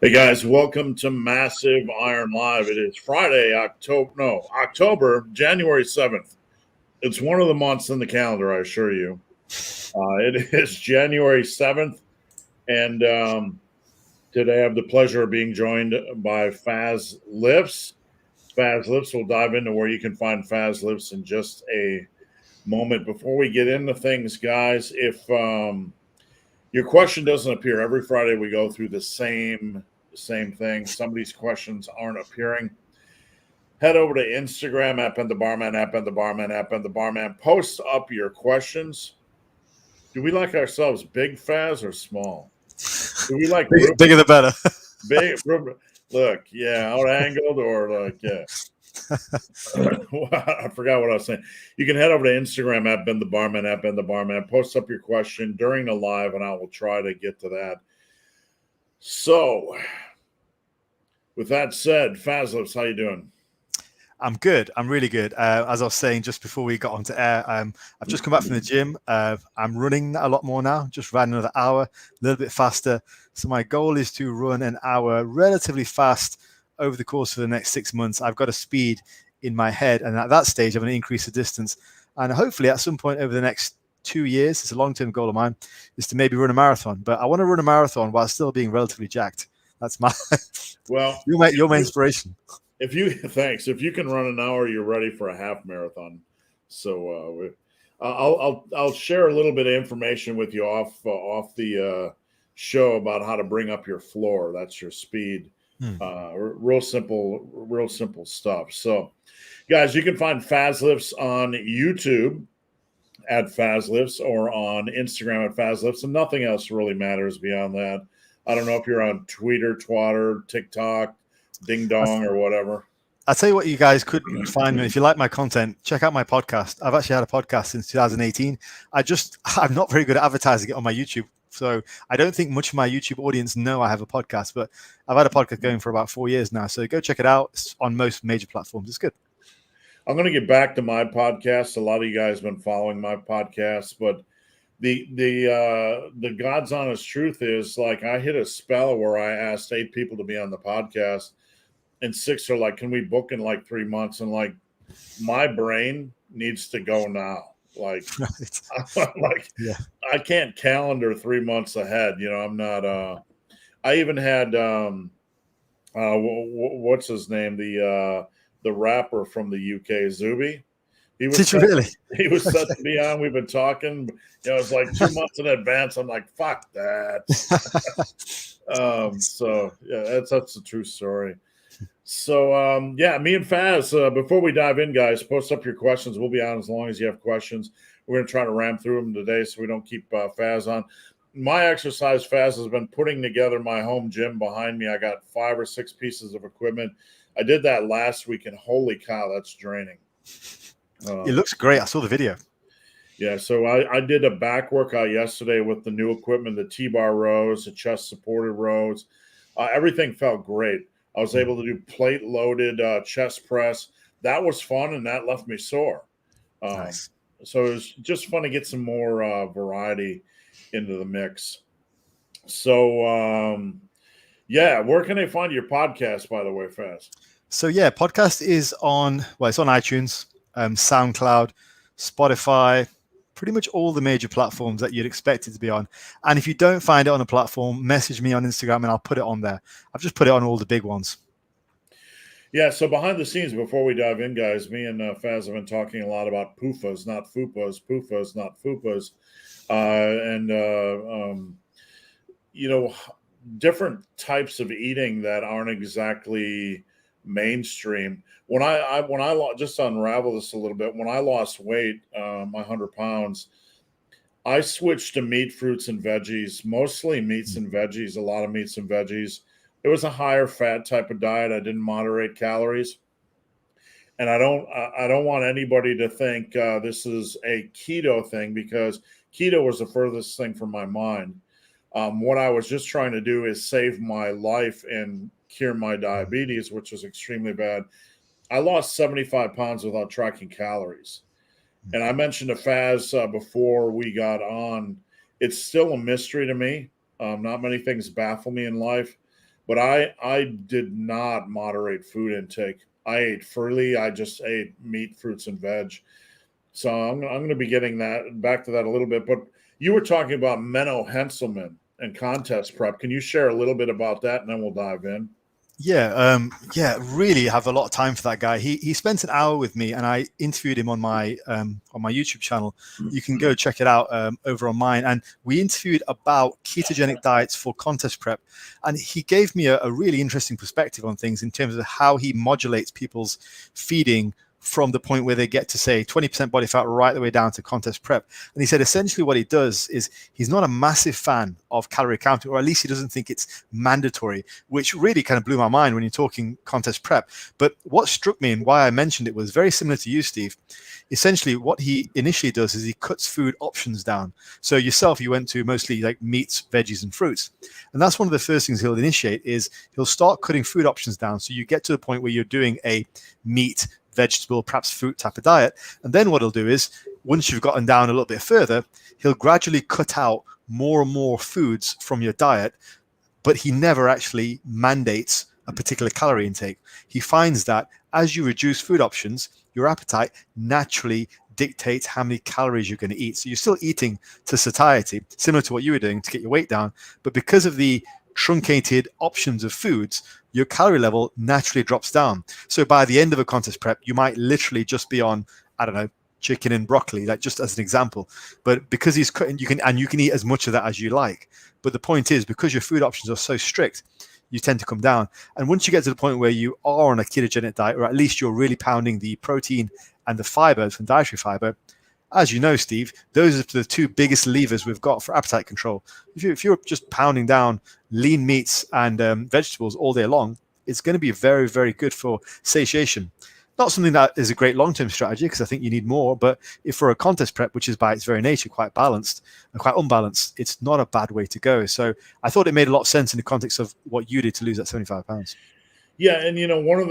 Hey guys, welcome to Massive Iron Live. It is Friday, January 7th. It's one of the months in the calendar, I assure you. It is January 7th, and today I have the pleasure of being joined by FAZLIFTS. FAZLIFTS, we'll dive into where you can find FAZLIFTS in just a moment. Before we get into things, guys, if your question doesn't appear, every Friday we go through the same thing. Some of these questions aren't appearing. Head over to Instagram at Ben the Barman, at Ben the Barman, at Ben the Barman. Post up your questions. Do we like ourselves big, Faz, or small? Do we like bigger the better? Big, look, yeah, out angled or like, yeah. I forgot what I was saying. You can head over to Instagram at Ben the Barman, at Ben the Barman. Post up your question during the live, and I will try to get to that. So, with that said, FAZLIFTS, how you doing? I'm good. I'm really good. As I was saying just before we got onto air, I've just come back from the gym. I'm running a lot more now. Just ran another hour, a little bit faster. So my goal is to run an hour relatively fast over the course of the next 6 months. I've got a speed in my head, and at that stage, I'm going to increase the distance. And hopefully, at some point over the next 2 years, it's a long-term goal of mine, is to maybe run a marathon. But I want to run a marathon while still being relatively jacked. That's my you're my inspiration. If you can run an hour, you're ready for a half marathon. So I'll share a little bit of information with you off the show about how to bring up your floor. That's your speed. Real simple stuff. So, guys, you can find FAZLIFTS on YouTube at FAZLIFTS or on Instagram at FAZLIFTS, and nothing else really matters beyond that. I don't know if you're on Twitter, Twatter, TikTok, Ding Dong, or whatever. I'll tell you what, you guys could find me. If you like my content, check out my podcast. I've actually had a podcast since 2018. I'm not very good at advertising it on my YouTube. So I don't think much of my YouTube audience know I have a podcast, but I've had a podcast going for about 4 years now. So go check it out. It's on most major platforms. It's good. I'm going to get back to my podcast. A lot of you guys have been following my podcast, but the God's honest truth is, like, I hit a spell where I asked 8 people to be on the podcast, and 6 are like, can we book in like 3 months? And like, my brain needs to go now. Like, right. I can't calendar 3 months ahead. You know, I'm not. I even had what's his name, the rapper from the UK, Zuby. He was Did you really? He was set to be on. We've been talking. You know, it's like 2 months in advance. I'm like, fuck that. So yeah, that's a true story. So yeah, me and Faz. Before we dive in, guys, post up your questions. We'll be on as long as you have questions. We're going to try to ram through them today, so we don't keep Faz on. My exercise, Faz, has been putting together my home gym behind me. I got 5 or 6 pieces of equipment. I did that last week, and holy cow, that's draining. It looks great. I saw the video. Yeah, so I did a back workout yesterday with the new equipment, the T-bar rows, the chest supported rows. Everything felt great. I was able to do plate loaded chest press. That was fun, and that left me sore. Nice. So it was just fun to get some more variety into the mix. So yeah, where can they find your podcast, by the way, Faz? So yeah, podcast is on, well, it's on iTunes, SoundCloud, Spotify, pretty much all the major platforms that you'd expect it to be on. And if you don't find it on a platform, message me on Instagram and I'll put it on there. I've just put it on all the big ones. Yeah, so behind the scenes, before we dive in, guys, me and Faz have been talking a lot about PUFAs, not FUPAs, PUFAs, not FUPAs. You know, different types of eating that aren't exactly mainstream. When I just to unravel this a little bit, when I lost weight, my 100 pounds, I switched to meat, fruits, and veggies, mostly meats and veggies, a lot of meats and veggies. It was a higher fat type of diet. I didn't moderate calories. And I don't want anybody to think this is a keto thing, because keto was the furthest thing from my mind. What I was just trying to do is save my life and cure my diabetes, which was extremely bad. I lost 75 pounds without tracking calories. And I mentioned to Faz before we got on, it's still a mystery to me. Not many things baffle me in life, but I did not moderate food intake. I ate freely. I just ate meat, fruits, and veg. So I'm going to be getting that back to that a little bit. But you were talking about Menno Henselman and contest prep. Can you share a little bit about that, and then we'll dive in? Yeah, really have a lot of time for that guy. He spent an hour with me, and I interviewed him on my YouTube channel. You can go check it out over on mine. And we interviewed about ketogenic diets for contest prep, and he gave me a really interesting perspective on things in terms of how he modulates people's feeding from the point where they get to, say, 20% body fat right the way down to contest prep. And he said essentially what he does is he's not a massive fan of calorie counting, or at least he doesn't think it's mandatory, which really kind of blew my mind when you're talking contest prep. But what struck me and why I mentioned it was very similar to you, Steve. Essentially what he initially does is he cuts food options down. So yourself, you went to mostly like meats, veggies, and fruits. And that's one of the first things he'll initiate is he'll start cutting food options down. So you get to the point where you're doing a meat, vegetable, perhaps fruit type of diet. And then what he'll do is, once you've gotten down a little bit further, he'll gradually cut out more and more foods from your diet, but he never actually mandates a particular calorie intake. He finds that as you reduce food options, your appetite naturally dictates how many calories you're going to eat. So you're still eating to satiety, similar to what you were doing to get your weight down, but because of the truncated options of foods, your calorie level naturally drops down. So by the end of a contest prep, you might literally just be on, I don't know, chicken and broccoli, like just as an example. But because he's cutting, you can eat as much of that as you like. But the point is, because your food options are so strict, you tend to come down. And once you get to the point where you are on a ketogenic diet, or at least you're really pounding the protein and the fibers from dietary fiber, as you know, Steve, those are the two biggest levers we've got for appetite control. If you're just pounding down lean meats and vegetables all day long, it's going to be very, very good for satiation. Not something that is a great long-term strategy, because I think you need more, but if for a contest prep, which is by its very nature quite balanced and quite unbalanced, it's not a bad way to go. So I thought it made a lot of sense in the context of what you did to lose that 75 pounds. Yeah, and one of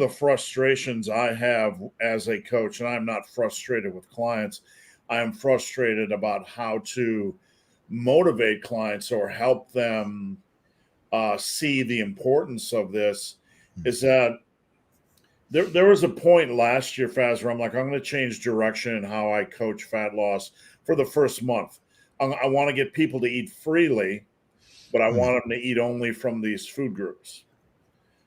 the frustrations I have as a coach, and I'm not frustrated with clients, I am frustrated about how to motivate clients or help them see the importance of this. Is that there was a point last year, Faz, where I'm like, I'm going to change direction in how I coach fat loss for the first month. I want to get people to eat freely, but I want them to eat only from these food groups.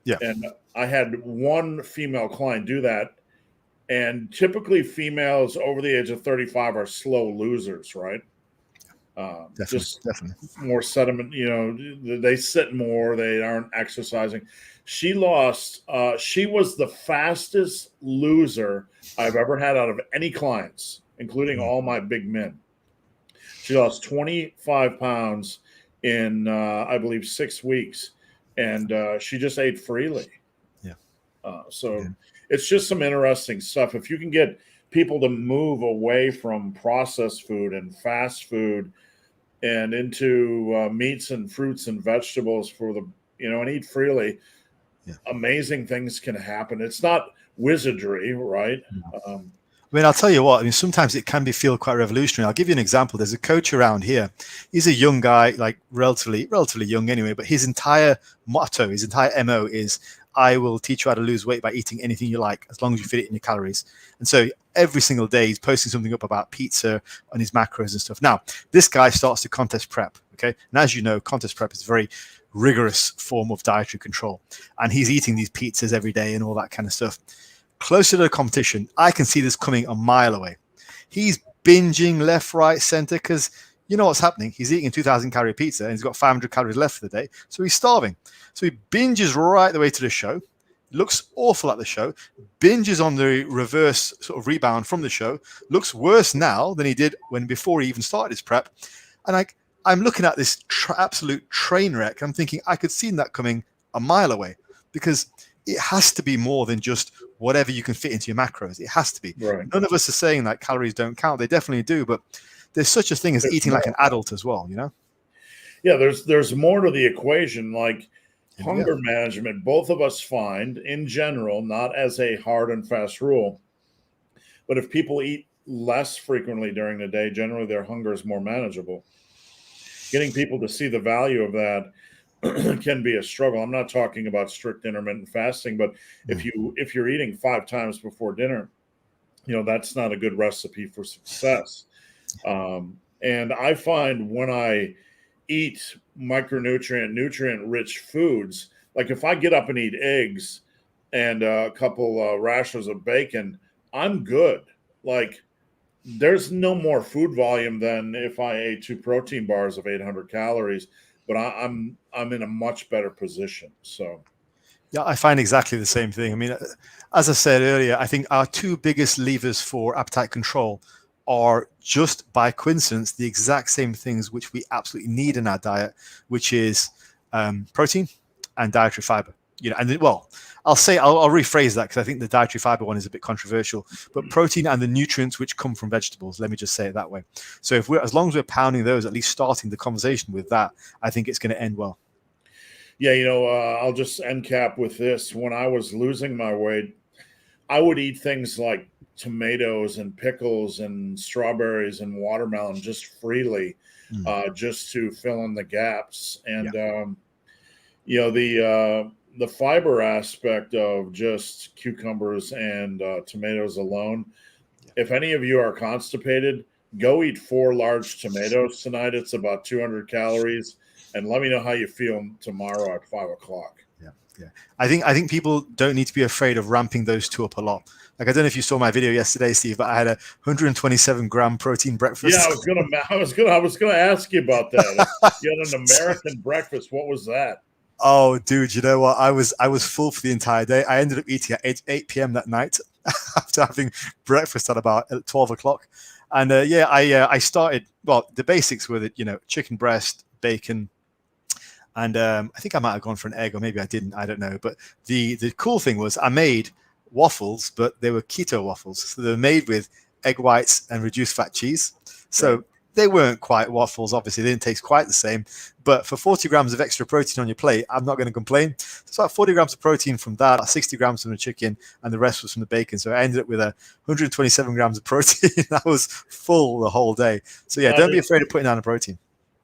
Yeah. And I had one female client do that. And typically females over the age of 35 are slow losers, right? Definitely. More sediment, they sit more, they aren't exercising. She was the fastest loser I've ever had out of any clients, including all my big men. She lost 25 pounds in, I believe, 6 weeks. And she just ate freely. It's just some interesting stuff. If you can get people to move away from processed food and fast food and into meats and fruits and vegetables and eat freely, amazing things can happen. It's not wizardry, right? I mean, I'll tell you what, sometimes it can feel quite revolutionary. I'll give you an example. There's a coach around here. He's a young guy, like relatively young anyway, but his entire motto, his entire MO is, I will teach you how to lose weight by eating anything you like, as long as you fit it in your calories. And so every single day he's posting something up about pizza and his macros and stuff. Now, this guy starts to contest prep, okay? And as you know, contest prep is a very rigorous form of dietary control. And he's eating these pizzas every day and all that kind of stuff. Closer to the competition, I can see this coming a mile away. He's binging left, right, center, because you know what's happening. He's eating a 2,000 calorie pizza and he's got 500 calories left for the day. So he's starving. So he binges right the way to the show, looks awful at the show, binges on the reverse sort of rebound from the show, looks worse now than he did before he even started his prep. And I'm looking at this absolute train wreck. I'm thinking I could see that coming a mile away, because it has to be more than just whatever you can fit into your macros. It has to be. Right. None of us are saying that calories don't count. They definitely do, but there's such a thing as eating like an adult as well, Yeah, there's more to the equation, like hunger management. Both of us find, in general, not as a hard and fast rule, but if people eat less frequently during the day, generally their hunger is more manageable. Getting people to see the value of that can be a struggle. I'm not talking about strict intermittent fasting, but if you're eating 5 times before dinner, that's not a good recipe for success. And I find when I eat nutrient-rich foods, like if I get up and eat eggs and a couple rashers of bacon, I'm good. Like there's no more food volume than if I ate 2 protein bars of 800 calories, but I'm in a much better position. So yeah, I find exactly the same thing. I mean, as I said earlier, I think our 2 biggest levers for appetite control are just by coincidence the exact same things which we absolutely need in our diet, which is protein and dietary fiber. And well, I'll rephrase that because I think the dietary fiber one is a bit controversial, but protein and the nutrients which come from vegetables. Let me just say it that way. So as long as we're pounding those, at least starting the conversation with that, I think it's going to end well. Yeah, I'll just end cap with this. When I was losing my weight, I would eat things like tomatoes and pickles and strawberries and watermelon just freely, just to fill in the gaps. And the fiber aspect of just cucumbers and tomatoes alone. If any of you are constipated, go eat 4 large tomatoes tonight. It's about 200 calories. And let me know how you feel tomorrow at 5 o'clock. Yeah. I think people don't need to be afraid of ramping those 2 up a lot. Like, I don't know if you saw my video yesterday, Steve, but I had a 127 gram protein breakfast. Yeah, I was gonna ask you about that. You had an American breakfast. What was that? Oh, dude, you know what? I was full for the entire day. I ended up eating at 8 p.m. that night after having breakfast at about 12 o'clock. And I started. Well, the basics were that chicken breast, bacon. And I think I might have gone for an egg, or maybe I didn't. I don't know. But the cool thing was I made waffles, but they were keto waffles. So they were made with egg whites and reduced fat cheese. So they weren't quite waffles. Obviously, they didn't taste quite the same. But for 40 grams of extra protein on your plate, I'm not going to complain. It's about 40 grams of protein from that, 60 grams from the chicken, and the rest was from the bacon. So I ended up with 127 grams of protein. I was full the whole day. So yeah, don't be afraid of putting down the protein.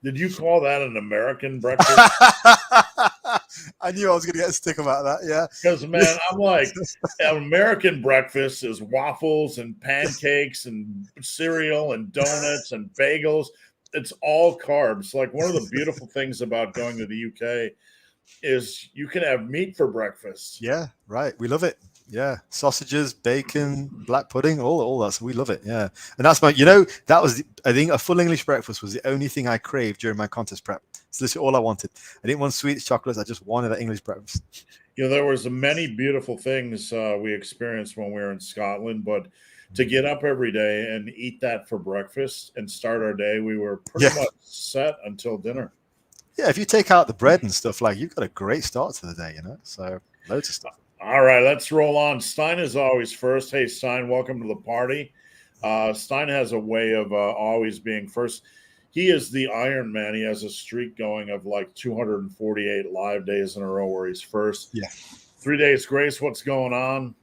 Did you call that an American breakfast? I knew I was going to get a stick about that, yeah. Because, man, I'm like, an American breakfast is waffles and pancakes and cereal and donuts and bagels. It's all carbs. Like, one of the beautiful things about going to the UK is you can have meat for breakfast. Yeah, right. We love it. Yeah, sausages, bacon, black pudding, all that. So we love it. Yeah, and that's that was I think a full English breakfast was the only thing I craved during my contest prep. It's literally all I wanted. I didn't want sweets, chocolates. I just wanted that English breakfast. There was many beautiful things we experienced when we were in Scotland, but to get up every day and eat that for breakfast and start our day, we were pretty much set until dinner. Yeah, if you take out the bread and stuff, like, you've got a great start to the day, So loads of stuff. All right, let's roll on. Stein is always first. Hey, Stein, welcome to the party. Stein has a way of always being first. He is the Iron Man. He has a streak going of like 248 live days in a row where he's first. Yeah. 3 days grace, what's going on?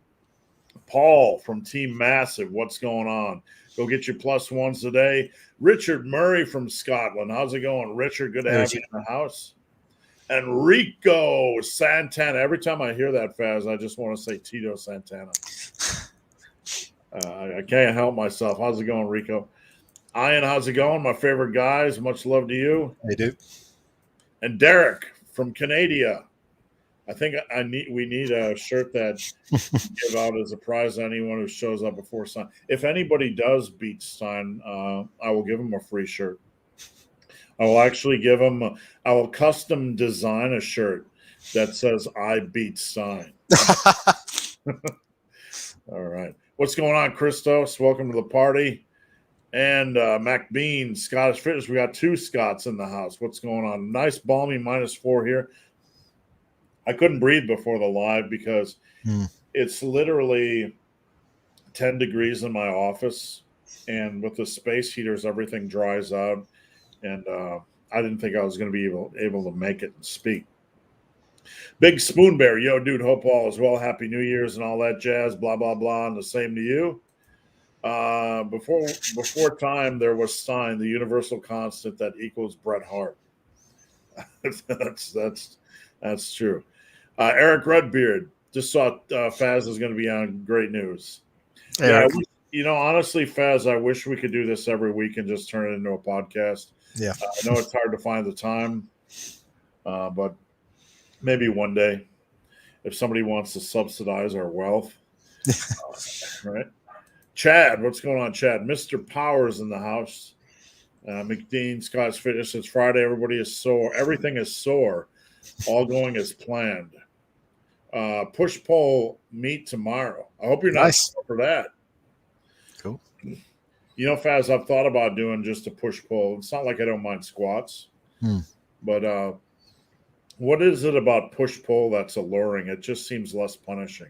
Paul from Team Massive, what's going on? Go get your +1s today. Richard Murray from Scotland. How's it going, Richard? Good to have you in the house. And Rico Santana. Every time I hear that, Faz, I just want to say Tito Santana. I can't help myself. How's it going, Rico? Ian, how's it going? My favorite guys. Much love to you. Hey, dude. And Derek from Canada. I think we need a shirt that give out as a prize to anyone who shows up before Stein. If anybody does beat Stein, I will give him a free shirt. I will actually give him I will custom design a shirt that says I beat Stein. All right. What's going on, Christos? Welcome to the party. And Mac Bean, Scottish Fitness. We got 2 Scots in the house. What's going on? Nice balmy -4 here. I couldn't breathe before the live because it's literally 10 degrees in my office. And with the space heaters, everything dries out. And I didn't think I was going to be able to make it and speak. Big Spoon Bear, yo, dude, hope all is well. Happy New Year's and all that jazz, blah, blah, blah, and the same to you. Before time, there was Stein, the universal constant that equals Bret Hart. That's true. Eric Redbeard just saw Faz is going to be on. Great news. Eric. Yeah, honestly, Faz, I wish we could do this every week and just turn it into a podcast. Yeah. I know it's hard to find the time, but maybe one day, if somebody wants to subsidize our wealth, right? Chad, what's going on, Chad? Mr. Powers in the house. McDean, Scott's Fitness. It's Friday. Everybody is sore. Everything is sore. All going as planned. Push pull meet tomorrow. I hope you're not sore for that. Cool. Faz, I've thought about doing just a push pull. It's not like I don't mind squats, but what is it about push pull that's alluring? It just seems less punishing.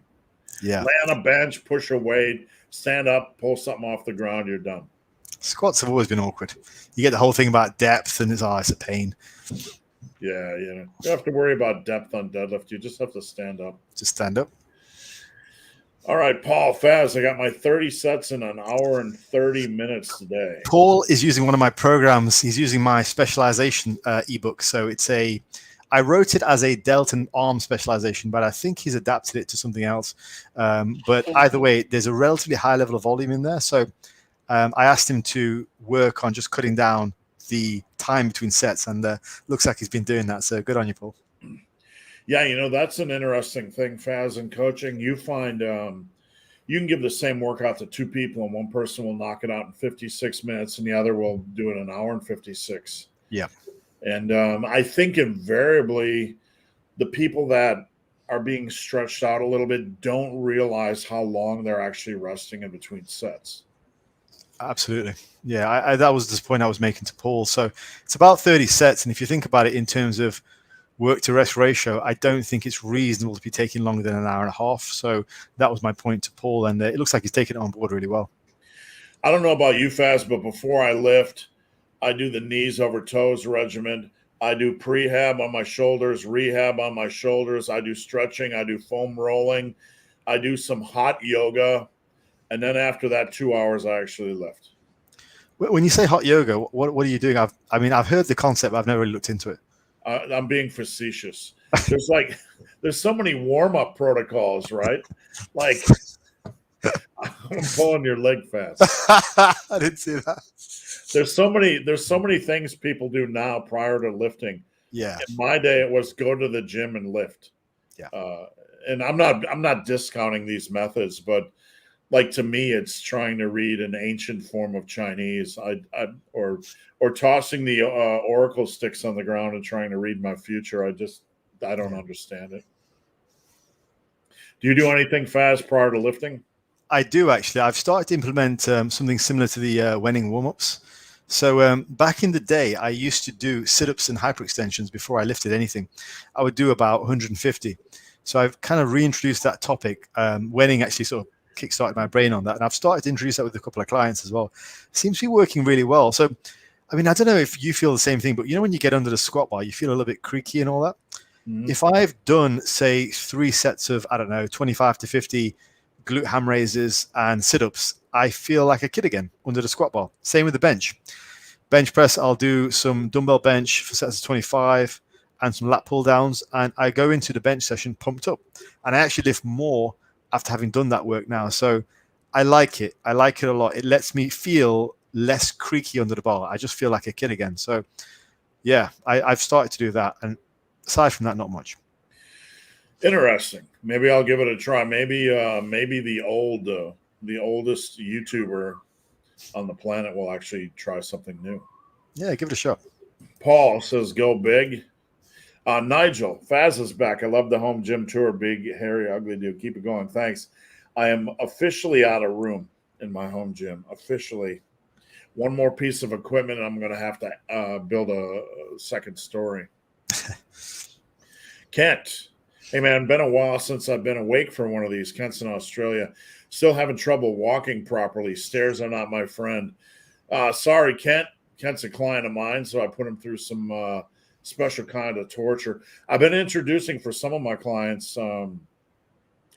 Yeah. Lay on a bench, push a weight, stand up, pull something off the ground, you're done. Squats have always been awkward. You get the whole thing about depth, and it's a pain. Yeah. You don't have to worry about depth on deadlift. You just have to stand up. Just stand up. All right, Paul, Faz, I got my 30 sets in an hour and 30 minutes today. Paul is using one of my programs. He's using my specialization ebook. So I wrote it as a delt and arm specialization, but I think he's adapted it to something else. But either way, there's a relatively high level of volume in there. So I asked him to work on just cutting down the time between sets, and looks like he's been doing that. So good on you, Paul. Yeah, that's an interesting thing, Faz, in coaching. You find you can give the same workout to two people, and one person will knock it out in 56 minutes, and the other will do it in an hour and 56. Yeah. And I think invariably the people that are being stretched out a little bit don't realize how long they're actually resting in between sets. Absolutely. Yeah, that was the point I was making to Paul. So it's about 30 sets. And if you think about it in terms of work to rest ratio, I don't think it's reasonable to be taking longer than an hour and a half. So that was my point to Paul. And it looks like he's taking it on board really well. I don't know about you, Faz, but before I lift, I do the knees over toes regimen. I do prehab on my shoulders, rehab on my shoulders. I do stretching. I do foam rolling. I do some hot yoga. And then after that 2 hours, I actually lift. When you say hot yoga, what are you doing? I've heard the concept, but I've never really looked into it. I'm being facetious. There's so many warm-up protocols, right? Like, I'm pulling your leg fast. I didn't see that. There's so many things people do now prior to lifting. Yeah. In my day, it was go to the gym and lift. Yeah. And I'm not discounting these methods, but like to me, it's trying to read an ancient form of Chinese. Or tossing the oracle sticks on the ground and trying to read my future. I don't understand it. Do you do anything fast prior to lifting? I do actually. I've started to implement something similar to the Wenning warm-ups. So back in the day, I used to do sit-ups and hyperextensions before I lifted anything. I would do about 150. So I've kind of reintroduced that topic. Wenning actually sort of kickstarted my brain on that, and I've started to introduce that with a couple of clients as well. Seems to be working really well. So, I mean, I don't know if you feel the same thing, but when you get under the squat bar, you feel a little bit creaky and all that. Mm-hmm. If I've done, say, 3 sets of, 25 to 50 glute ham raises and sit-ups, I feel like a kid again under the squat bar. Same with the bench. Bench press, I'll do some dumbbell bench for sets of 25 and some lat pull downs, and I go into the bench session pumped up, and I actually lift more after having done that work now. So I like it. I like it a lot. It lets me feel less creaky under the bar. I just feel like a kid again. So yeah, I've started to do that. And aside from that, not much. Interesting. Maybe I'll give it a try. Maybe the oldest YouTuber on the planet will actually try something new. Yeah, give it a shot. Paul says, go big. Nigel, Faz is back. I love the home gym tour. Big, hairy, ugly dude. Keep it going. Thanks. I am officially out of room in my home gym. Officially. One more piece of equipment, and I'm going to have to build a second story. Kent. Hey, man, been a while since I've been awake for one of these. Kent's in Australia. Still having trouble walking properly. Stairs are not my friend. Sorry, Kent. Kent's a client of mine, so I put him through some special kind of torture. I've been introducing for some of my clients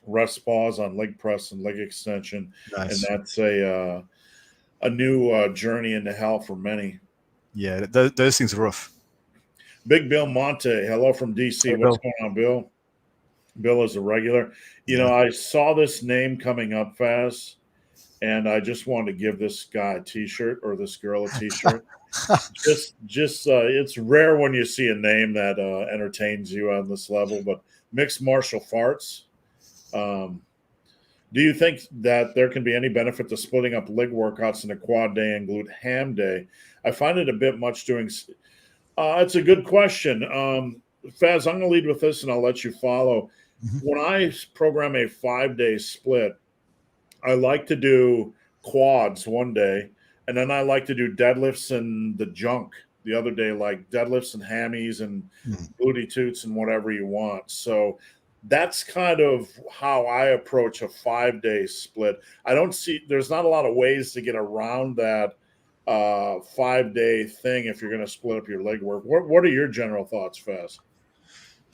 rest pause on leg press and leg extension. Nice. And that's a new journey into hell for many. Yeah, those things are rough. Big Bill Monte, hello from DC. Hey, What's Bill. going on, Bill? Bill is a regular. You know, I saw this name coming up fast, and I just wanted to give this guy a T-shirt or this girl a T-shirt. It's rare when you see a name that entertains you on this level. But mixed martial farts. Do you think that there can be any benefit to splitting up leg workouts into quad day and glute ham day? I find it a bit much doing. It's a good question. Faz, I'm going to lead with this, and I'll let you follow. Mm-hmm. When I program a 5-day split, I like to do quads one day, and then I like to do deadlifts and the junk the other day, like deadlifts and hammies and booty toots and whatever you want. So that's kind of how I approach a 5-day split. There's not a lot of ways to get around that 5-day thing if you're going to split up your leg work. What are your general thoughts, Faz?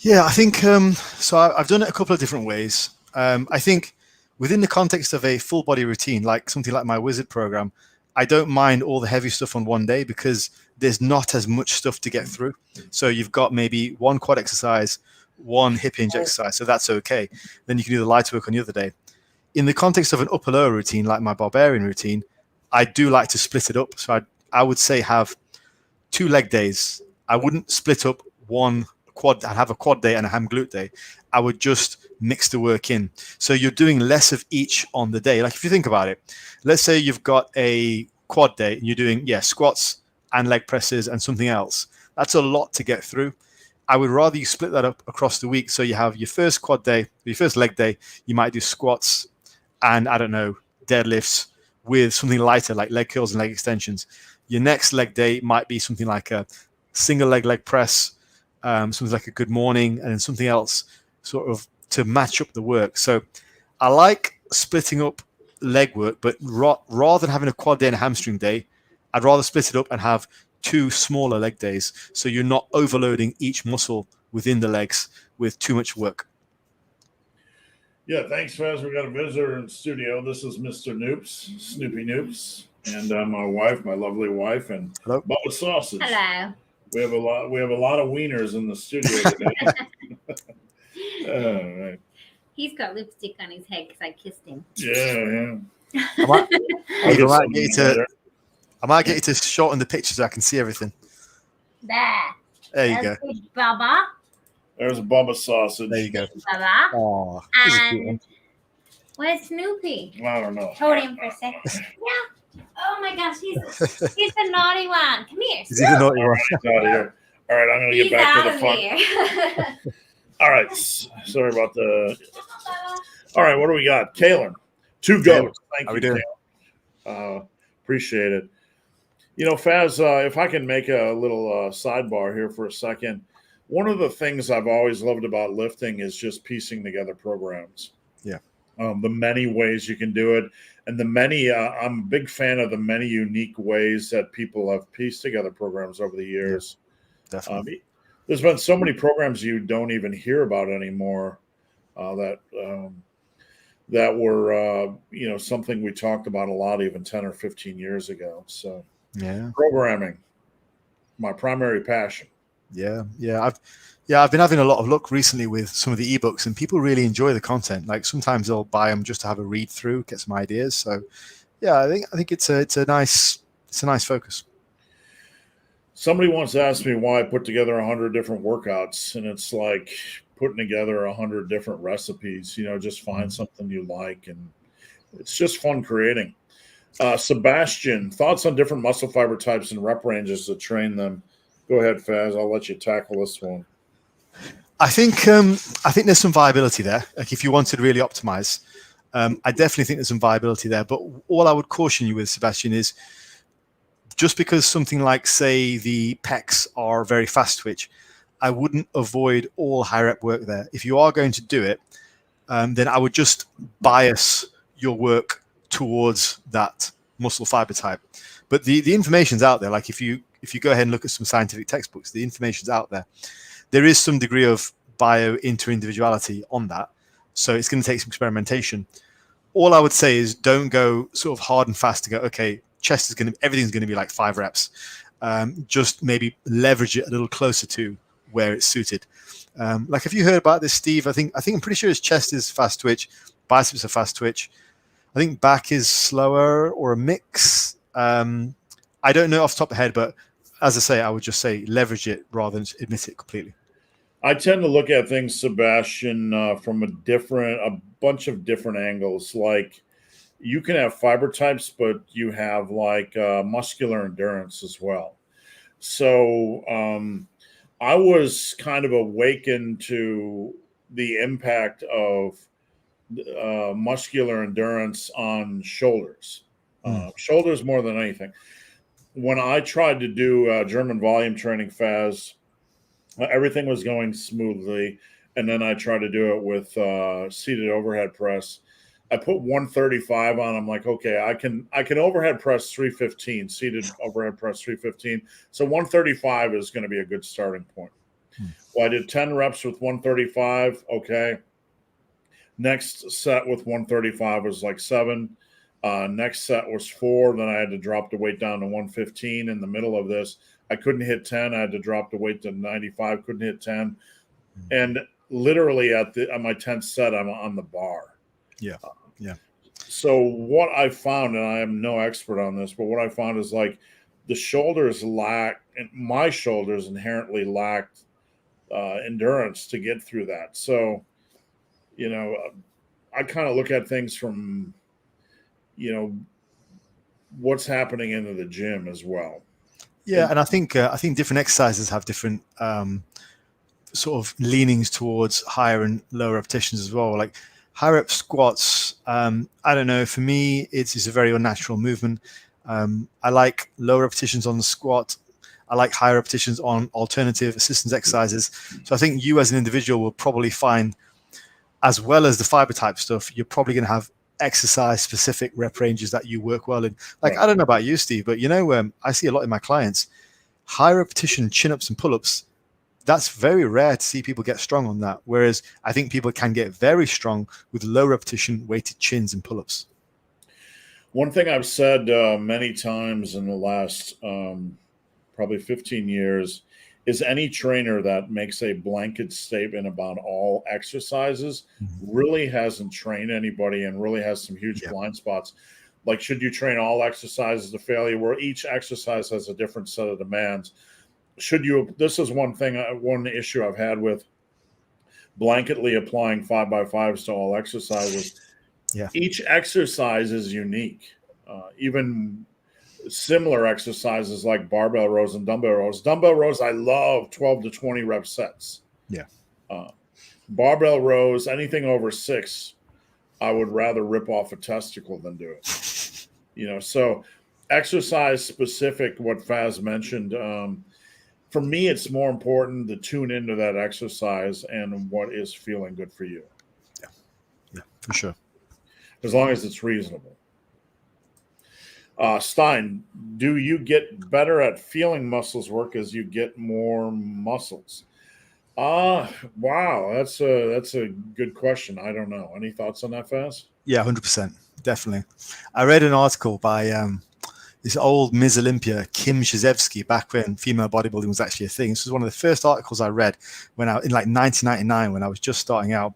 Yeah, I think so. I've done it a couple of different ways. I think within the context of a full body routine, like something like my Wizard program, I don't mind all the heavy stuff on one day because there's not as much stuff to get through. So you've got maybe one quad exercise, one hip hinge exercise, so that's okay. Then you can do the lighter work on the other day. In the context of an upper lower routine, like my barbarian routine, I do like to split it up. So I would say have 2 leg days. I wouldn't split up one quad and have a quad day and a ham glute day. I would just mix the work in. So you're doing less of each on the day. Like if you think about it, let's say you've got a quad day and you're doing, squats and leg presses and something else. That's a lot to get through. I would rather you split that up across the week. So you have your first quad day, your first leg day, you might do squats and deadlifts with something lighter like leg curls and leg extensions. Your next leg day might be something like a single leg press, something like a good morning, and then something else sort of to match up the work. So I like splitting up leg work, but rather than having a quad day and a hamstring day, I'd rather split it up and have 2 smaller leg days. So you're not overloading each muscle within the legs with too much work. Yeah, thanks, Faz. We got a visitor in the studio. This is Mr. Noops, Snoopy Noops, and my wife, my lovely wife, and Hello. Bubba Sausage. Hello. We have a lot of wieners in the studio today. All right. He's got lipstick on his head because I kissed him. Yeah. I might get you to shorten the picture so I can see everything. There you go. Good, Bubba. There's a Bubba Sausage. There you go. Bubba. Oh, and where's Snoopy? I don't know. Hold him for a second. Yeah. Oh my gosh, he's the naughty one. Come here. He's the naughty one. Out here. All right, I'm going to get back to the fun. All right. Sorry about the. All right, what do we got? Kalen. 2 goats. Thank you, Kalen. Appreciate it. You know, Faz, if I can make a little sidebar here for a second, one of the things I've always loved about lifting is just piecing together programs. Yeah. The many ways you can do it. And I'm a big fan of the many unique ways that people have pieced together programs over the years. Yeah, definitely. There's been so many programs you don't even hear about anymore that were, something we talked about a lot even 10 or 15 years ago. So programming, my primary passion. Yeah. I've been having a lot of luck recently with some of the ebooks, and people really enjoy the content. Like sometimes they'll buy them just to have a read through, get some ideas. So, yeah, I think it's a nice focus. Somebody once asked me why I put together 100 different workouts, and it's like putting together 100 different recipes. Just find something you like, and it's just fun creating. Sebastian, thoughts on different muscle fiber types and rep ranges to train them? Go ahead, Faz. I'll let you tackle this one. I think there's some viability there. Like if you wanted to really optimize, I definitely think there's some viability there. But all I would caution you with, Sebastian, is just because something like, say, the pecs are very fast twitch, I wouldn't avoid all high rep work there. If you are going to do it, then I would just bias your work towards that muscle fiber type. But the information's out there. Like if you go ahead and look at some scientific textbooks, the information's out there. There is some degree of bio inter-individuality on that. So it's going to take some experimentation. All I would say is don't go sort of hard and fast to go, okay, everything's going to be like 5 reps. just maybe leverage it a little closer to where it's suited. Like, have you heard about this, Steve? I'm pretty sure his chest is fast twitch, biceps are fast twitch. I think back is slower or a mix. I don't know off the top of the head, but as I say, I would just say leverage it rather than admit it completely. I tend to look at things, Sebastian, from a bunch of different angles. Like, you can have fiber types, but you have like muscular endurance as well. So I was kind of awakened to the impact of muscular endurance on shoulders. Shoulders more than anything. When I tried to do German volume training, Faz, everything was going smoothly. And then I tried to do it with seated overhead press. I put 135 on. I'm like, okay, I can overhead press 315, seated overhead press 315. So 135 is going to be a good starting point. Well, I did 10 reps with 135. Okay. Next set with 135 was like 7. Next set was 4. Then I had to drop the weight down to 115 in the middle of this. I couldn't hit 10. I had to drop the weight to 95. Couldn't hit 10. And literally at my 10th set, I'm on the bar. Yeah. So what I found, and I am no expert on this, but what I found is like the shoulders my shoulders inherently lacked endurance to get through that. So, I kind of look at things from, what's happening into the gym as well. Yeah, and I think different exercises have different sort of leanings towards higher and lower repetitions as well. Like high rep squats, I don't know. For me, it's a very unnatural movement. I like low repetitions on the squat. I like high repetitions on alternative assistance exercises. So I think you as an individual will probably find, as well as the fiber type stuff, you're probably going to have exercise specific rep ranges that you work well in. Like, right. I don't know about you, Steve, but I see a lot in my clients, high repetition chin-ups and pull-ups. That's very rare to see people get strong on that. Whereas I think people can get very strong with low repetition weighted chins and pull-ups. One thing I've said many times in the last probably 15 years is any trainer that makes a blanket statement about all exercises really hasn't trained anybody and really has some huge blind spots. Like, should you train all exercises to failure, where each exercise has a different set of demands? This is one issue I've had with blanketly applying 5x5s to all exercises. Yeah. Each exercise is unique. Even similar exercises like barbell rows and dumbbell rows. Dumbbell rows, I love 12 to 20 rep sets. Yeah. Barbell rows, anything over 6, I would rather rip off a testicle than do it. So exercise specific, what Faz mentioned, for me, it's more important to tune into that exercise and what is feeling good for you. Yeah, for sure. As long as it's reasonable. Stein, do you get better at feeling muscles work as you get more muscles? Wow, that's a good question. I don't know. Any thoughts on that, Faz? Yeah, 100%, definitely. I read an article by this old Ms. Olympia, Kim Shizevsky, back when female bodybuilding was actually a thing. This was one of the first articles I read in like 1999 when I was just starting out.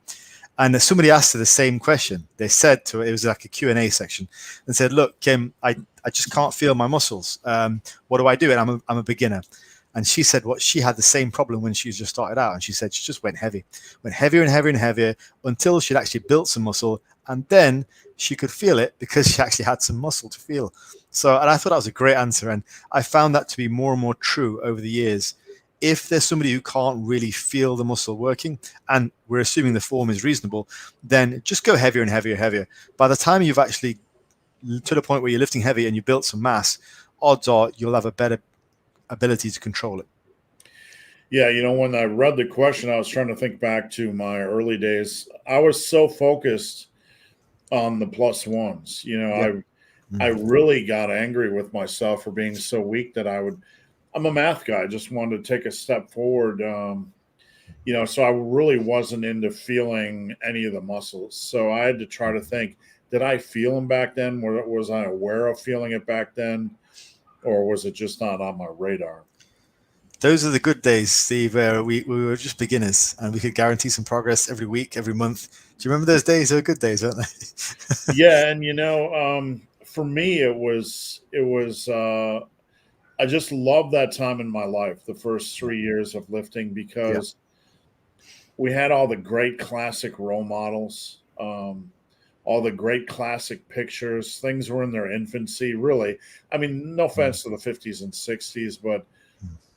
And somebody asked her the same question. They said to her, it was like a Q&A section, and said, "Look, Kim, I just can't feel my muscles. What do I do?" And I'm a beginner. And she said she had the same problem when she just started out. And she said she just went heavier and heavier and heavier until she'd actually built some muscle. And then she could feel it because she actually had some muscle to feel. So, and I thought that was a great answer. And I found that to be more and more true over the years. If there's somebody who can't really feel the muscle working, and we're assuming the form is reasonable, then just go heavier and heavier and heavier. By the time you've actually to the point where you're lifting heavy and you built some mass, odds are you'll have a better ability to control it. Yeah, when I read the question, I was trying to think back to my early days. I was so focused on the plus ones. I really got angry with myself for being so weak that I'm a math guy. I just wanted to take a step forward. So I really wasn't into feeling any of the muscles. So I had to try to think, did I feel them back then? Was I aware of feeling it back then? or was it just not on my radar? Those are the good days, Steve, where we were just beginners and we could guarantee some progress every week, every month. Do you remember those days? They were good days, weren't they? Yeah, and for me, it was I just love that time in my life, the first 3 years of lifting, because we had all the great classic role models, all the great classic pictures. Things were in their infancy, really. I mean, no offense to the 50s and 60s, but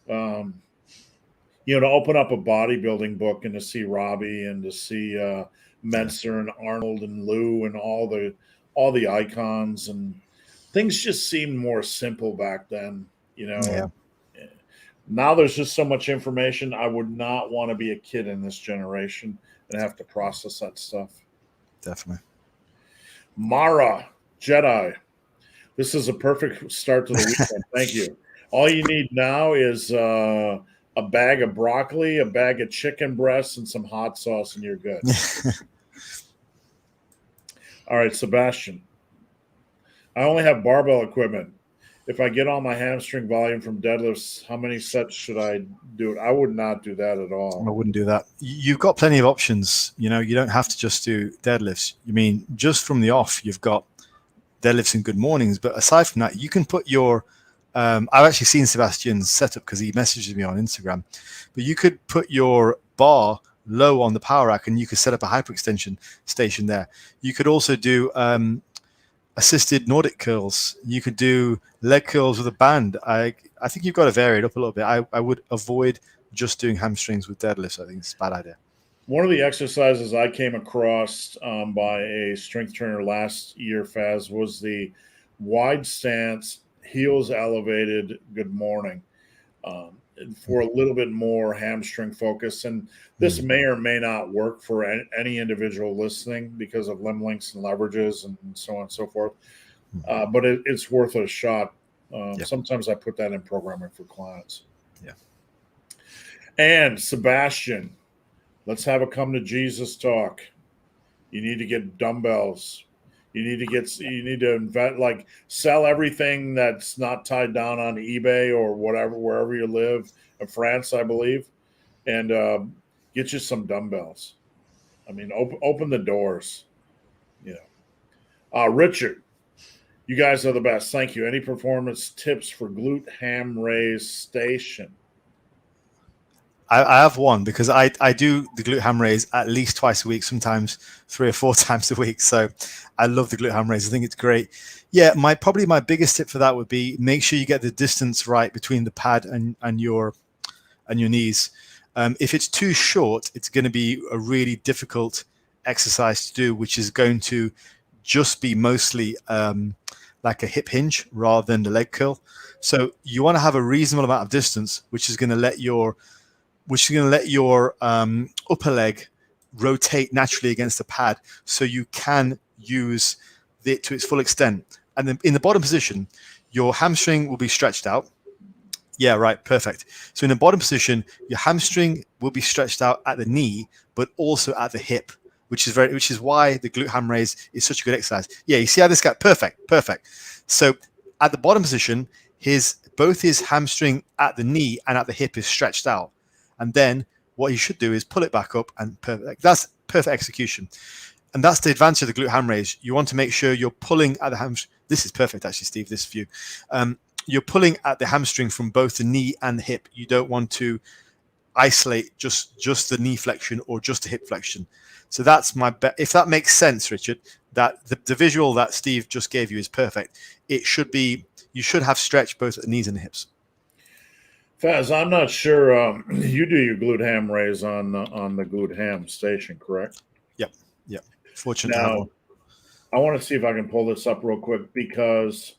to open up a bodybuilding book and to see Robbie and to see Metzer and Arnold and Lou and all the icons, and things just seemed more simple back then. Yeah. Now there's just so much information. I would not want to be a kid in this generation and have to process that stuff. Definitely. Mara Jedi, this is a perfect start to the weekend. Thank you. All you need now is a bag of broccoli, a bag of chicken breasts, and some hot sauce, and you're good. All right, Sebastian. I only have barbell equipment. If I get all my hamstring volume from deadlifts, how many sets should I do? I would not do that at all. I wouldn't do that. You've got plenty of options. You don't have to just do deadlifts. You mean, just from the off, you've got deadlifts and good mornings. But aside from that, you can put your I've actually seen Sebastian's setup because he messages me on Instagram. But you could put your bar low on the power rack and you could set up a hyperextension station there. You could also do assisted Nordic curls. You could do leg curls with a band. I think you've got to vary it up a little bit. I would avoid just doing hamstrings with deadlifts. I think it's a bad idea. One of the exercises I came across by a strength trainer last year, Faz, was the wide stance, heels elevated, good morning, for a little bit more hamstring focus. And this may or may not work for any individual listening because of limb lengths and leverages and so on and so forth. But it's worth a shot. Sometimes I put that in programming for clients. Yeah. And Sebastian, let's have a come to Jesus talk. You need to get dumbbells. You need to invent, like, sell everything that's not tied down on eBay or whatever, wherever you live, in France, I believe, and get you some dumbbells. I mean, open the doors. Richard, you guys are the best. Thank you. Any performance tips for glute ham raise station? I have one because I do the glute ham raise at least twice a week, sometimes 3 or 4 times a week. So I love the glute ham raise. I think it's great. Yeah, probably my biggest tip for that would be make sure you get the distance right between the pad and your knees. If it's too short, it's going to be a really difficult exercise to do, which is going to just be mostly like a hip hinge rather than the leg curl. So you want to have a reasonable amount of distance, which is going to let your upper leg rotate naturally against the pad, so you can use it to its full extent. And then in the bottom position, your hamstring will be stretched out. Yeah, right, perfect. So in the bottom position, your hamstring will be stretched out at the knee, but also at the hip, which is why the glute ham raise is such a good exercise. Yeah, you see how this guy, perfect. So at the bottom position, both his hamstring at the knee and at the hip is stretched out. And then what you should do is pull it back up, and that's perfect execution. And that's the advantage of the glute ham raise. You want to make sure you're pulling at the hamstring. This is perfect, actually, Steve, this view. You're pulling at the hamstring from both the knee and the hip. You don't want to isolate just the knee flexion or just the hip flexion. So that's my bet. If that makes sense, Richard, that the visual that Steve just gave you is perfect. You should have stretch both at the knees and the hips. Faz, I'm not sure. You do your glute ham raise on the glute ham station, correct? Yep. Fortunate to have one. I want to see if I can pull this up real quick because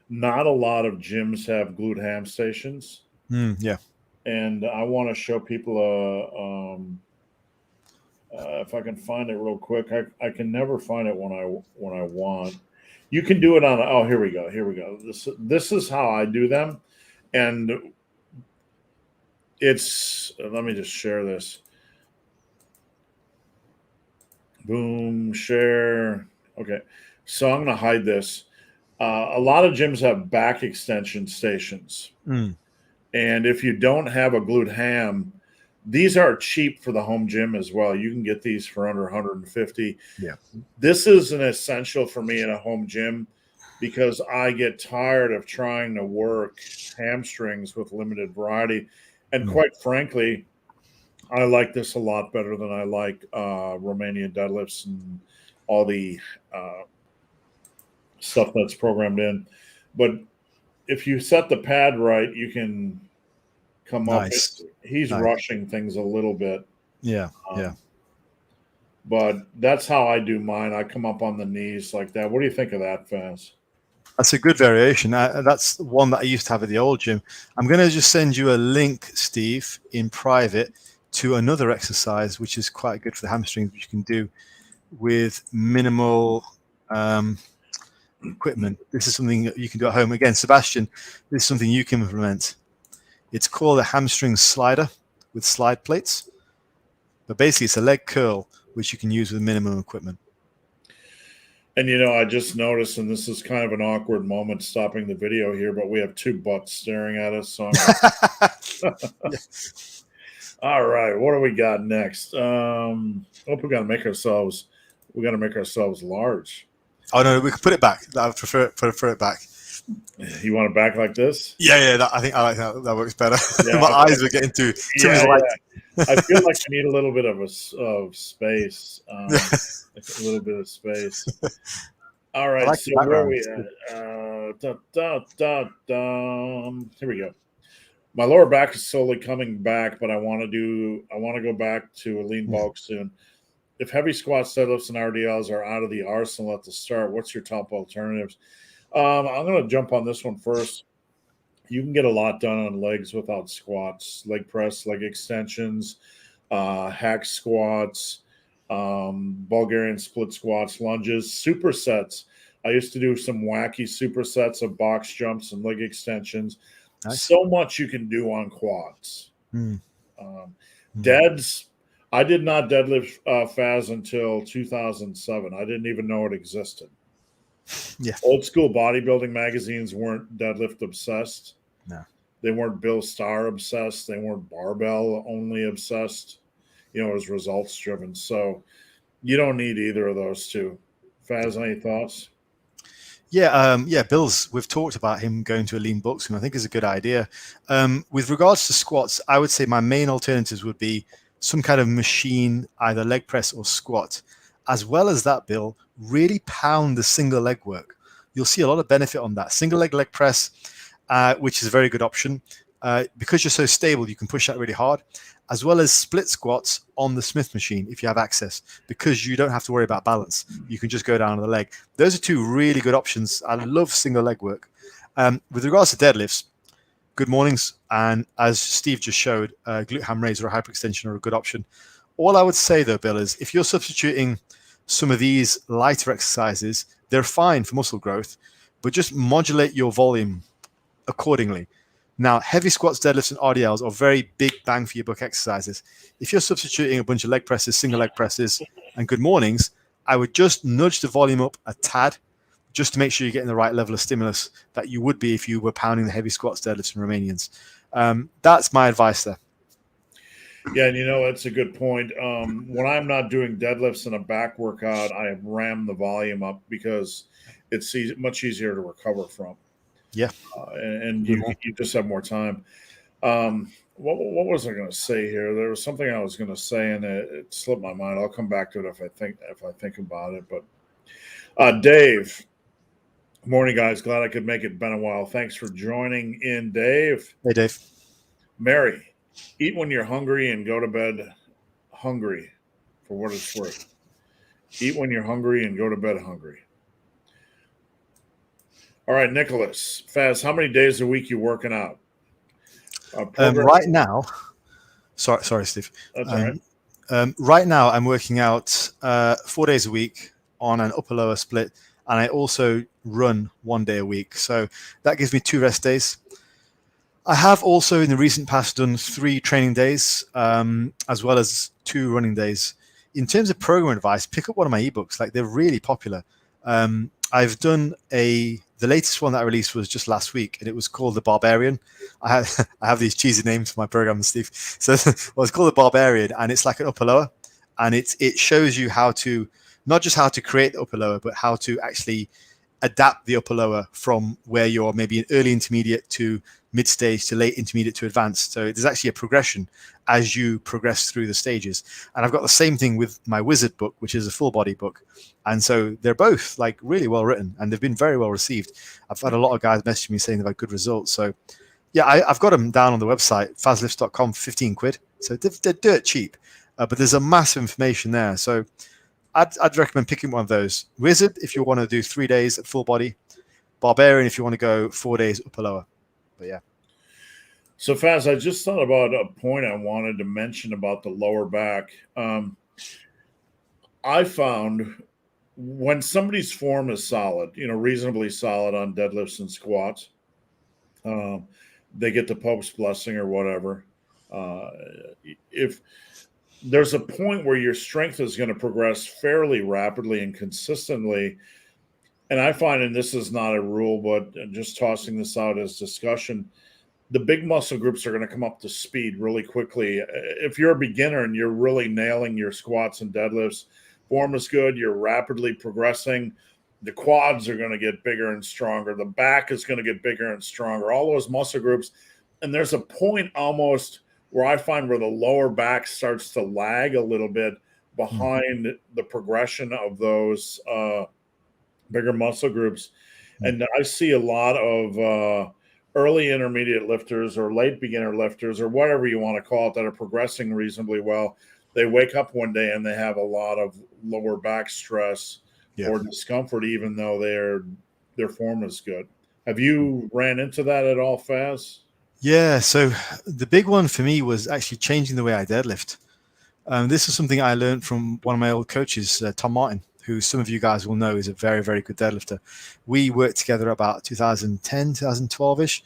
not a lot of gyms have glute ham stations. Yeah. And I want to show people if I can find it real quick. I can never find it when I want. You can do it on. Here we go. This is how I do them. And let me just share this. Boom, share. Okay. So I'm going to hide this. A lot of gyms have back extension stations. Mm. And if you don't have a glute ham, these are cheap for the home gym as well. You can get these for under 150. Yeah. This is an essential for me in a home gym because I get tired of trying to work hamstrings with limited variety. And quite frankly, I like this a lot better than I like Romanian deadlifts and all the stuff that's programmed in. But if you set the pad right, you can come Nice. up. He's Nice. rushing things a little bit. Yeah. Yeah. But that's how I do mine. I come up on the knees like that. What do you think of that, Faz? That's a good variation. That's one that I used to have at the old gym. I'm going to just send you a link, Steve, in private to another exercise, which is quite good for the hamstrings, which you can do with minimal equipment. This is something that you can do at home. Again, Sebastian, this is something you can implement. It's called a hamstring slider with slide plates. But basically, it's a leg curl, which you can use with minimum equipment. And, you know, I just noticed, and this is kind of an awkward moment stopping the video here, but we have two butts staring at us. So all right, what do we got next? We got to make ourselves large. Oh, no, we can put it back. I would prefer it back. You want it back like this? Yeah. I think I like that works better. Yeah, My eyes were getting too light. I feel like I need a little bit of space. A little bit of space. All right, like so where are we at? Here we go. My lower back is slowly coming back, but I want to go back to a lean bulk soon. If heavy squats, deadlifts, and RDLs are out of the arsenal at the start, what's your top alternatives? I'm going to jump on this one first. You can get a lot done on legs without squats, leg press, leg extensions, hack squats, Bulgarian split squats, lunges, supersets. I used to do some wacky supersets of box jumps and leg extensions. Nice. So much you can do on quads. Deads, I did not deadlift Faz until 2007. I didn't even know it existed. Yeah. Old school bodybuilding magazines weren't deadlift obsessed. No. They weren't Bill Starr obsessed. They weren't barbell only obsessed. You know, it was results driven. So you don't need either of those two. Faz, any thoughts? Yeah, Bill's, we've talked about him going to a lean bulk soon. I think is a good idea. With regards to squats, I would say my main alternatives would be some kind of machine, either leg press or squat. As well as that, Bill, really pound the single leg work. You'll see a lot of benefit on that. Single leg press, which is a very good option. Because you're so stable, you can push that really hard. As well as split squats on the Smith machine if you have access, because you don't have to worry about balance. You can just go down on the leg. Those are two really good options. I love single leg work. With regards to deadlifts, good mornings. And as Steve just showed, glute ham raise or a hyperextension are a good option. All I would say, though, Bill, is if you're substituting some of these lighter exercises, they're fine for muscle growth, but just modulate your volume accordingly. Now, heavy squats, deadlifts, and RDLs are very big bang for your buck exercises. If you're substituting a bunch of leg presses, single leg presses, and good mornings, I would just nudge the volume up a tad just to make sure you're getting the right level of stimulus that you would be if you were pounding the heavy squats, deadlifts, and Romanians. That's my advice there. Yeah, and you know, that's a good point. When I'm not doing deadlifts in a back workout, I ram the volume up because it's much easier to recover from. Yeah. And you just have more time. What was I going to say here? There was something I was going to say, and it slipped my mind. I'll come back to it if I think about it. But Dave, morning, guys. Glad I could make it. Been a while. Thanks for joining in, Dave. Hey, Dave. Mary, eat when you're hungry and go to bed hungry, for what it's worth. Eat when you're hungry and go to bed hungry. All right, Nicholas, Faz, how many days a week you working out? Right now, sorry, Steve. That's all right. Right now, I'm working out 4 days a week on an upper-lower split, and I also run 1 day a week. So that gives me 2 rest days. I have also in the recent past done 3 training days, as well as 2 running days. In terms of program advice, pick up one of my ebooks. Like, they're really popular. I've done the latest one that I released was just last week, and it was called the Barbarian. I have these cheesy names for my program, Steve. So well, it's called the Barbarian, and it's like an upper lower, and it shows you how to, not just how to create the upper lower, but how to actually adapt the upper lower from where you're maybe an early intermediate to mid stage to late intermediate to advanced. So there's actually a progression as you progress through the stages. And I've got the same thing with my Wizard book, which is a full body book. And so they're both like really well written, and they've been very well received. I've had a lot of guys message me saying they've had good results. So yeah, I've got them down on the website, FAZLIFTS.com, 15 quid. So they're dirt cheap, but there's a massive information there. So I'd recommend picking one of those. Wizard, if you want to do 3 days at full body. Barbarian, if you want to go 4 days upper lower. But yeah. So Faz, I just thought about a point I wanted to mention about the lower back. I found when somebody's form is solid, reasonably solid on deadlifts and squats, they get the Pope's blessing or whatever. If there's a point where your strength is going to progress fairly rapidly and consistently. And I find, and this is not a rule, but just tossing this out as discussion, the big muscle groups are going to come up to speed really quickly. If you're a beginner and you're really nailing your squats and deadlifts, form is good, you're rapidly progressing, the quads are going to get bigger and stronger. The back is going to get bigger and stronger, all those muscle groups. And there's a point almost where I find where the lower back starts to lag a little bit behind the progression of those bigger muscle groups. And I see a lot of early intermediate lifters or late beginner lifters or whatever you want to call it that are progressing reasonably well. They wake up one day and they have a lot of lower back stress or discomfort, even though their form is good. Have you ran into that at all, Faz? Yeah, so the big one for me was actually changing the way I deadlift. This is something I learned from one of my old coaches, Tom Martin, who some of you guys will know is a very, very good deadlifter. We worked together about 2010, 2012-ish.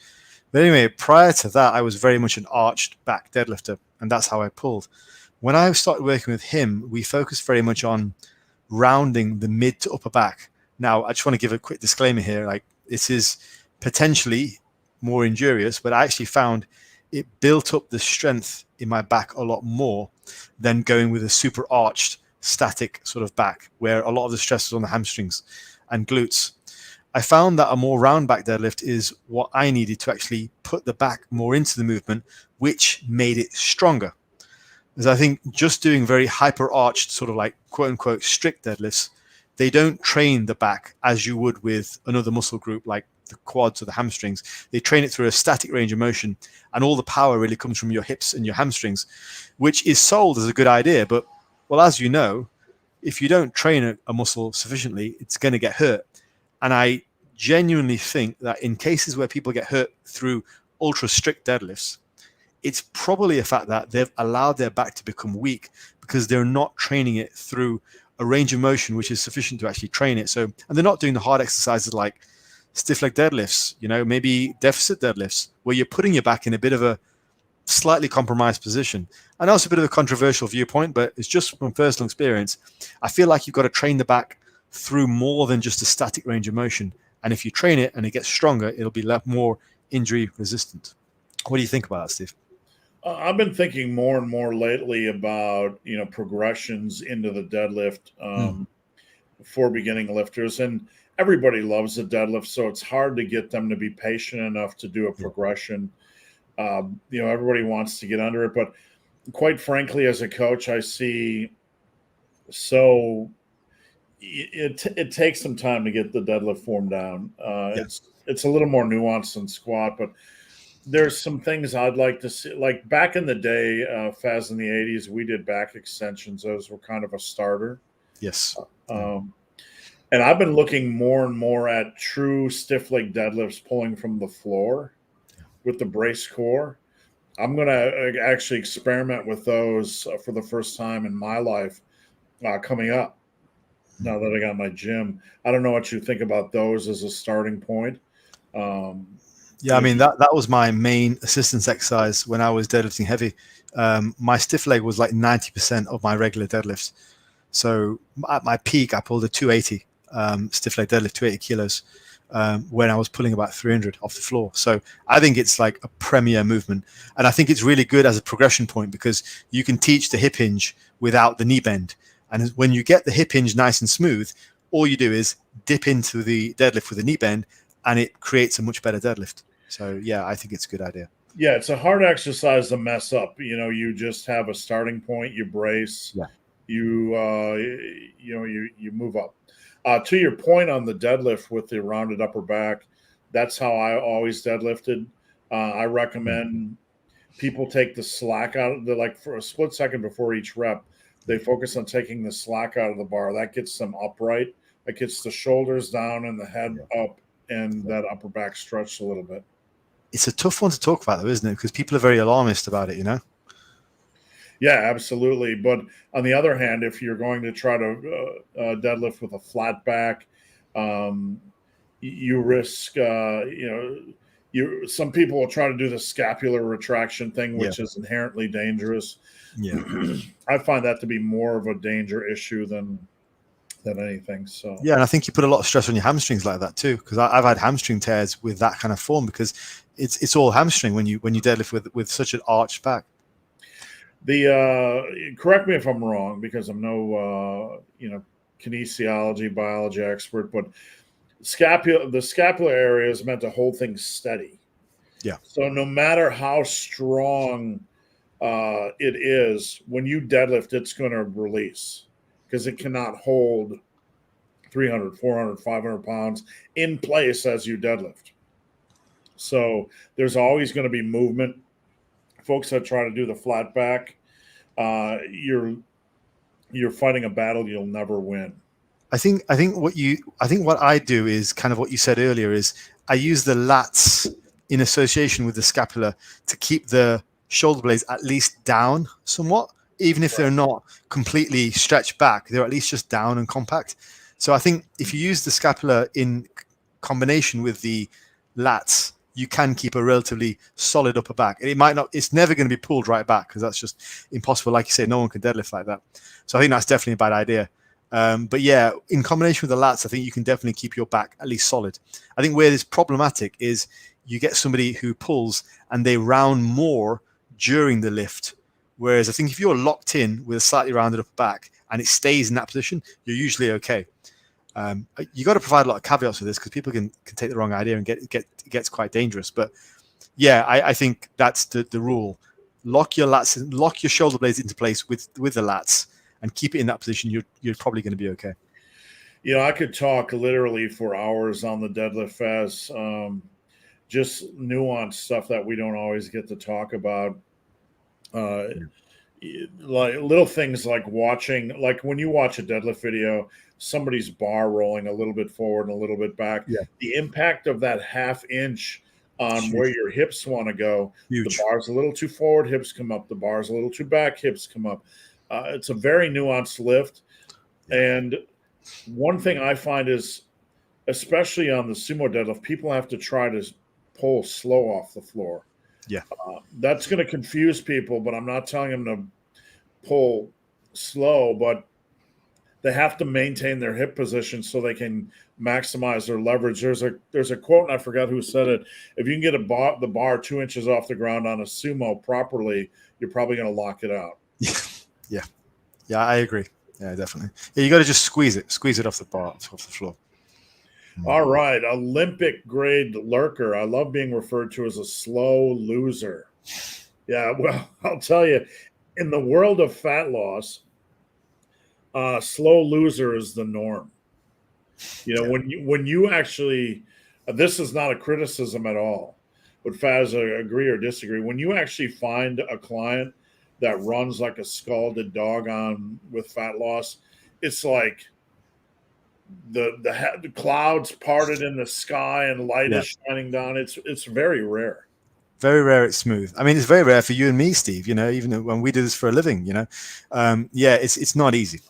But anyway, prior to that, I was very much an arched back deadlifter, and that's how I pulled. When I started working with him, we focused very much on rounding the mid to upper back. Now, I just want to give a quick disclaimer here. Like, this is potentially more injurious, but I actually found it built up the strength in my back a lot more than going with a super arched static sort of back where a lot of the stress is on the hamstrings and glutes. I found that a more round back deadlift is what I needed to actually put the back more into the movement, which made it stronger. As I think just doing very hyper arched sort of like quote unquote strict deadlifts, they don't train the back as you would with another muscle group like the quads or the hamstrings. They train it through a static range of motion, and all the power really comes from your hips and your hamstrings, which is sold as a good idea. But, well, as you know, if you don't train a muscle sufficiently, it's going to get hurt. And I genuinely think that in cases where people get hurt through ultra strict deadlifts, it's probably a fact that they've allowed their back to become weak because they're not training it through a range of motion which is sufficient to actually train it. So, and they're not doing the hard exercises like stiff leg deadlifts, maybe deficit deadlifts, where you're putting your back in a bit of a slightly compromised position. I know it's a bit of a controversial viewpoint, but it's just from personal experience. I feel like you've got to train the back through more than just a static range of motion. And if you train it and it gets stronger, it'll be more injury resistant. What do you think about that, Steve? I've been thinking more and more lately about, progressions into the deadlift for beginning lifters. And everybody loves the deadlift, so it's hard to get them to be patient enough to do a progression. Everybody wants to get under it, but quite frankly, as a coach, I see it takes some time to get the deadlift form down. It's a little more nuanced than squat, but there's some things I'd like to see. Like back in the day, Faz, in the 80s, we did back extensions. Those were kind of a starter. Yes. And I've been looking more and more at true stiff leg deadlifts pulling from the floor with the brace core. I'm going to actually experiment with those for the first time in my life coming up now that I got my gym. I don't know what you think about those as a starting point. I mean, that was my main assistance exercise when I was deadlifting heavy. My stiff leg was like 90% of my regular deadlifts. So at my peak, I pulled a 280 stiff leg deadlift, 280 kilos, when I was pulling about 300 off the floor. So I think it's like a premier movement. And I think it's really good as a progression point because you can teach the hip hinge without the knee bend. And when you get the hip hinge nice and smooth, all you do is dip into the deadlift with a knee bend and it creates a much better deadlift. So yeah, I think it's a good idea. Yeah, it's a hard exercise to mess up. You just have a starting point, you brace, you move up. To your point on the deadlift with the rounded upper back, that's how I always deadlifted. I recommend people take the slack out of the, like for a split second before each rep, they focus on taking the slack out of the bar. That gets them upright. That gets the shoulders down and the head up and that upper back stretched a little bit. It's a tough one to talk about though, isn't it? Because people are very alarmist about it, Yeah, absolutely. But on the other hand, if you're going to try to deadlift with a flat back, you risk, some people will try to do the scapular retraction thing, which is inherently dangerous. Yeah, I find that to be more of a danger issue than anything. So yeah, and I think you put a lot of stress on your hamstrings like that too, because I've had hamstring tears with that kind of form because it's all hamstring when you deadlift with such an arched back. Correct me if I'm wrong because I'm no kinesiology biology expert, but the scapular area is meant to hold things steady. Yeah. So no matter how strong it is, when you deadlift, it's going to release because it cannot hold 300, 400, 500 pounds in place as you deadlift. So there's always going to be movement. Folks that try to do the flat back, you're fighting a battle you'll never win. I think what I do is kind of what you said earlier is I use the lats in association with the scapula to keep the shoulder blades at least down somewhat, even if they're not completely stretched back, they're at least just down and compact. So I think if you use the scapula in combination with the lats, you can keep a relatively solid upper back. It's never going to be pulled right back because that's just impossible. Like you say, no one can deadlift like that. So I think that's definitely a bad idea. But yeah, in combination with the lats, I think you can definitely keep your back at least solid. I think where it's problematic is you get somebody who pulls and they round more during the lift. Whereas I think if you're locked in with a slightly rounded upper back and it stays in that position, you're usually okay. You got to provide a lot of caveats for this because people can take the wrong idea and it gets quite dangerous. But yeah, I think that's the rule. Lock your lats, lock your shoulder blades into place with the lats, and keep it in that position. You're probably going to be okay. I could talk literally for hours on the deadlift fast, just nuanced stuff that we don't always get to talk about. Like little things like watching, like when you watch a deadlift video, somebody's bar rolling a little bit forward and a little bit back. Yeah. The impact of that half inch on where your hips want to go. Huge. The bar's a little too forward, hips come up. The bar's a little too back, hips come up. It's a very nuanced lift. And one thing I find is, especially on the sumo deadlift, people have to try to pull slow off the floor. Yeah. That's going to confuse people, but I'm not telling them to pull slow, but they have to maintain their hip position so they can maximize their leverage. There's a quote, and I forgot who said it. If you can get the bar 2 inches off the ground on a sumo properly, you're probably going to lock it out. Yeah, I agree. Yeah, definitely. Yeah, you got to just squeeze it off the bar, off the floor. All right, Olympic grade lurker. I love being referred to as a slow loser. Yeah, well, I'll tell you, in the world of fat loss, slow loser is the norm. When you actually, this is not a criticism at all, but Faz, agree or disagree. When you actually find a client that runs like a scalded dog on with fat loss, it's like the clouds parted in the sky and light is shining down. It's very rare. Very rare it's smooth. I mean, it's very rare for you and me, Steve, even when we do this for a living, it's not easy.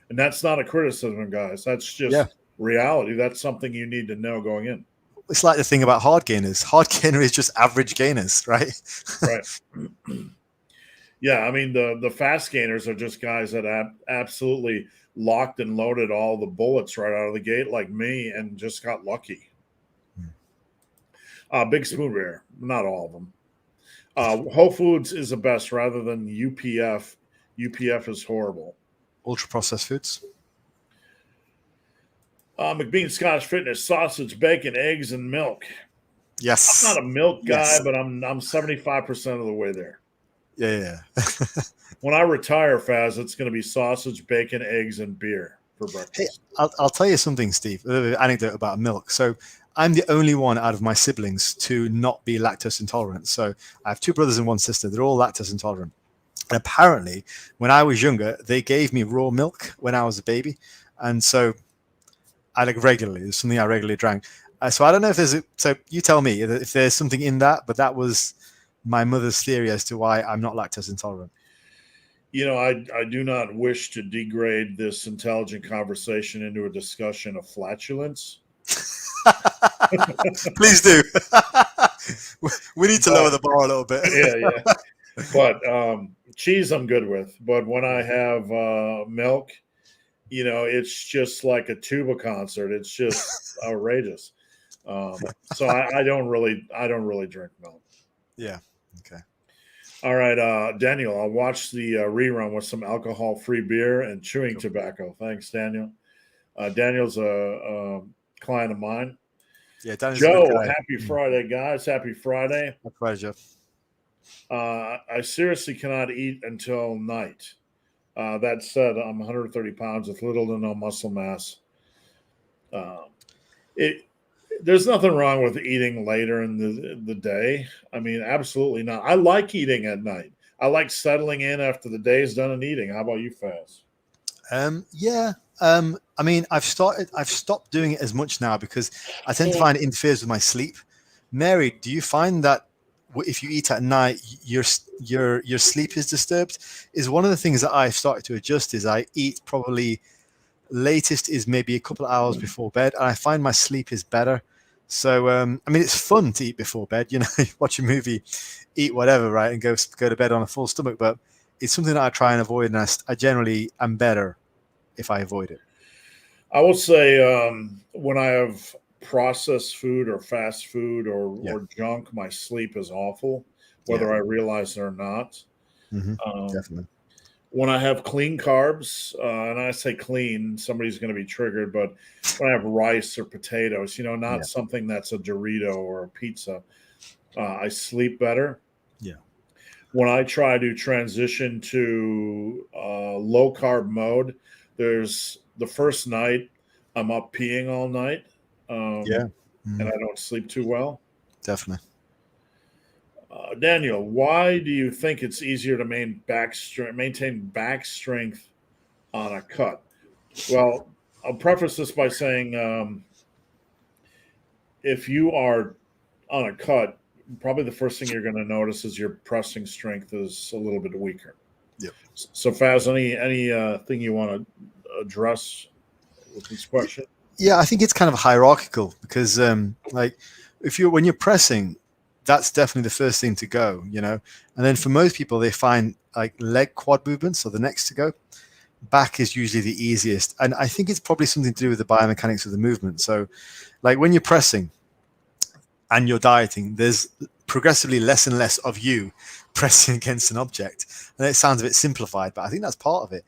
And that's not a criticism, guys. That's just reality. That's something you need to know going in. It's like the thing about hard gainers. Hard gainer is just average gainers, right? Right. Yeah, I mean, the fast gainers are just guys that absolutely locked and loaded all the bullets right out of the gate like me and just got lucky. Big Spoon Bear, not all of them. Whole Foods is the best rather than UPF. UPF is horrible. Ultra processed foods. McBean Scottish Fitness, sausage, bacon, eggs, and milk. Yes. I'm not a milk guy, but I'm 75% of the way there. Yeah. When I retire, Faz, it's going to be sausage, bacon, eggs, and beer for breakfast. Hey, I'll tell you something, Steve. A little anecdote about milk. So I'm the only one out of my siblings to not be lactose intolerant. So I have 2 brothers and 1 sister. They're all lactose intolerant. And apparently, when I was younger, they gave me raw milk when I was a baby. And so I regularly, it's something I regularly drank. So I don't know if so you tell me if there's something in that, but that was my mother's theory as to why I'm not lactose intolerant. I do not wish to degrade this intelligent conversation into a discussion of flatulence. Please do. We need to lower the bar a little bit. Yeah. But cheese I'm good with. But when I have milk, it's just like a tuba concert. It's just outrageous. So I don't really drink milk. Yeah. Okay. All right, Daniel, I'll watch the rerun with some alcohol-free beer and chewing tobacco. Thanks, Daniel. Daniel's a client of mine. Yeah, Daniel's Joe, happy Friday, guys. Happy Friday. My pleasure. I seriously cannot eat until night. That said, I'm 130 pounds with little to no muscle mass. There's nothing wrong with eating later in the day. I mean, absolutely not. I like eating at night. I like settling in after the day is done and eating. How about you, Faz? Yeah. I mean, I've stopped doing it as much now because I tend to find it interferes with my sleep. Mary, do you find that if you eat at night, your sleep is disturbed? Is one of the things that I've started to adjust is I eat probably latest is maybe a couple of hours before bed, and I find my sleep is better. So I mean, it's fun to eat before bed, watch a movie, eat whatever, right, and go to bed on a full stomach, but it's something that I try and avoid, and I generally am better if I avoid it. I will say when I have processed food or fast food or junk, my sleep is awful, whether I realize it or not. Definitely. When I have clean carbs, and I say clean, somebody's going to be triggered, but when I have rice or potatoes, not something that's a Dorito or a pizza, I sleep better. Yeah. When I try to transition to low carb mode, there's the first night I'm up peeing all night. And I don't sleep too well. Definitely. Daniel, why do you think it's easier to maintain back strength on a cut? Well, I'll preface this by saying if you are on a cut, probably the first thing you're going to notice is your pressing strength is a little bit weaker. Yep. So, Faz, any thing you want to address with this question? Yeah, I think it's kind of hierarchical because, when you're pressing, that's definitely the first thing to go, and then for most people, they find like leg quad movements are the next to go. Back is usually the easiest, and I think it's probably something to do with the biomechanics of the movement. So, like when you're pressing and you're dieting, there's progressively less and less of you pressing against an object, and it sounds a bit simplified, but I think that's part of it.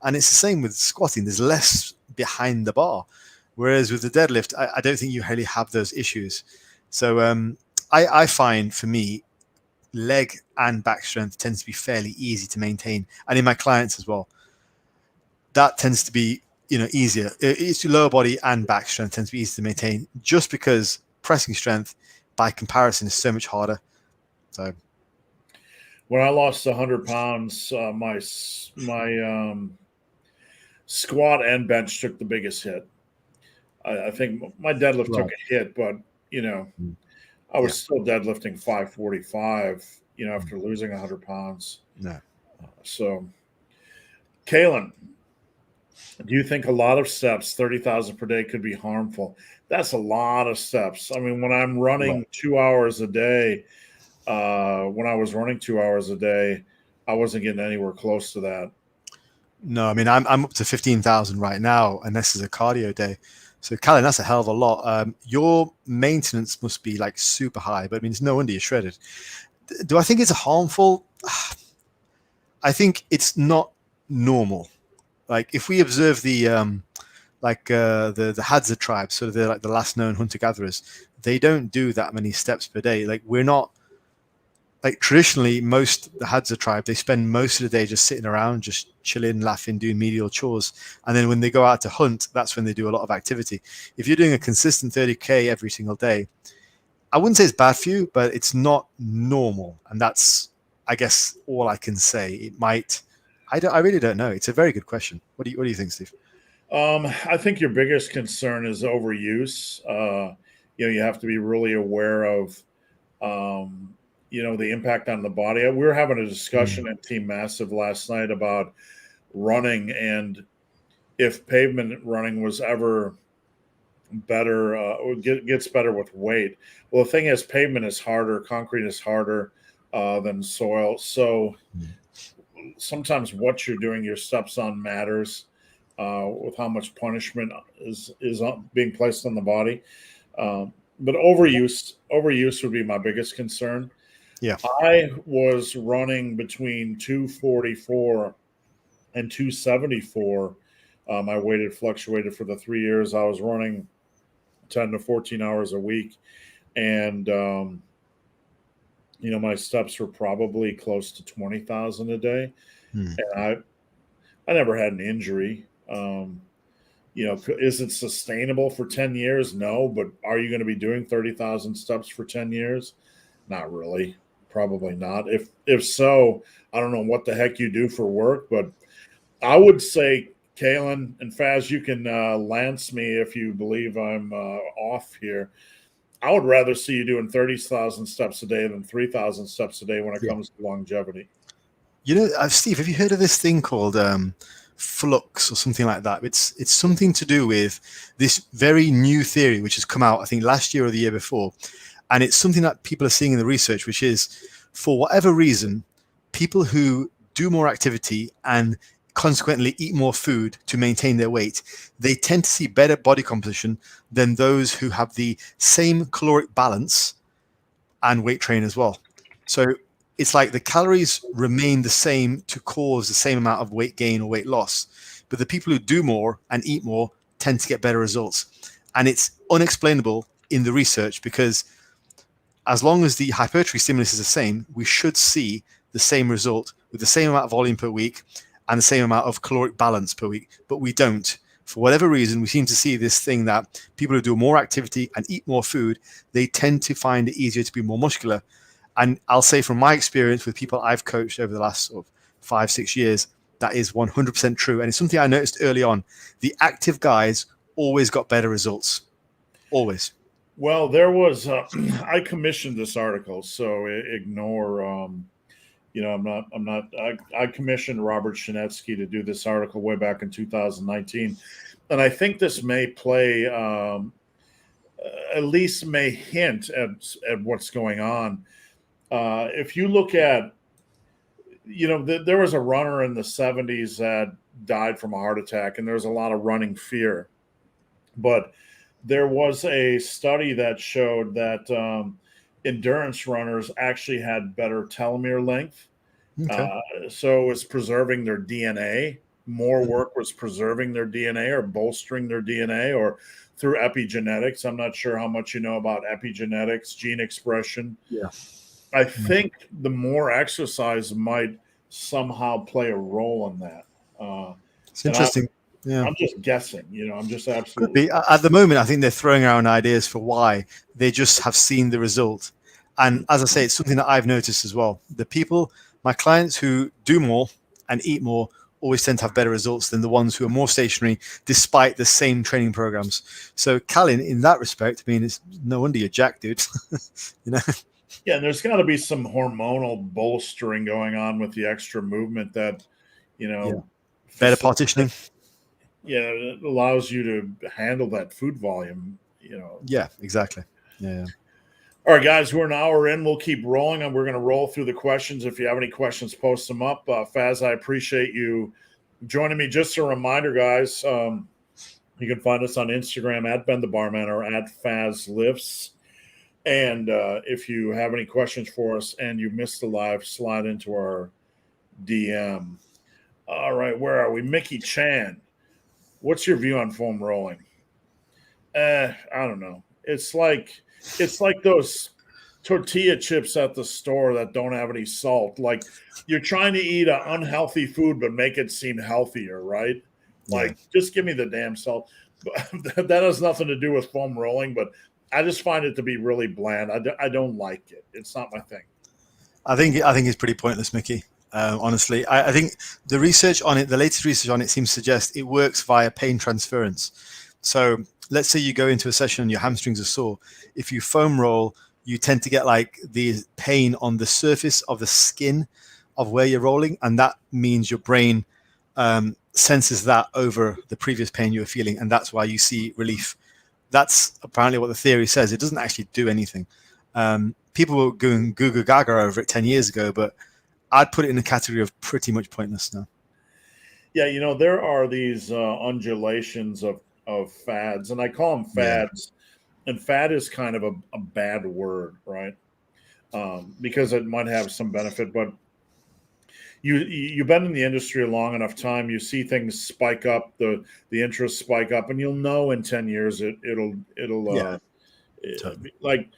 And it's the same with squatting. There's less behind the bar, whereas with the deadlift, I don't think you really have those issues. So I find for me, leg and back strength tends to be fairly easy to maintain, and in my clients as well, that tends to be easier. It's your lower body and back strength tends to be easy to maintain, just because pressing strength by comparison is so much harder. So when I lost 100 pounds, my squat and bench took the biggest hit. I think my deadlift took a hit, but I was still deadlifting 545, after losing 100 pounds. No. So, Kalen, do you think a lot of steps, 30,000 per day, could be harmful? That's a lot of steps. I mean, when I'm running 2 hours a day, when I was running 2 hours a day, I wasn't getting anywhere close to that. No, I mean, I'm up to 15,000 right now, and this is a cardio day. So, Callan, that's a hell of a lot. Your maintenance must be like super high, but I mean, it's no wonder you're shredded. Do I think it's harmful? I think it's not normal. Like if we observe the Hadza tribe, sort of they're like the last known hunter gatherers, they don't do that many steps per day. Like we're not like traditionally most the Hadza tribe, they spend most of the day just sitting around, just chilling, laughing, doing medial chores. And then when they go out to hunt, that's when they do a lot of activity. If you're doing a consistent 30K every single day, I wouldn't say it's bad for you, but it's not normal. And that's, I guess, all I can say. It might, I really don't know. It's a very good question. What do you think, Steve? I think your biggest concern is overuse. You have to be really aware of, the impact on the body. We were having a discussion at Team Massive last night about running and if pavement running was ever better or gets better with weight. Well, the thing is, pavement is harder, concrete is harder than soil. So sometimes what you're doing, your steps on matters with how much punishment is being placed on the body. But overuse would be my biggest concern. Yeah, I was running between 244 and 274. My weight had fluctuated for the 3 years. I was running 10 to 14 hours a week. And, my steps were probably close to 20,000 a day. And I never had an injury. Is it sustainable for 10 years? No, but are you going to be doing 30,000 steps for 10 years? Not really. Probably not. If so, I don't know what the heck you do for work, but I would say, Kalen and Faz, you can lance me if you believe I'm off here. I would rather see you doing 30,000 steps a day than 3,000 steps a day when it comes to longevity. Steve, have you heard of this thing called flux or something like that? It's something to do with this very new theory which has come out, I think, last year or the year before. And it's something that people are seeing in the research, which is for whatever reason, people who do more activity and consequently eat more food to maintain their weight, they tend to see better body composition than those who have the same caloric balance and weight train as well. So it's like the calories remain the same to cause the same amount of weight gain or weight loss. But the people who do more and eat more tend to get better results. And it's unexplainable in the research because as long as the hypertrophy stimulus is the same, we should see the same result with the same amount of volume per week and the same amount of caloric balance per week. But we don't. For whatever reason, we seem to see this thing that people who do more activity and eat more food, they tend to find it easier to be more muscular. And I'll say from my experience with people I've coached over the last sort of 5-6 years, that is 100% true. And it's something I noticed early on. The active guys always got better results. Always. Well, there was I commissioned this article, so ignore. I commissioned Robert Shinetsky to do this article way back in 2019, and I think this may play, at least may hint at what's going on. If you look at, there was a runner in the 70s that died from a heart attack, and there's a lot of running fear, but there was a study that showed that endurance runners actually had better telomere length. Okay. So it's preserving their DNA. More work was preserving their DNA or bolstering their DNA or through epigenetics. I'm not sure how much you know about epigenetics, gene expression. Yeah. I think the more exercise might somehow play a role in that. It's interesting. I'm just guessing, I'm just absolutely. Could be. At the moment, I think they're throwing around ideas for why. They just have seen the result. And as I say, it's something that I've noticed as well. The people, my clients who do more and eat more always tend to have better results than the ones who are more stationary despite the same training programs. So Callan, in that respect, I mean, it's no wonder you're jacked, dude. Yeah, and there's got to be some hormonal bolstering going on with the extra movement that, better partitioning. Yeah, it allows you to handle that food volume, Yeah, exactly. Yeah. All right, guys, we're an hour in. We'll keep rolling, and we're going to roll through the questions. If you have any questions, post them up. Faz, I appreciate you joining me. Just a reminder, guys, you can find us on Instagram at Ben the Barman or at FAZLIFTS. And if you have any questions for us and you missed the live, slide into our DM. All right, where are we? Mickey Chan, what's your view on foam rolling? I don't know. It's like those tortilla chips at the store that don't have any salt. Like you're trying to eat an unhealthy food but make it seem healthier, right? Like just give me the damn salt. That has nothing to do with foam rolling, but I just find it to be really bland. I don't like it. It's not my thing. I think it's pretty pointless, Mickey. Honestly, I think the research on it, the latest research on it, seems to suggest it works via pain transference. So let's say you go into a session and your hamstrings are sore. If you foam roll, you tend to get like the pain on the surface of the skin of where you're rolling, and that means your brain senses that over the previous pain you were feeling, and that's why you see relief. That's apparently what the theory says. It doesn't actually do anything. People were going goo gaga over it 10 years ago, but I'd put it in the category of pretty much pointless now. Yeah, there are these undulations of fads, and I call them fads. And fad is kind of a bad word, right? Because it might have some benefit, but you've been in the industry a long enough time, you see things spike up, the interest spike up, and you'll know in 10 years it'll like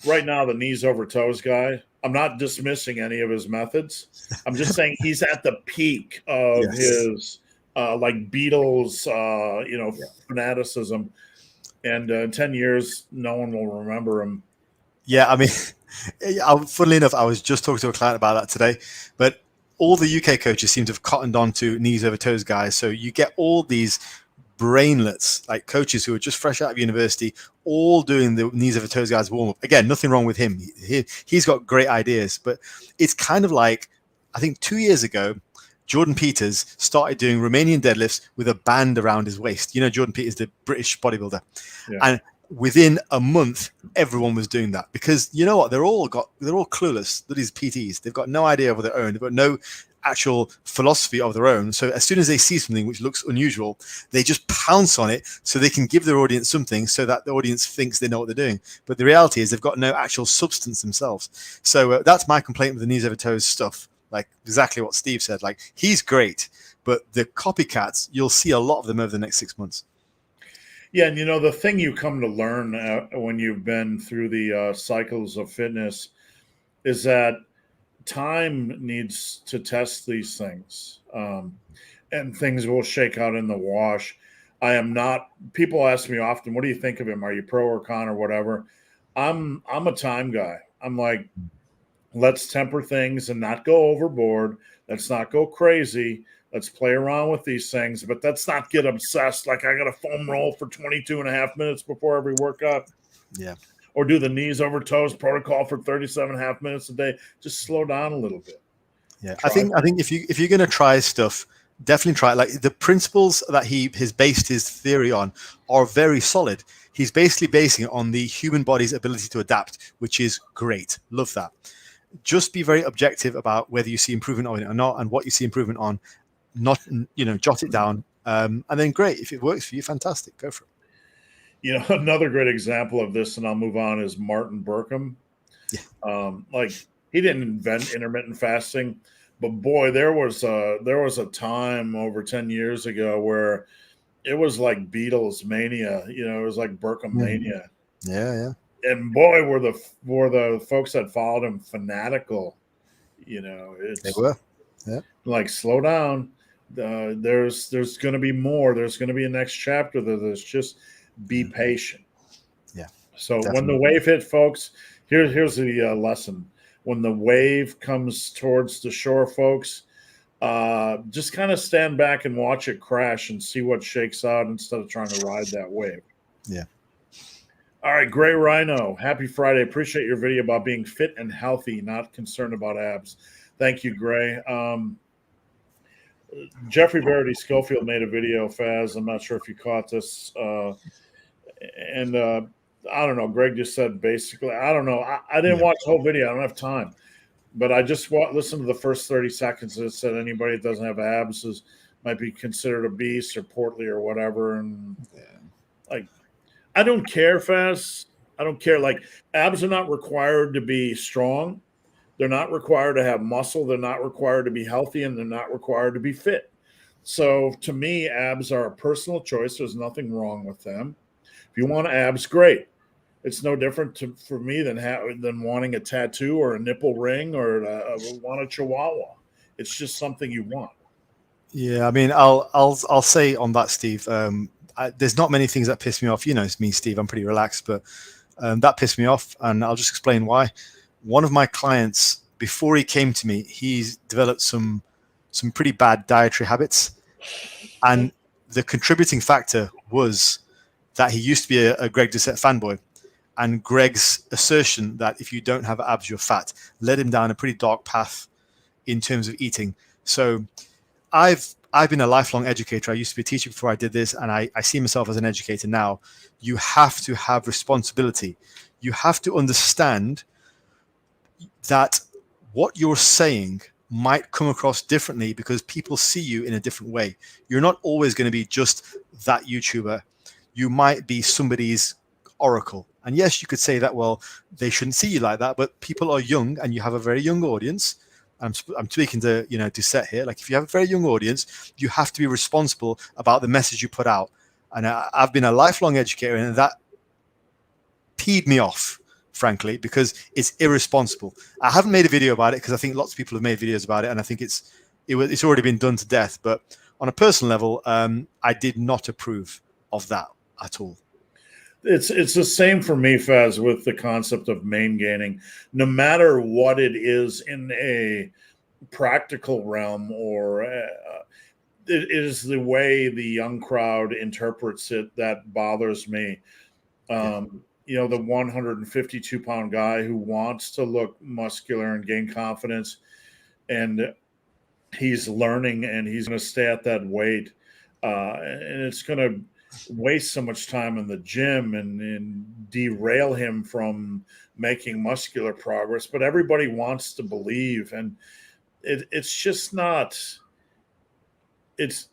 right now, the knees over toes guy, I'm not dismissing any of his methods. I'm just saying he's at the peak of his like Beatles fanaticism. And in 10 years, no one will remember him. Yeah, I mean, funnily enough, I was just talking to a client about that today. But all the UK coaches seem to have cottoned on to knees over toes guys. So you get all these brainlets, like coaches who are just fresh out of university, all doing the knees over toes guys warm up. Again, nothing wrong with him. He's got great ideas. But it's kind of like, I think 2 years ago, Jordan Peters started doing Romanian deadlifts with a band around his waist. Jordan Peters, the British bodybuilder. Yeah. And within a month, everyone was doing that because you know what? They're all clueless. These PTs, they've got no idea of their own. They've got no actual philosophy of their own. So as soon as they see something which looks unusual, they just pounce on it so they can give their audience something so that the audience thinks they know what they're doing. But the reality is they've got no actual substance themselves. So that's my complaint with the knees over toes stuff. Like exactly what Steve said. Like he's great, but the copycats, you'll see a lot of them over the next 6 months. Yeah, and the thing you come to learn when you've been through the cycles of fitness is that time needs to test these things, and things will shake out in the wash. People ask me often, what do you think of him? Are you pro or con or whatever? I'm a time guy. I'm like, let's temper things and not go overboard. Let's not go crazy. Let's play around with these things, but let's not get obsessed. Like I got to foam roll for 22 and a half minutes before every workout. Yeah. Or do the knees over toes protocol for 37 and a half minutes a day. Just slow down a little bit. Yeah. I think if you're going to try stuff, definitely try it. Like the principles that he has based his theory on are very solid. He's basically basing it on the human body's ability to adapt, which is great. Love that. Just be very objective about whether you see improvement on it or not, and what you see improvement on. Not, jot it down, and then great. If it works for you, fantastic. Go for it. Another great example of this, and I'll move on, is Martin Burkham. Yeah. Like he didn't invent intermittent fasting, but boy, there was a time over 10 years ago where it was like Beatles mania. It was like Burkham mania. Yeah. And boy, were the folks that followed him fanatical. They were. Yeah. Like slow down. There's going to be more. There's going to be a next chapter to this. Just be patient. Yeah. So definitely. When the wave hit, folks, here's the lesson. When the wave comes towards the shore, folks, just kind of stand back and watch it crash and see what shakes out instead of trying to ride that wave. Yeah. All right, Gray Rhino, happy Friday. Appreciate your video about being fit and healthy, not concerned about abs. Thank you, Gray. Jeffrey Verity Schofield made a video, Faz. I'm not sure if you caught this. I don't know. Greg just said basically, I don't know. I didn't watch the whole video. I don't have time. But I just listened to the first 30 seconds. It said anybody that doesn't have abs is might be considered obese or portly or whatever. And like, I don't care, Faz. I don't care. Like, abs are not required to be strong. They're not required to have muscle. They're not required to be healthy, and they're not required to be fit. So to me, abs are a personal choice. There's nothing wrong with them. If you want abs, great. It's no different for me than wanting a tattoo or a nipple ring or want a chihuahua. It's just something you want. Yeah, I mean, I'll say on that, Steve. There's not many things that piss me off. You know, it's me, Steve. I'm pretty relaxed, but that pissed me off, and I'll just explain why. One of my clients, before he came to me, he's developed some pretty bad dietary habits, and the contributing factor was that he used to be a Greg Doucette fanboy, and Greg's assertion that if you don't have abs, you're fat led him down a pretty dark path in terms of eating. So I've been a lifelong educator. I used to be a teacher before I did this, and I see myself as an educator now. You have to have responsibility. You have to understand that what you're saying might come across differently because people see you in a different way. You're not always going to be just that YouTuber. You might be somebody's oracle. And yes, you could say that, well, they shouldn't see you like that, but people are young and you have a very young audience. I'm speaking to, Doucette here. Like, if you have a very young audience, you have to be responsible about the message you put out. And I've been a lifelong educator, and that peed me off, frankly, because it's irresponsible. I haven't made a video about it because I think lots of people have made videos about it, and I think it's already been done to death. But on a personal level, I did not approve of that at all. It's the same for me, Faz, with the concept of main gaining. No matter what it is in a practical realm, or it is the way the young crowd interprets it that bothers me. The 152-pound guy who wants to look muscular and gain confidence, and he's learning, and he's going to stay at that weight, and it's going to waste so much time in the gym and derail him from making muscular progress. But everybody wants to believe, and it's just not. It's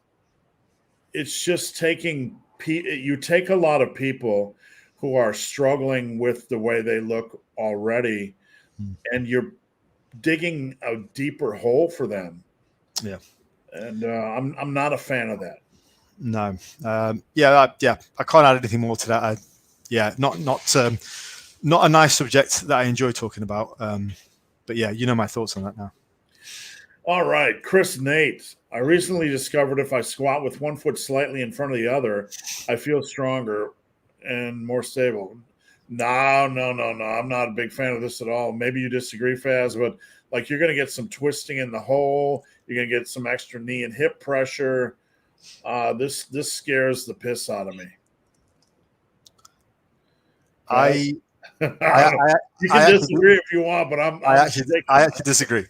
just taking. You take a lot of people who are struggling with the way they look already, and you're digging a deeper hole for them. Yeah, and I'm not a fan of that. No. I can't add anything more to that. Not a nice subject that I enjoy talking about. But yeah, you know my thoughts on that now. All right, Chris Nate. I recently discovered if I squat with one foot slightly in front of the other, I feel stronger and more stable. No. I'm not a big fan of this at all. Maybe you disagree, Faz, but like, you're going to get some twisting in the hole. You're going to get some extra knee and hip pressure. This scares the piss out of me. I you can disagree if you want, but I actually disagree,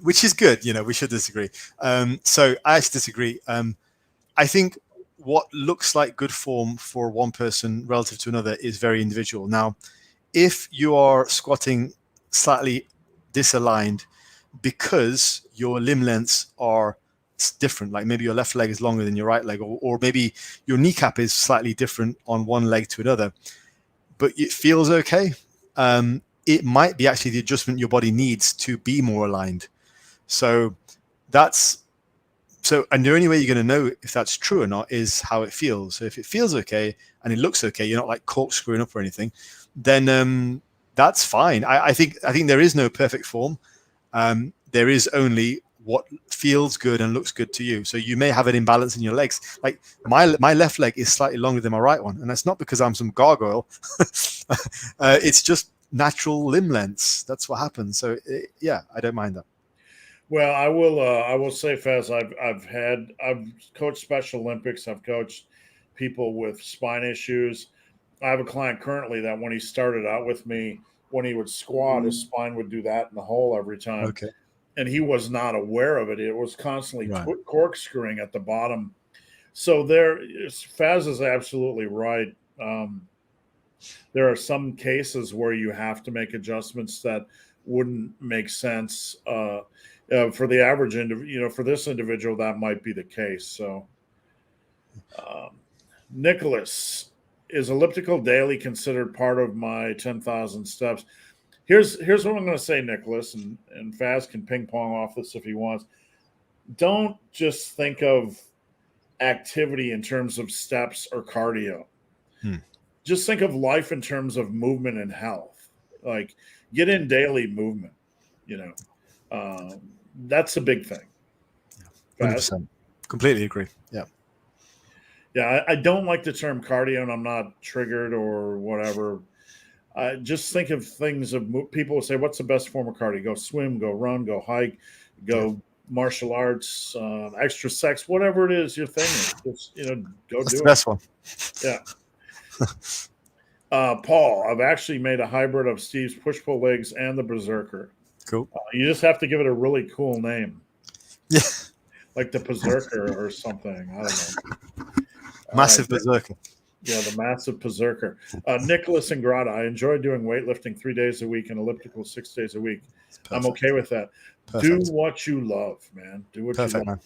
which is good. We should disagree. So I actually disagree. I think what looks like good form for one person relative to another is very individual. Now, if you are squatting slightly disaligned because your limb lengths are different, like maybe your left leg is longer than your right leg, or maybe your kneecap is slightly different on one leg to another, but it feels okay, it might be actually the adjustment your body needs to be more aligned. And the only way you're going to know if that's true or not is how it feels. So if it feels okay and it looks okay, you're not like corkscrewing up or anything, then that's fine. I think there is no perfect form. There is only what feels good and looks good to you. So you may have an imbalance in your legs. Like my left leg is slightly longer than my right one, and that's not because I'm some gargoyle. It's just natural limb lengths. That's what happens. So I don't mind that. Well, I will say, Faz, I've coached Special Olympics. I've coached people with spine issues. I have a client currently that when he started out with me, when he would squat, his spine would do that in the hole every time. Okay. And he was not aware of it. It was constantly corkscrewing at the bottom. So Faz is absolutely right. There are some cases where you have to make adjustments that wouldn't make sense. For the average for this individual, that might be the case. So, Nicholas, is elliptical daily considered part of my 10,000 steps? Here's what I'm going to say, Nicholas, and Faz can ping pong off this if he wants. Don't just think of activity in terms of steps or cardio. Just think of life in terms of movement and health. Like, get in daily movement. That's a big thing. 100%. Completely agree. Yeah. Yeah, I don't like the term cardio, and I'm not triggered or whatever. I just think of things of people will say, "What's the best form of cardio?" Go swim, go run, go hike, go martial arts, extra sex, whatever it is your thing is. Just go That's do the it. best one. Yeah. Paul, I've actually made a hybrid of Steve's push-pull legs and the Berserker. Cool. You just have to give it a really cool name. Yeah. Like the Berserker or something. I don't know. Massive Berserker. Yeah, the massive Berserker. Nicholas Ingrata, I enjoy doing weightlifting 3 days a week and elliptical 6 days a week. I'm okay with that. Perfect. Do what you love, man. Do what Perfect, you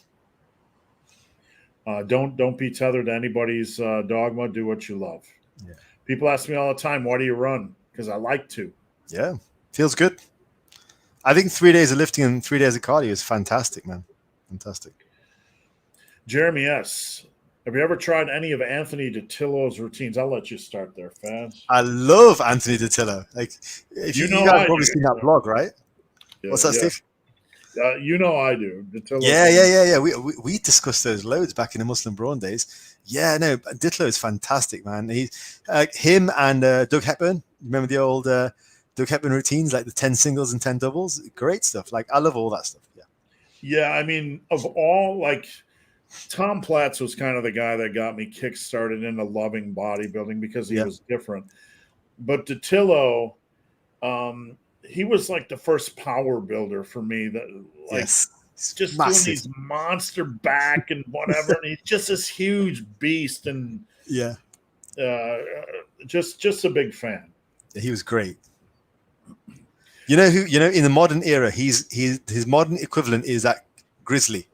love. Don't be tethered to anybody's dogma. Do what you love. Yeah. People ask me all the time, why do you run? Because I like to. Yeah, feels good. I think 3 days of lifting and 3 days of cardio is fantastic, man. Fantastic. Jeremy S., have you ever tried any of Anthony DiTillo's routines? I'll let you start there, Faz. I love Anthony DiTillo. Like, if you guys have probably seen that blog, right? Yeah, what's that, Steve? I do. DiTillo. Yeah. We discussed those loads back in the Muslim Brawn days. Yeah, no, DiTillo is fantastic, man. Him and Doug Hepburn. Remember the old Doug Hepburn routines, like the 10 singles and 10 doubles? Great stuff. Like, I love all that stuff. Yeah. Yeah, I mean, of all, like, Tom Platz was kind of the guy that got me kick-started into loving bodybuilding because he was different. But DiTillo, he was like the first power builder for me. That just massive. Doing these monster back and whatever, and he's just this huge beast, and just a big fan. He was great. In the modern era, his modern equivalent is that Grizzly,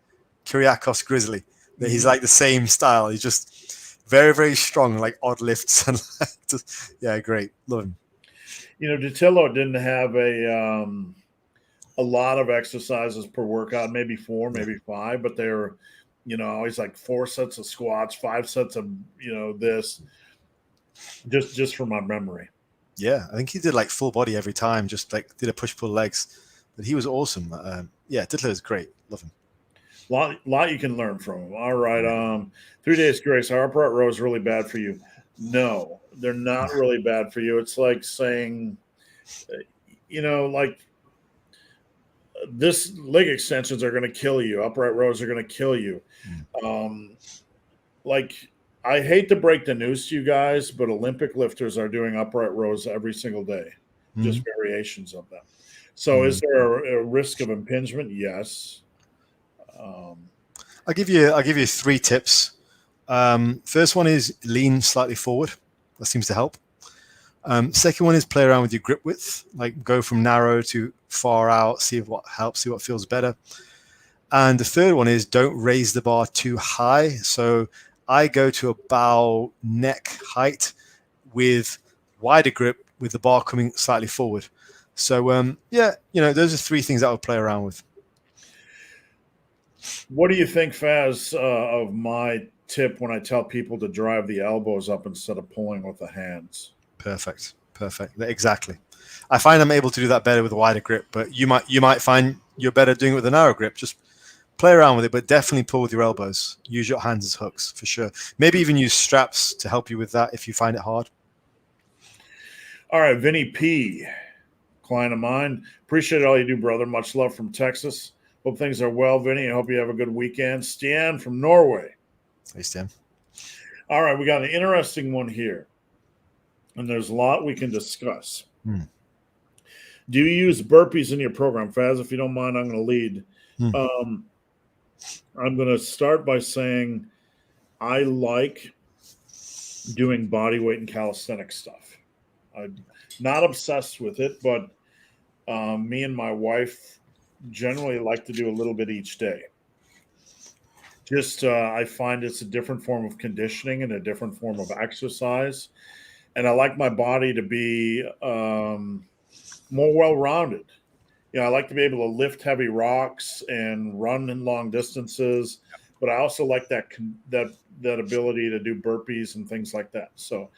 Kyriakos Grizzly. He's like the same style. He's just very, very strong, like odd lifts and great. Love him. DiTillo didn't have a lot of exercises per workout, maybe 4, maybe 5, but they were, always like 4 sets of squats, 5 sets of this. Just from my memory. Yeah, I think he did like full body every time, just like did a push-pull legs. But he was awesome. DiTillo is great. Love him. Lot you can learn from him. All right. 3 days grace. Our upright row is really bad for you. No, they're not really bad for you. It's like saying, like this leg extensions are going to kill you. Upright rows are going to kill you. Like, I hate to break the news to you guys, but Olympic lifters are doing upright rows every single day, just variations of them. So is there a risk of impingement? Yes. I'll give you 3 tips. First one is lean slightly forward. That seems to help. Second one is play around with your grip width, like go from narrow to far out, see what helps, see what feels better. And the third one is don't raise the bar too high. So I go to about neck height with wider grip with the bar coming slightly forward. So those are 3 things that I would play around with. What do you think, Faz, of my tip when I tell people to drive the elbows up instead of pulling with the hands? Perfect. Exactly. I find I'm able to do that better with a wider grip, but you might find you're better doing it with a narrow grip. Just play around with it, but definitely pull with your elbows. Use your hands as hooks for sure. Maybe even use straps to help you with that if you find it hard. All right, Vinny P., client of mine. Appreciate all you do, brother. Much love from Texas. Hope things are well, Vinny. I hope you have a good weekend. Stian from Norway. Hey, Stian. All right, we got an interesting one here, and there's a lot we can discuss. Do you use burpees in your program? Faz, if you don't mind, I'm going to lead. I'm going to start by saying I like doing body weight and calisthenics stuff. I'm not obsessed with it, but me and my wife generally like to do a little bit each day. Just I find it's a different form of conditioning and a different form of exercise, and I like my body to be more well-rounded. I like to be able to lift heavy rocks and run in long distances, but I also like that ability to do burpees and things like that. So,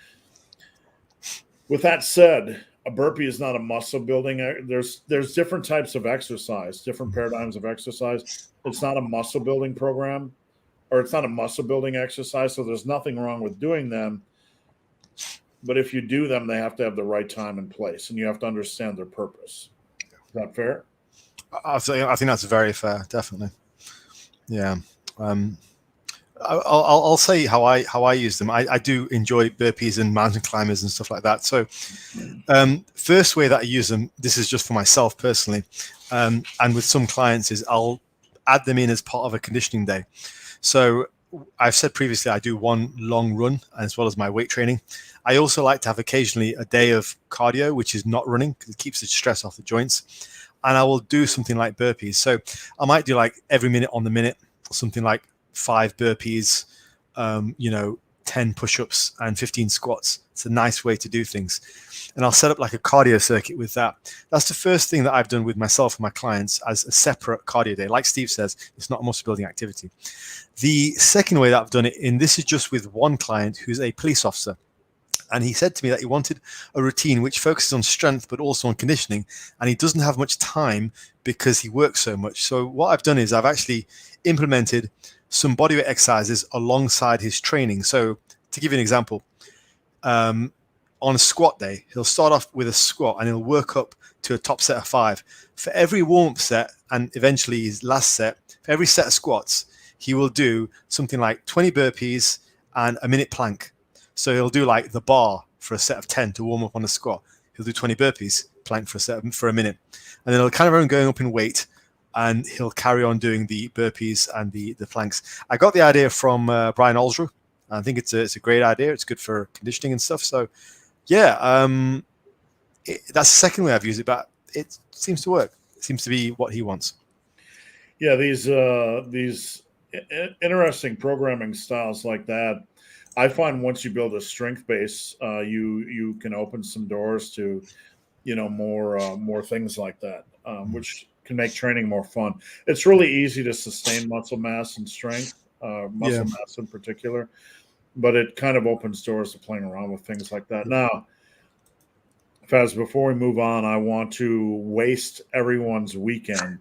with that said, a burpee is not a muscle building. There's different types of exercise, different paradigms of exercise. It's not a muscle building program, or it's not a muscle building exercise. So there's nothing wrong with doing them. But if you do them, they have to have the right time and place, and you have to understand their purpose. Is that fair? I think that's very fair, definitely. Yeah. I'll say how I use them. I do enjoy burpees and mountain climbers and stuff like that. So first way that I use them, this is just for myself personally, and with some clients, is I'll add them in as part of a conditioning day. So I've said previously I do one long run as well as my weight training. I also like to have occasionally a day of cardio, which is not running, because it keeps the stress off the joints. And I will do something like burpees. So I might do like every minute on the minute, something like 5 burpees, 10 push-ups and 15 squats. It's a nice way to do things. And I'll set up like a cardio circuit with that. That's the first thing that I've done with myself and my clients as a separate cardio day. Like Steve says, it's not a muscle building activity. The second way that I've done it, and this is just with one client who's a police officer. And he said to me that he wanted a routine which focuses on strength, but also on conditioning. And he doesn't have much time because he works so much. So what I've done is I've actually implemented some bodyweight exercises alongside his training. So to give you an example, on a squat day, he'll start off with a squat and he'll work up to a top set of 5. For every warm-up set and eventually his last set, for every set of squats, he will do something like 20 burpees and a minute plank. So he'll do like the bar for a set of 10 to warm up on a squat. He'll do 20 burpees, plank for a minute. And then he'll kind of going up in weight, and he'll carry on doing the burpees and the planks. I got the idea from Brian Alsrew. I think it's a great idea. It's good for conditioning and stuff. So yeah, that's the second way I've used it, but it seems to work. It seems to be what he wants. Yeah, these interesting programming styles like that, I find once you build a strength base, you can open some doors to, more things like that, which can make training more fun. It's really easy to sustain muscle mass and strength, mass in particular, but it kind of opens doors to playing around with things like that. Now, Faz, before we move on, I want to waste everyone's weekend.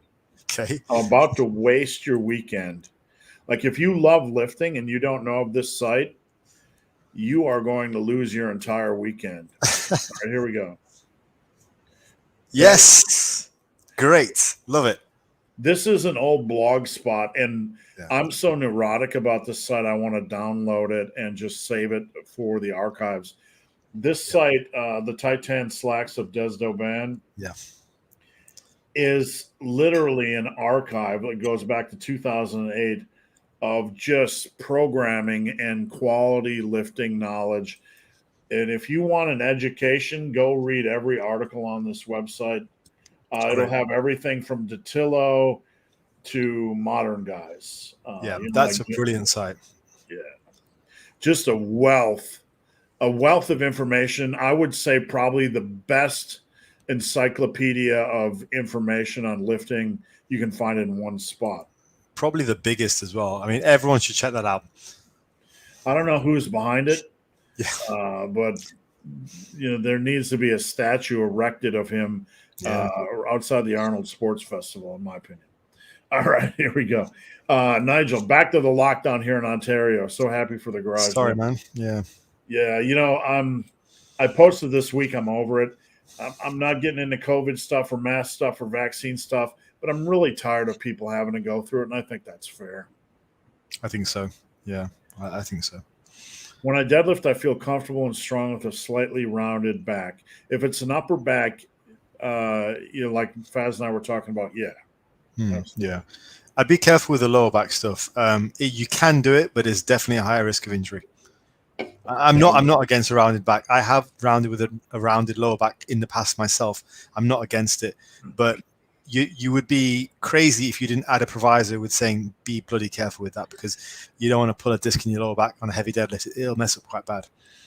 Okay. I'm about to waste your weekend. Like, if you love lifting and you don't know of this site, you are going to lose your entire weekend. All right, here we go. Yes. Great. Love it. This is an old blog spot, and I'm so neurotic about this site, I want to download it and just save it for the archives. This site, the Titan Slacks of Des Doban, is literally an archive that goes back to 2008 of just programming and quality lifting knowledge. And if you want an education, go read every article on this website. It'll have everything from Datillo to modern guys. That's a brilliant site. Yeah. Just a wealth of information. I would say probably the best encyclopedia of information on lifting you can find in one spot. Probably the biggest as well. I mean, everyone should check that out. I don't know who's behind it, but there needs to be a statue erected of him outside the Arnold Sports Festival, in my opinion. All right, here we go. Nigel, back to the lockdown here in Ontario. So happy for the garage. Sorry, man. Yeah. I posted this week. I'm over it. I'm not getting into COVID stuff or mask stuff or vaccine stuff, but I'm really tired of people having to go through it, and I think that's fair. I think so. Yeah, I think so. When I deadlift, I feel comfortable and strong with a slightly rounded back. If it's an upper back, like Faz and I were talking about, yeah. I'd be careful with the lower back stuff. You can do it, but it's definitely a higher risk of injury. I'm not against a rounded back. I have rounded with a rounded lower back in the past myself. I'm not against it, but you would be crazy if you didn't add a proviso with saying be bloody careful with that, because you don't want to pull a disc in your lower back on a heavy deadlift. It'll mess up quite bad.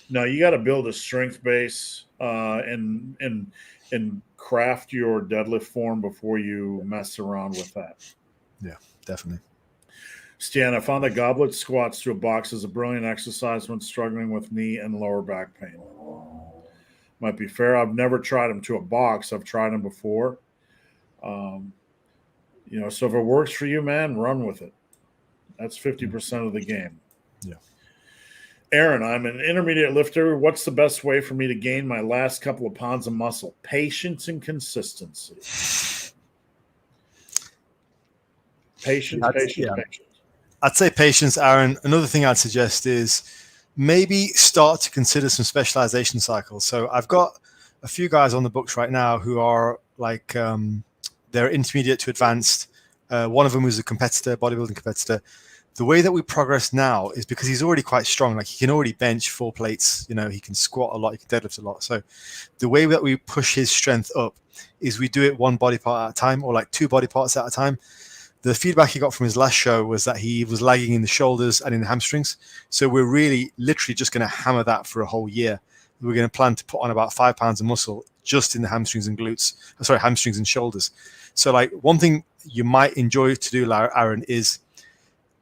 No, you got to build a strength base and craft your deadlift form before you mess around with that. Yeah, definitely. Stan, I found that goblet squats to a box is a brilliant exercise when struggling with knee and lower back pain. Might be fair. I've never tried them to a box. I've tried them before. So if it works for you, man, run with it. That's 50% of the game. Yeah. Aaron, I'm an intermediate lifter. What's the best way for me to gain my last couple of pounds of muscle? Patience and consistency. Patience. I'd say patience, Aaron. Another thing I'd suggest is maybe start to consider some specialization cycles. So I've got a few guys on the books right now who are like they're intermediate to advanced. One of them was a competitor, bodybuilding competitor. The way that we progress now is because he's already quite strong. Like he can already bench 4 plates. He can squat a lot. He can deadlift a lot. So the way that we push his strength up is we do it 1 body part at a time, or like 2 body parts at a time. The feedback he got from his last show was that he was lagging in the shoulders and in the hamstrings. So we're literally just going to hammer that for a whole year. We're going to plan to put on about 5 pounds of muscle just in the hamstrings and hamstrings and shoulders. So like one thing you might enjoy to do, Aaron, is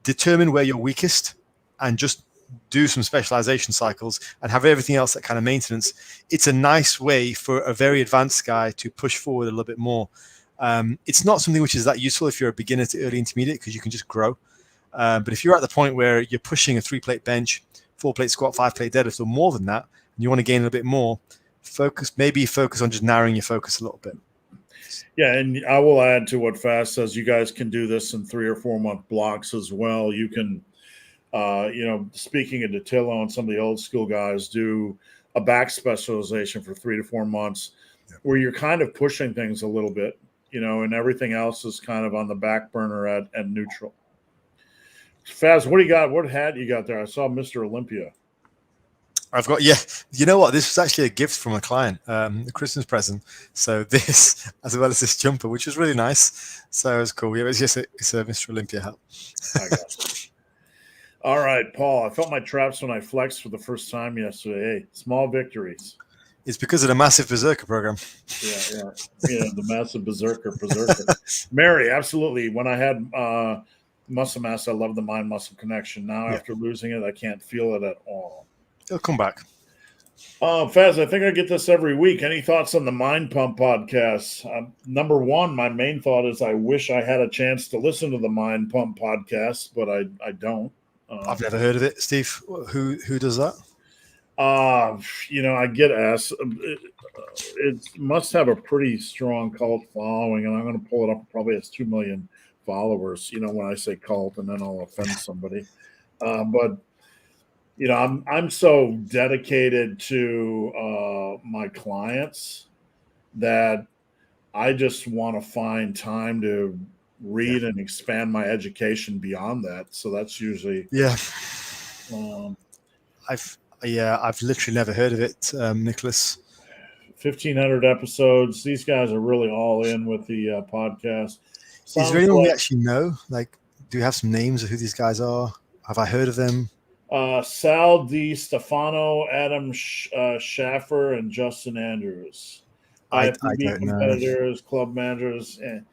determine where you're weakest and just do some specialization cycles and have everything else that kind of maintenance. It's a nice way for a very advanced guy to push forward a little bit more. It's not something which is that useful if you're a beginner to early intermediate, because you can just grow. But if you're at the point where you're pushing a 3-plate bench, 4-plate squat, 5-plate deadlift, or more than that, and you want to gain a little bit more, focus on just narrowing your focus a little bit. Yeah, and I will add to what Fast says. You guys can do this in 3 or 4 month blocks as well. You can, speaking of Datillo and some of the old school guys, do a back specialization for 3 to 4 months, where you're kind of pushing things a little bit, and everything else is kind of on the back burner at neutral. Faz, what do you got? What hat you got there? I saw Mr. Olympia. I've got, you know what? This was actually a gift from a client, a Christmas present. So this, as well as this jumper, which was really nice. So it was cool. Yeah, it's a Mr. Olympia hat. I got it. All right, Paul. I felt my traps when I flexed for the first time yesterday. Hey, small victories. It's because of the massive berserker program. Yeah, the massive berserker. Mary, absolutely. When I had muscle mass, I loved the mind-muscle connection. Now, after losing it, I can't feel it at all. It'll come back. Faz, I think I get this every week. Any thoughts on the Mind Pump podcast? Number one, my main thought is I wish I had a chance to listen to the Mind Pump podcast, but I don't. I've never heard of it. Steve, who does that? I get asked. It must have a pretty strong cult following, and I'm going to pull it up. It probably has 2 million followers. When I say cult, and then I'll offend somebody. But I'm so dedicated to my clients that I just want to find time to read and expand my education beyond that. So that's usually I've literally never heard of it, Nicholas. 1,500 episodes. These guys are really all in with the podcast. Is there anyone we actually know? Like, do you have some names of who these guys are? Have I heard of them? Sal Di Stefano, Adam Schaffer, and Justin Andrews. IFBB competitors, club managers, and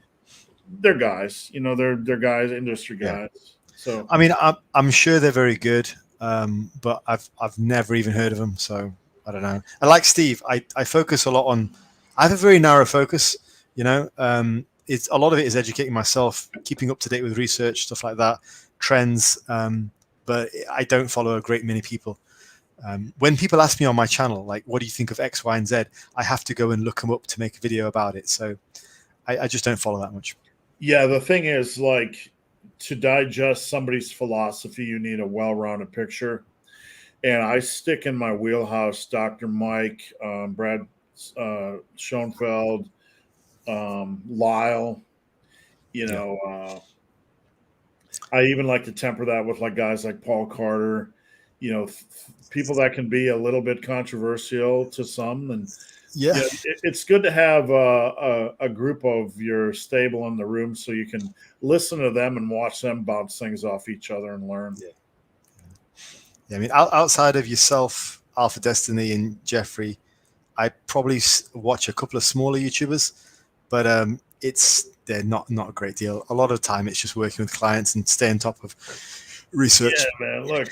they're guys. They're guys, industry guys. Yeah. So I mean, I'm sure they're very good, but I've never even heard of them. So I don't know. I like Steve. I focus a lot on. I have a very narrow focus. It's a lot of it is educating myself, keeping up to date with research, stuff like that, trends. But I don't follow a great many people. When people ask me on my channel, like, what do you think of X, Y, and Z? I have to go and look them up to make a video about it. So I just don't follow that much. Yeah, the thing is, like, to digest somebody's philosophy, you need a well-rounded picture. And I stick in my wheelhouse Dr. Mike, Brad Schoenfeld, Lyle, I even like to temper that with like guys like Paul Carter, people that can be a little bit controversial to some, and Yeah. it's good to have a group of your stable in the room so you can listen to them and watch them bounce things off each other and learn. Yeah, I mean, outside of yourself, Alpha Destiny, and Jeffrey, I probably watch a couple of smaller YouTubers, but they're not a great deal. A lot of the time, it's just working with clients and staying on top of research. Yeah, man.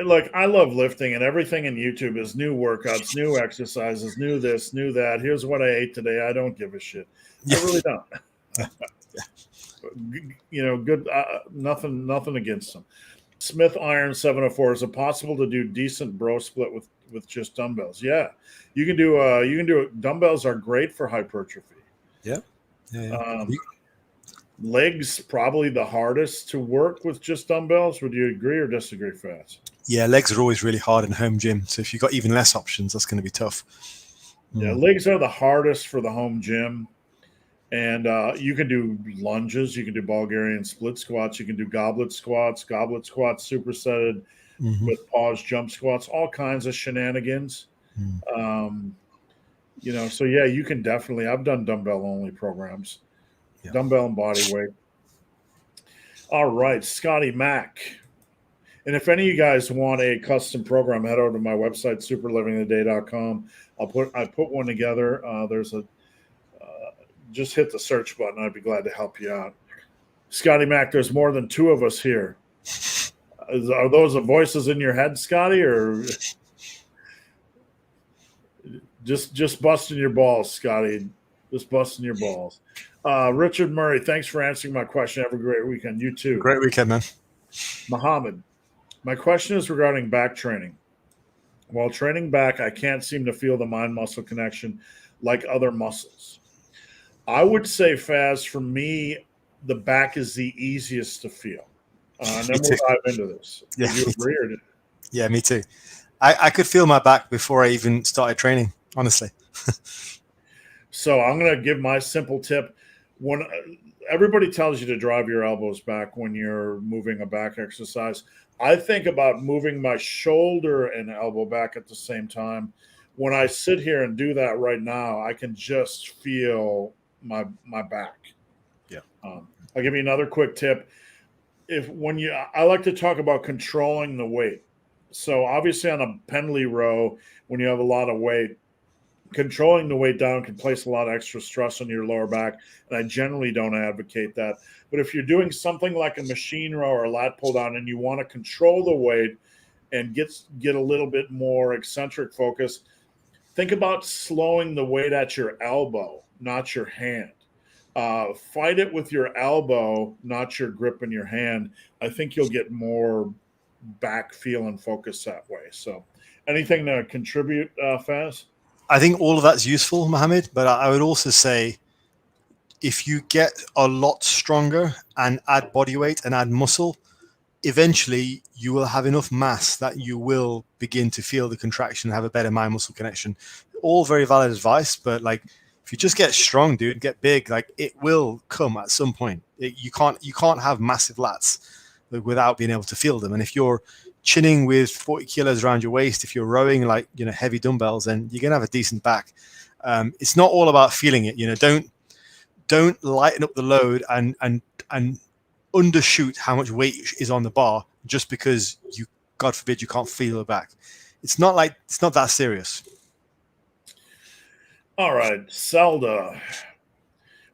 Look, I love lifting, and everything in YouTube is new workouts, new exercises, new this, new that. Here's what I ate today. I don't give a shit. I really don't. Good. Nothing against them. Smith Iron 704. Is it possible to do decent bro split with just dumbbells? Yeah, you can do. Dumbbells are great for hypertrophy. Yeah. Legs probably the hardest to work with just dumbbells. Would you agree or disagree, Faz? Yeah, legs are always really hard in home gym. So if you've got even less options, that's going to be tough. Yeah, legs are the hardest for the home gym. And you can do lunges. You can do Bulgarian split squats. You can do goblet squats supersetted with pause jump squats, all kinds of shenanigans. So yeah, you can definitely. I've done dumbbell only programs, dumbbell and body weight. All right, Scotty Mack. And if any of you guys want a custom program, head over to my website, superlivingtheday.com. I put one together. There's a just hit the search button. I'd be glad to help you out. Scotty Mack, there's more than two of us here. Are those the voices in your head, Scotty, or just busting your balls, Scotty? Just busting your balls. Richard Murray, thanks for answering my question. Have a great weekend. You too. Great weekend, man. Muhammad, my question is regarding back training. While training back, I can't seem to feel the mind-muscle connection like other muscles. I would say, Faz, for me, the back is the easiest to feel. And then we'll dive into this. Yeah, do you agree or yeah, me too. I could feel my back before I even started training, honestly. So I'm going to give my simple tip. When everybody tells you to drive your elbows back when you're moving a back exercise, I think about moving my shoulder and elbow back at the same time. When I sit here and do that right now, I can just feel my back. Yeah. I'll give you another quick tip. I like to talk about controlling the weight. So obviously on a pendlay row, when you have a lot of weight, controlling the weight down can place a lot of extra stress on your lower back. And I generally don't advocate that. But if you're doing something like a machine row or a lat pull down and you want to control the weight and get a little bit more eccentric focus, think about slowing the weight at your elbow, not your hand. Fight it with your elbow, not your grip in your hand. I think you'll get more back feel and focus that way. So anything to contribute, Faz? I think all of that's useful, Mohammed, but I would also say if you get a lot stronger and add body weight and add muscle, eventually you will have enough mass that you will begin to feel the contraction and have a better mind-muscle connection. All very valid advice, but like if you just get strong, dude, get big, like it will come at some point. You can't have massive lats without being able to feel them. And if you're chinning with 40 kilos around your waist, if you're rowing like heavy dumbbells, then you're gonna have a decent back. It's not all about feeling it. Don't lighten up the load and undershoot how much weight is on the bar just because you, God forbid, you can't feel it back. It's not that serious. All right, Zelda.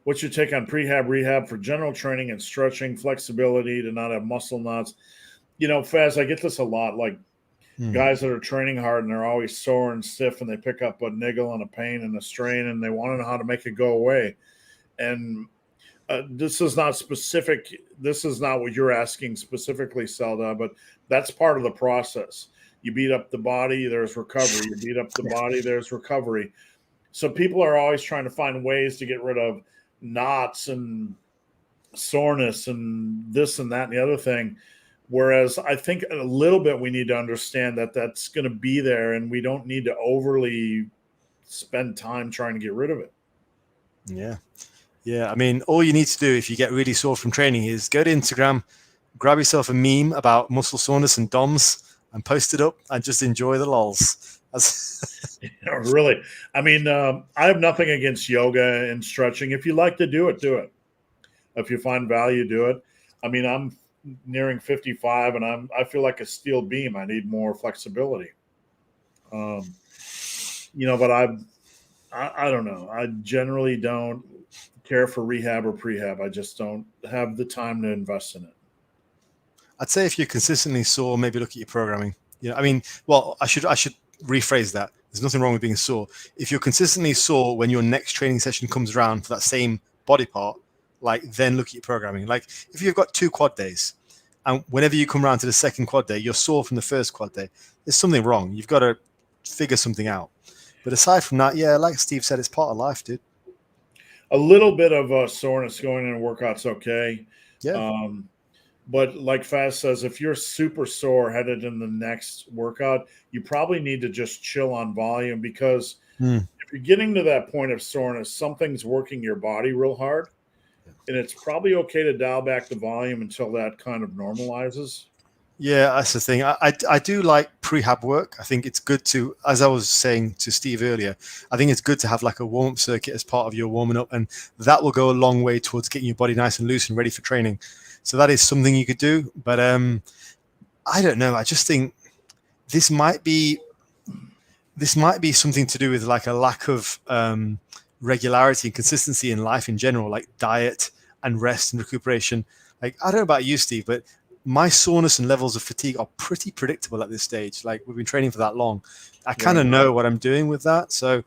What's your take on prehab, rehab for general training and stretching, flexibility to not have muscle knots? Faz, I get this a lot. Like guys that are training hard and they're always sore and stiff and they pick up a niggle and a pain and a strain and they want to know how to make it go away. And this is not specific. This is not what you're asking specifically, Zelda, but that's part of the process. You beat up the body, there's recovery. You beat up the body, there's recovery. So people are always trying to find ways to get rid of knots and soreness and this and that and the other thing. Whereas I think a little bit we need to understand that that's going to be there and we don't need to overly spend time trying to get rid of it. Yeah. Yeah. I mean, all you need to do if you get really sore from training is go to Instagram, grab yourself a meme about muscle soreness and DOMs, and post it up and just enjoy the lols. Really. I mean, I have nothing against yoga and stretching. If you like to do it, do it. If you find value, do it. I mean, I'm nearing 55 and I feel like a steel beam. I need more flexibility. But I don't know. I generally don't care for rehab or prehab. I just don't have the time to invest in it. I'd say if you're consistently sore, maybe look at your programming. I should rephrase that. There's nothing wrong with being sore. If you're consistently sore when your next training session comes around for that same body part, then look at your programming. Like if you've got 2 quad days and whenever you come around to the second quad day, you're sore from the first quad day, there's something wrong. You've got to figure something out. But aside from that, yeah, like Steve said, it's part of life, dude. A little bit of soreness going in a workout's okay. Yeah. But like Faz says, if you're super sore headed in the next workout, you probably need to just chill on volume because if you're getting to that point of soreness, something's working your body real hard. And it's probably okay to dial back the volume until that kind of normalizes. Yeah, that's the thing. I do like prehab work. I think it's good to, as I was saying to Steve earlier, I think it's good to have like a warm-up circuit as part of your warming up, and that will go a long way towards getting your body nice and loose and ready for training. So that is something you could do. But I don't know. I just think this might be something to do with like a lack of regularity and consistency in life in general, like diet and rest and recuperation. Like, I don't know about you, Steve, but my soreness and levels of fatigue are pretty predictable at this stage. Like, we've been training for that long. I kind of know what I'm doing with that. So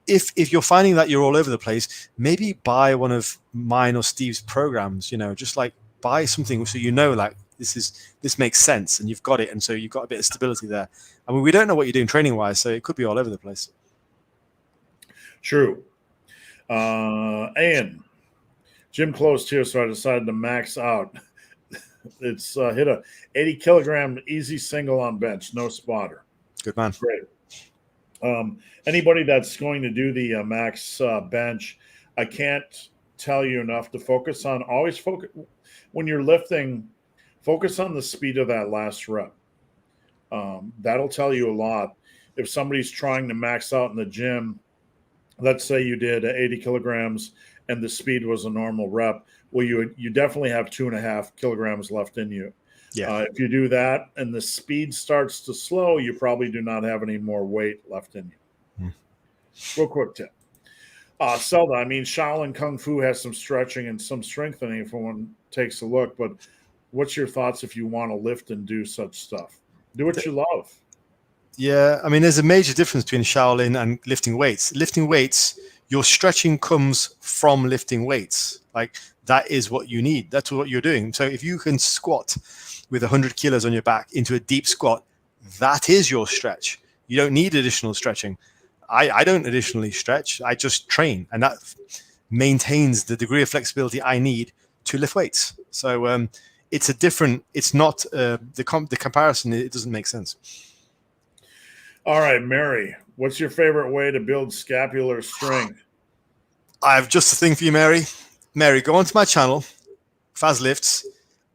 if you're finding that you're all over the place, maybe buy one of mine or Steve's programs, just like buy something so like this makes sense and you've got it, and so you've got a bit of stability there. I mean, we don't know what you're doing training wise, so it could be all over the place. True. And gym closed here, so I decided to max out. It's hit a 80 kilogram easy single on bench, no spotter. Good man. Great. Anybody that's going to do the max bench, I can't tell you enough to always focus when you're lifting, focus on the speed of that last rep. That'll tell you a lot. If somebody's trying to max out in the gym, let's say you did 80 kilograms and the speed was a normal rep, well, you definitely have 2.5 kilograms left in you. Yeah. If you do that and the speed starts to slow, you probably do not have any more weight left in you. Real quick tip. Zelda, I mean, Shaolin Kung Fu has some stretching and some strengthening if one takes a look, but what's your thoughts if you want to lift and do such stuff? Do what you love. Yeah, I mean, there's a major difference between Shaolin and lifting weights. Lifting weights, your stretching comes from lifting weights. Like, that is what you need. That's what you're doing. So if you can squat with 100 kilos on your back into a deep squat, that is your stretch. You don't need additional stretching. I don't additionally stretch. I just train, and that maintains the degree of flexibility I need to lift weights. So it's not the comparison. It doesn't make sense. All right, Mary, what's your favorite way to build scapular strength? I have just a thing for you, Mary. Mary, go onto my channel, FAZLIFTS,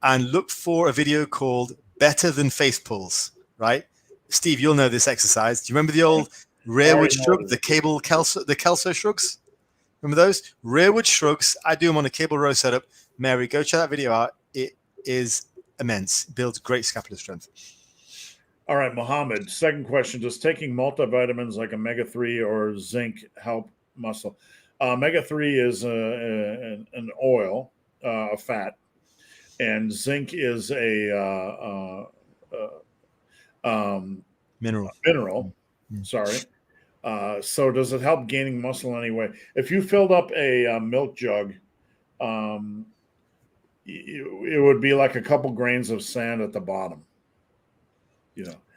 and look for a video called Better Than Face Pulls, right? Steve, you'll know this exercise. Do you remember the old rearward shrug, the Kelso shrugs? Remember those? Rearward shrugs. I do them on a cable row setup. Mary, go check that video out. It is immense. It builds great scapular strength. All right, Mohammed, second question. Does taking multivitamins like omega-3 or zinc help muscle? Omega-3 is an oil, a fat, and zinc is a mineral. Sorry. So does it help gaining muscle anyway? If you filled up a milk jug, it would be like a couple grains of sand at the bottom.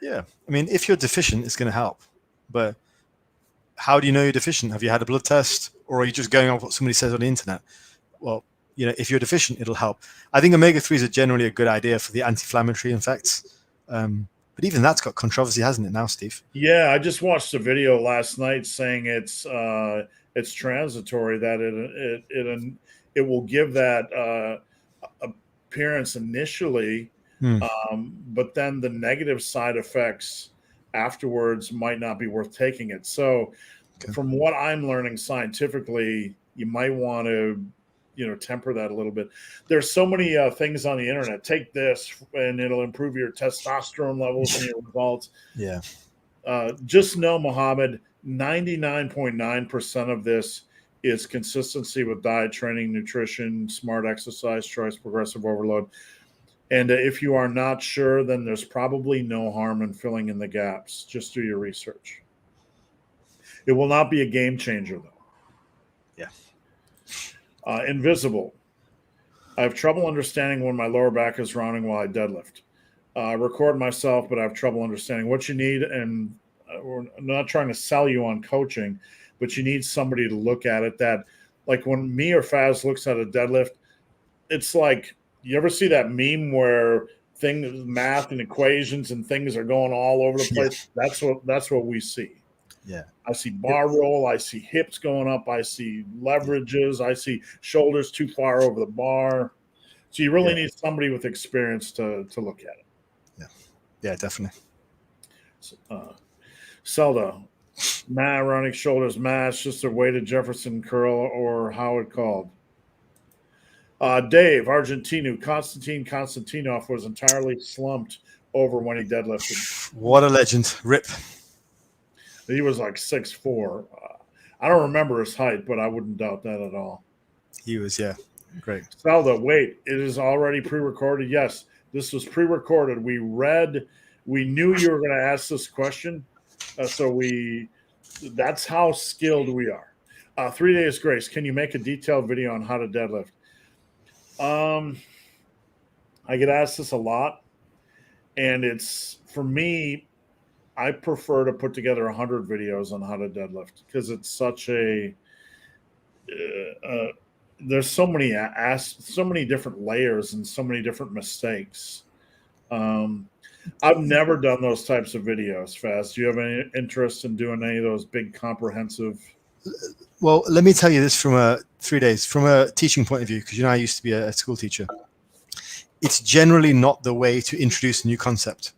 Yeah. I mean, if you're deficient, it's going to help. But how do you know you're deficient? Have you had a blood test, or are you just going off what somebody says on the internet? Well, if you're deficient, it'll help. I think omega-3s are generally a good idea for the anti-inflammatory effects. But even that's got controversy, hasn't it now, Steve? Yeah, I just watched a video last night saying it's transitory, that it will give that appearance initially, But then the negative side effects afterwards might not be worth taking it. So from what I'm learning scientifically, you might want to, temper that a little bit. There's so many things on the internet. Take this and it'll improve your testosterone levels and your results. Yeah. Just know, Mohammed, 99.9% of this is consistency with diet, training, nutrition, smart exercise choice, progressive overload. And if you are not sure, then there's probably no harm in filling in the gaps. Just do your research. It will not be a game changer, though. Yeah. Invisible. I have trouble understanding when my lower back is rounding while I deadlift. Record myself, but I have trouble understanding what you need. And we're not trying to sell you on coaching, but you need somebody to look at it that, like when me or Faz looks at a deadlift, it's like, you ever see that meme where math and equations and things are going all over the place? Yeah. That's what we see. Yeah. I see bar roll. I see hips going up. I see leverages. I see shoulders too far over the bar. So you really need somebody with experience to look at it. Yeah. Yeah, definitely. Zelda, running shoulders mash, just a weighted Jefferson curl, or how it called. Dave, Argentino, Konstantin Konstantinov was entirely slumped over when he deadlifted. What a legend. Rip. He was like 6'4". I don't remember his height, but I wouldn't doubt that at all. He was, great. Zelda, wait, it is already pre-recorded? Yes, this was pre-recorded. We knew you were going to ask this question, that's how skilled we are. 3 Days Grace, can you make a detailed video on how to deadlift? I get asked this a lot, and it's, for me, I prefer to put together 100 videos on how to deadlift because it's such a there's so many different layers and so many different mistakes. I've never done those types of videos, Faz. Do you have any interest in doing any of those big comprehensive? Well, let me tell you this from a teaching point of view, because I used to be a school teacher. It's generally not the way to introduce a new concept.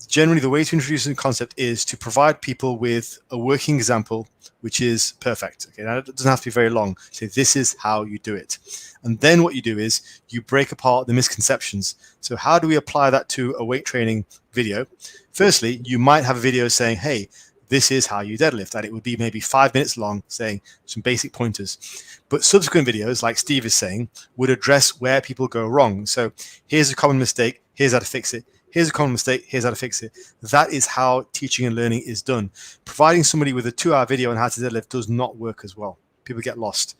Generally, the way to introduce a new concept is to provide people with a working example, which is perfect. Okay, now it doesn't have to be very long. So this is how you do it. And then what you do is you break apart the misconceptions. So how do we apply that to a weight training video? Firstly, you might have a video saying, hey, this is how you deadlift. And it would be maybe 5 minutes long, saying some basic pointers. But subsequent videos, like Steve is saying, would address where people go wrong. So here's a common mistake. Here's how to fix it. Here's a common mistake. Here's how to fix it. That is how teaching and learning is done. Providing somebody with a 2-hour video on how to deadlift does not work as well. People get lost.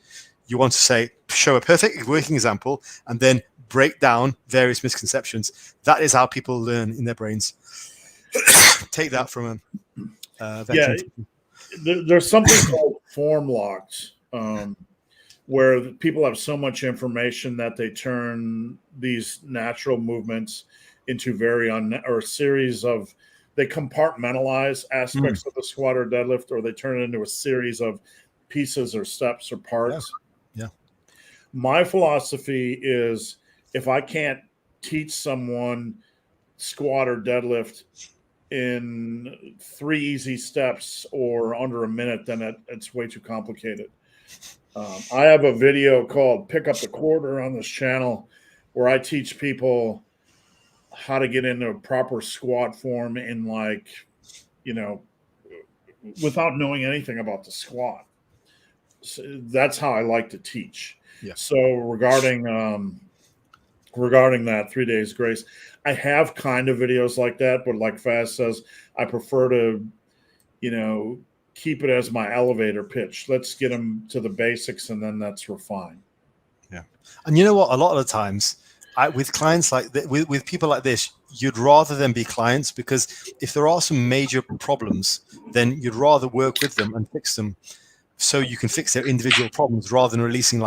You want to show a perfect working example and then break down various misconceptions. That is how people learn in their brains. Take that from a veteran. Yeah, there's something called form locked, where people have so much information that they turn these natural movements into they compartmentalize aspects of the squat or deadlift, or they turn it into a series of pieces or steps or parts. Yeah. My philosophy is, if I can't teach someone squat or deadlift in 3 easy steps or under a minute, then it's way too complicated. I have a video called Pick Up the Quarter on this channel where I teach people how to get into a proper squat form in without knowing anything about the squat. So that's how I like to teach. Yeah. So regarding that 3 Days Grace, I have kind of videos like that, but like Faz says, I prefer to, keep it as my elevator pitch. Let's get them to the basics, and then that's refined. Yeah. And you know what? A lot of the times, with clients with people like this, you'd rather them be clients, because if there are some major problems, then you'd rather work with them and fix them so you can fix their individual problems, rather than releasing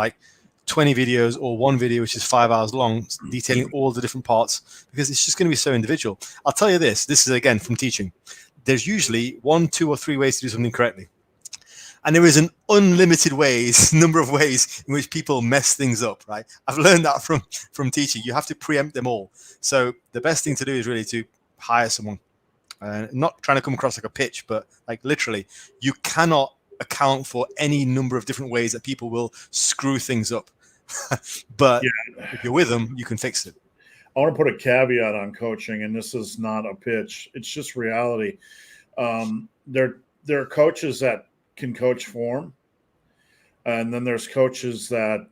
20 videos or one video which is 5 hours long detailing all the different parts, because it's just going to be so individual. I'll tell you this is again from teaching. There's usually 1, 2, or 3 ways to do something correctly. And there is an unlimited number of ways in which people mess things up, right? I've learned that from teaching. You have to preempt them all. So the best thing to do is really to hire someone. Not trying to come across like a pitch, but like literally, you cannot account for any number of different ways that people will screw things up. But if you're with them, you can fix it. I want to put a caveat on coaching, and this is not a pitch. It's just reality. There are coaches that can coach form, and then there's coaches that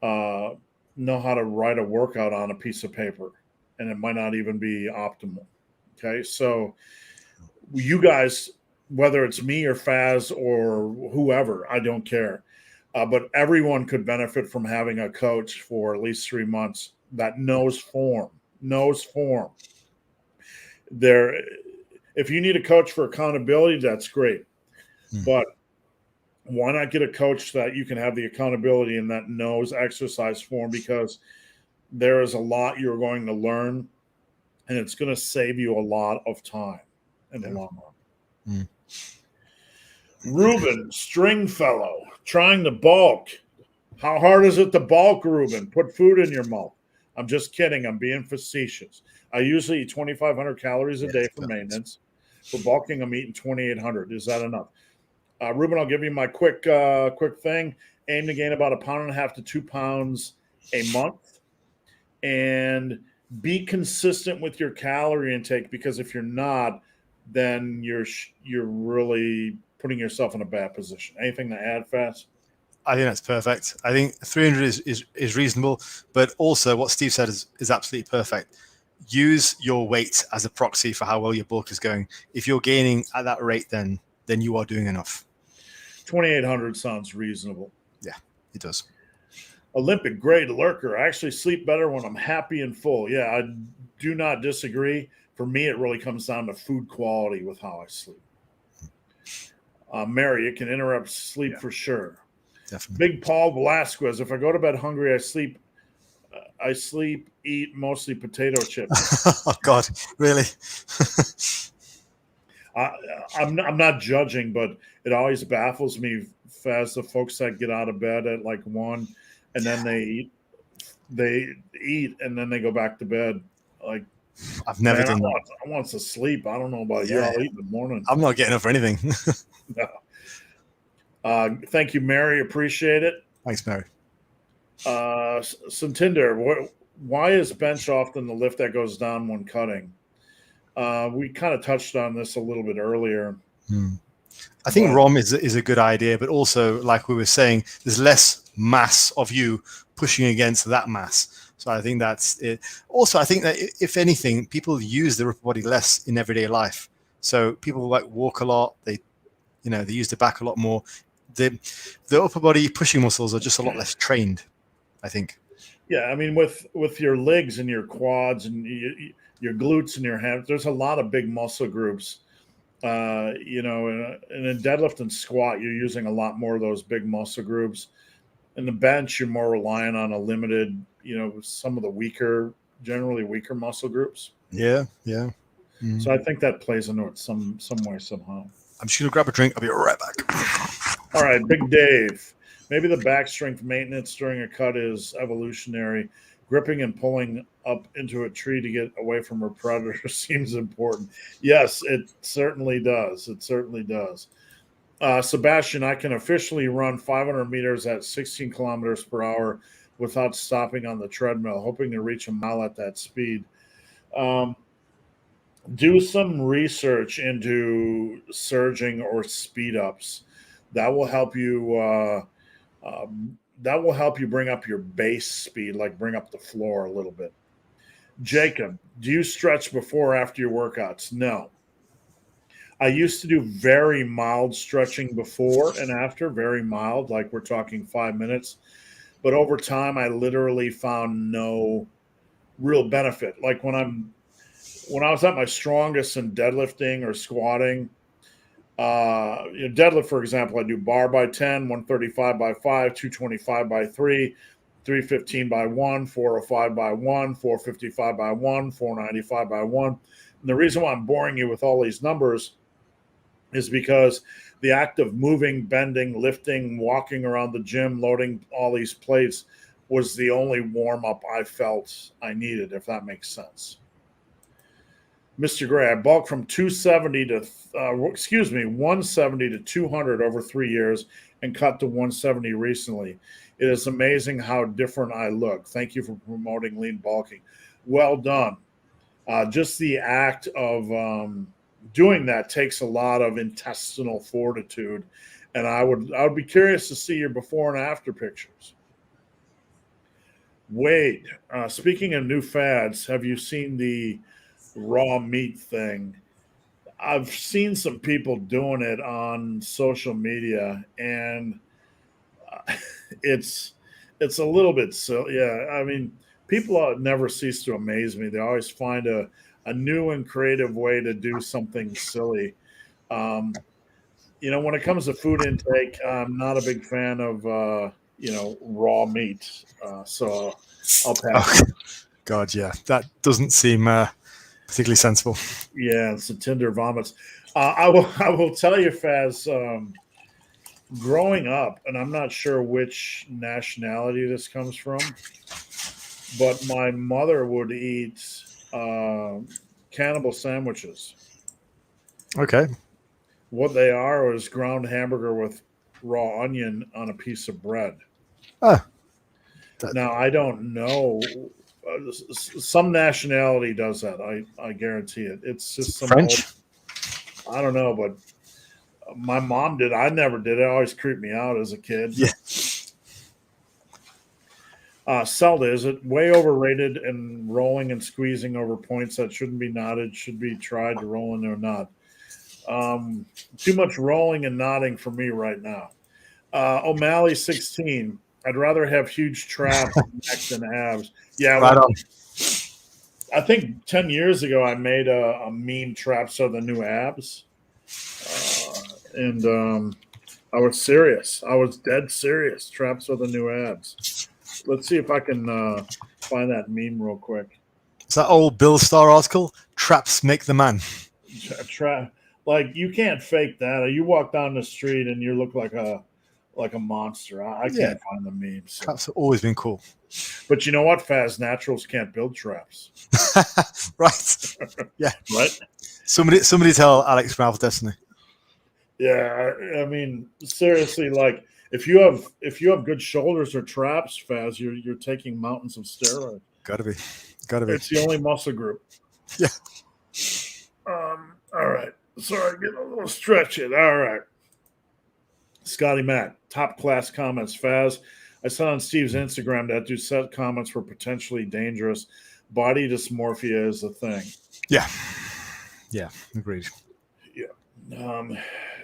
know how to write a workout on a piece of paper, and it might not even be optimal. Okay, so you guys, whether it's me or Faz or whoever, I don't care, but everyone could benefit from having a coach for at least 3 months that knows form. There, if you need a coach for accountability, that's great. But why not get a coach that you can have the accountability and that knows exercise form? Because there is a lot you're going to learn, and it's going to save you a lot of time in the long run. Reuben, Stringfellow, trying to bulk. How hard is it to bulk, Reuben? Put food in your mouth. I'm just kidding. I'm being facetious. I usually eat 2,500 calories a day for maintenance. For bulking, I'm eating 2,800. Is that enough? Reuben, I'll give you my quick thing. Aim to gain about 1.5 pounds to 2 pounds a month, and be consistent with your calorie intake, because if you're not, then you're really putting yourself in a bad position. Anything to add, Faz? I think that's perfect. I think 300 is reasonable, but also what Steve said is absolutely perfect. Use your weight as a proxy for how well your bulk is going. If you're gaining at that rate, then you are doing enough. 2,800 sounds reasonable. Yeah, it does. Olympic grade lurker. I actually sleep better when I'm happy and full. Yeah, I do not disagree. For me, it really comes down to food quality with how I sleep. Mary, it can interrupt sleep for sure. Definitely. Big Paul Velasquez. If I go to bed hungry, I sleep, eat mostly potato chips. Oh God, really? I'm not judging, but it always baffles me, Faz, the folks that get out of bed at like 1, and then they eat and then they go back to bed. Like, I've never done that. I want to sleep. I don't know about you. I'll eat in the morning. I'm not getting up for anything. No. Thank you, Mary. Appreciate it. Thanks, Mary. Santinder, why is bench often the lift that goes down when cutting? We kind of touched on this a little bit earlier. I think ROM is a good idea, but also, like we were saying, there's less mass of you pushing against that mass. So I think that's it. Also, I think that if anything, people use their upper body less in everyday life. So people like walk a lot. They use the back a lot more. The upper body pushing muscles are just a lot less trained, I think. Yeah, I mean, with your legs and your quads and your glutes and your hands, there's a lot of big muscle groups. In a deadlift and squat, you're using a lot more of those big muscle groups. In the bench, you're more reliant on a limited, some of the generally weaker muscle groups. Yeah. So I think that plays into it some way, somehow. I'm just going to grab a drink. I'll be right back. All right, Big Dave. Maybe the back strength maintenance during a cut is evolutionary. Gripping and pulling up into a tree to get away from a predator seems important. Yes, it certainly does. Sebastian, I can officially run 500 meters at 16 kilometers per hour without stopping on the treadmill, hoping to reach a mile at that speed. Do some research into surging or speed ups. That will help you. That will help you bring up your base speed, like bring up the floor a little bit. Jacob, do you stretch before or after your workouts? No. I used to do very mild stretching before and after, very mild, like we're talking 5 minutes. But over time, I literally found no real benefit. Like when I was at my strongest in deadlifting or squatting, deadlift, for example, I do bar by 10, 135 by 5, 225 by 3, 315 by 1, 405 by 1, 455 by 1, 495 by 1. And the reason why I'm boring you with all these numbers is because the act of moving, bending, lifting, walking around the gym, loading all these plates was the only warm up I felt I needed, if that makes sense. Mr. Gray, I bulked from 170 to 200 over 3 years and cut to 170 recently. It is amazing how different I look. Thank you for promoting lean bulking. Well done. Just the act of doing that takes a lot of intestinal fortitude, and I would be curious to see your before and after pictures. Wade, speaking of new fads, have you seen the raw meat thing? I've seen some people doing it on social media, and it's a little bit silly. Yeah, I mean, people never cease to amaze me. They always find a new and creative way to do something silly. When it comes to food intake, I'm not a big fan of raw meat. So I'll pass. Oh, God, yeah, that doesn't seem particularly sensible. Yeah, it's the Tinder vomits. I will tell you, Faz. Growing up, and I'm not sure which nationality this comes from, but my mother would eat cannibal sandwiches. Okay. What they are is ground hamburger with raw onion on a piece of bread. Oh. Now, I don't know. Some nationality does that. I guarantee it. It's just some French? I don't know, but my mom did. I never did. It always creeped me out as a kid. Yeah. Zelda, is it way overrated and rolling and squeezing over points that shouldn't be knotted, should be tried to roll in or not? Too much rolling and nodding for me right now. O'Malley 16. I'd rather have huge traps neck than abs. Yeah, right on. I think 10 years ago I made a meme traps are the new abs. And I was serious. I was dead serious. Traps are the new abs. Let's see if I can find that meme real quick. It's that old Bill Starr article, Traps Make the Man. Like, you can't fake that. You walk down the street and you look like a monster. I can't find the memes. So. Traps have always been cool. But you know what, Faz? Naturals can't build traps. Right. Yeah. Right? Somebody tell Alex from Alpha Destiny. Yeah, I mean, seriously, like if you have good shoulders or traps, Faz, you're taking mountains of steroids. Gotta be. It's the only muscle group. Yeah. All right. Sorry, getting a little stretchy. All right. Scotty Mac, top class comments. Faz, I saw on Steve's Instagram that do set comments were potentially dangerous. Body dysmorphia is a thing. Yeah. Yeah. Agreed. Yeah.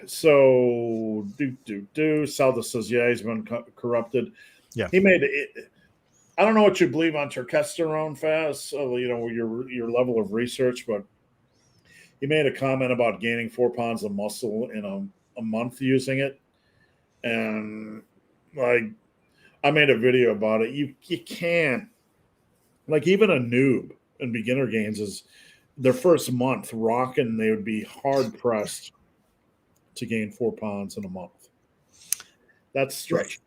So Salda says, yeah, he's been corrupted. Yeah. He made it. I don't know what you believe on testosterone, Faz. So, your level of research, but he made a comment about gaining 4 pounds of muscle in a month using it. And like, I made a video about it. You can't, like, even a noob in beginner gains is their first month rocking. They would be hard pressed to gain 4 pounds in a month. That's stretch.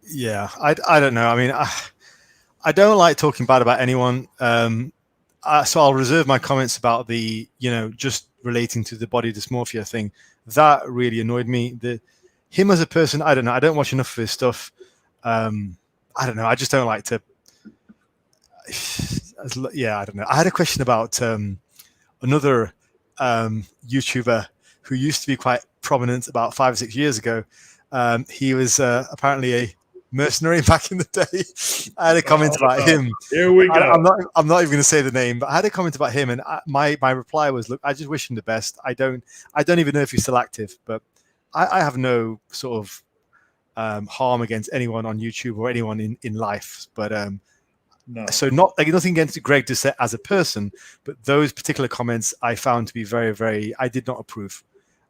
Yeah, I don't know. I mean, I don't like talking bad about anyone. So I'll reserve my comments about the, just relating to the body dysmorphia thing. That really annoyed me. Him as a person, I don't know. I don't watch enough of his stuff. I don't know. I just don't like to. Yeah, I don't know. I had a question about another YouTuber who used to be quite prominent about 5 or 6 years ago. He was apparently a mercenary back in the day. I had a comment about him. Here we go. I'm not even going to say the name, but I had a comment about him, and my reply was, look, I just wish him the best. I don't even know if he's still active, but I have no sort of harm against anyone on YouTube or anyone in life. But no. So nothing against Greg Doucette as a person, but those particular comments I found to be very, very, I did not approve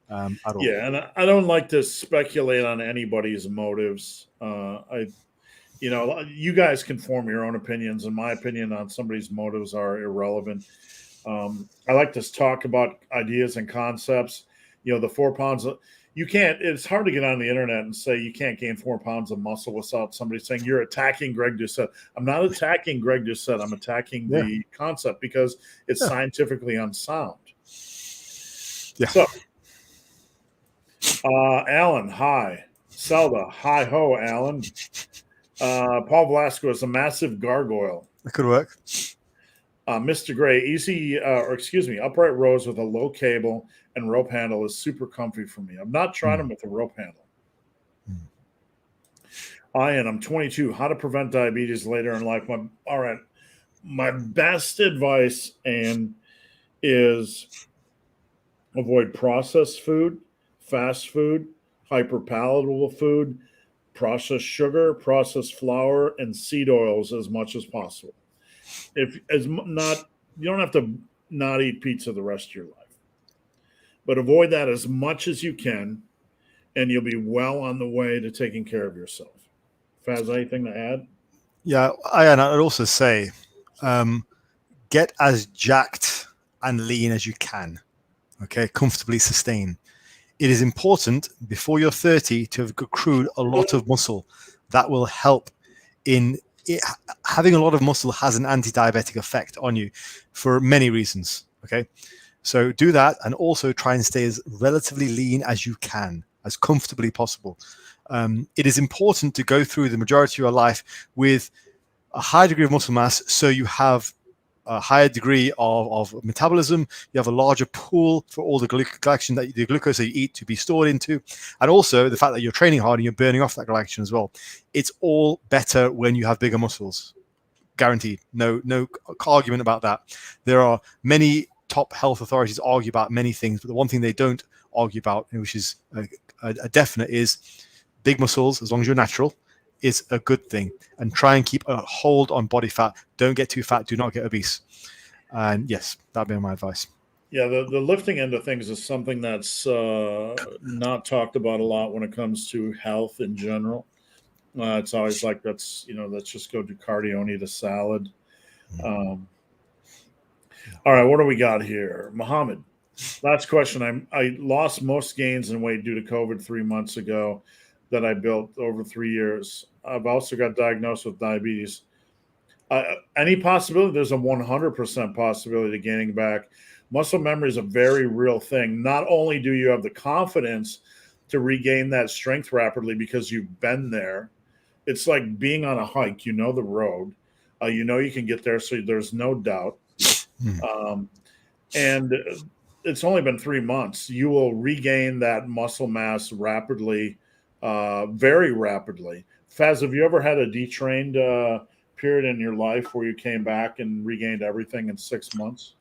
at all. Yeah, and I don't like to speculate on anybody's motives. You guys can form your own opinions, and my opinion on somebody's motives are irrelevant. I like to talk about ideas and concepts. The 4 pounds. you can't, it's hard to get on the internet and say you can't gain 4 pounds of muscle without somebody saying you're attacking Greg Doucette. I'm not attacking Greg Doucette. I'm attacking the concept because it's scientifically unsound. Yeah. So, Alan, hi. Zelda, hi ho, Alan. Paul Velasco is a massive gargoyle. That could work. Mr. Gray, upright rows with a low cable and rope handle is super comfy for me. I've not tried them with a rope handle. Ian, I'm 22. How to prevent diabetes later in life? All right. My best advice, Ian, is avoid processed food, fast food, hyperpalatable food, processed sugar, processed flour, and seed oils as much as possible. You don't have to not eat pizza the rest of your life, but avoid that as much as you can, and you'll be well on the way to taking care of yourself. Faz, anything to add? Yeah, I'd also say, get as jacked and lean as you can. Okay, comfortably sustain. It is important before you're 30 to have accrued a lot of muscle. That will help in it. Having a lot of muscle has an anti-diabetic effect on you for many reasons. Okay, so do that, and also try and stay as relatively lean as you can, as comfortably possible. It is important to go through the majority of your life with a high degree of muscle mass, so you have a higher degree of metabolism. You have a larger pool for all the glycogen the glucose that you eat to be stored into, and also the fact that you're training hard and you're burning off that glycogen as well. It's all better when you have bigger muscles, guaranteed. No argument about that. There are many top health authorities argue about many things, but the one thing they don't argue about, which is a definite, is big muscles, as long as you're natural, is a good thing. And try and keep a hold on body fat. Don't get too fat. Do not get obese. And yes, that'd be my advice. Yeah, the lifting end of things is something that's not talked about a lot when it comes to health in general. It's always like, let's just go do cardio and eat a salad. All right, what do we got here? Muhammad, last question. I lost most gains in weight due to COVID 3 months ago that I built over 3 years. I've also got diagnosed with diabetes. Any possibility? There's a 100% possibility of gaining back. Muscle memory is a very real thing. Not only do you have the confidence to regain that strength rapidly because you've been there, it's like being on a hike. You know the road. You can get there, so there's no doubt. And it's only been 3 months. You will regain that muscle mass rapidly, very rapidly. Faz, have you ever had a detrained period in your life where you came back and regained everything in 6 months?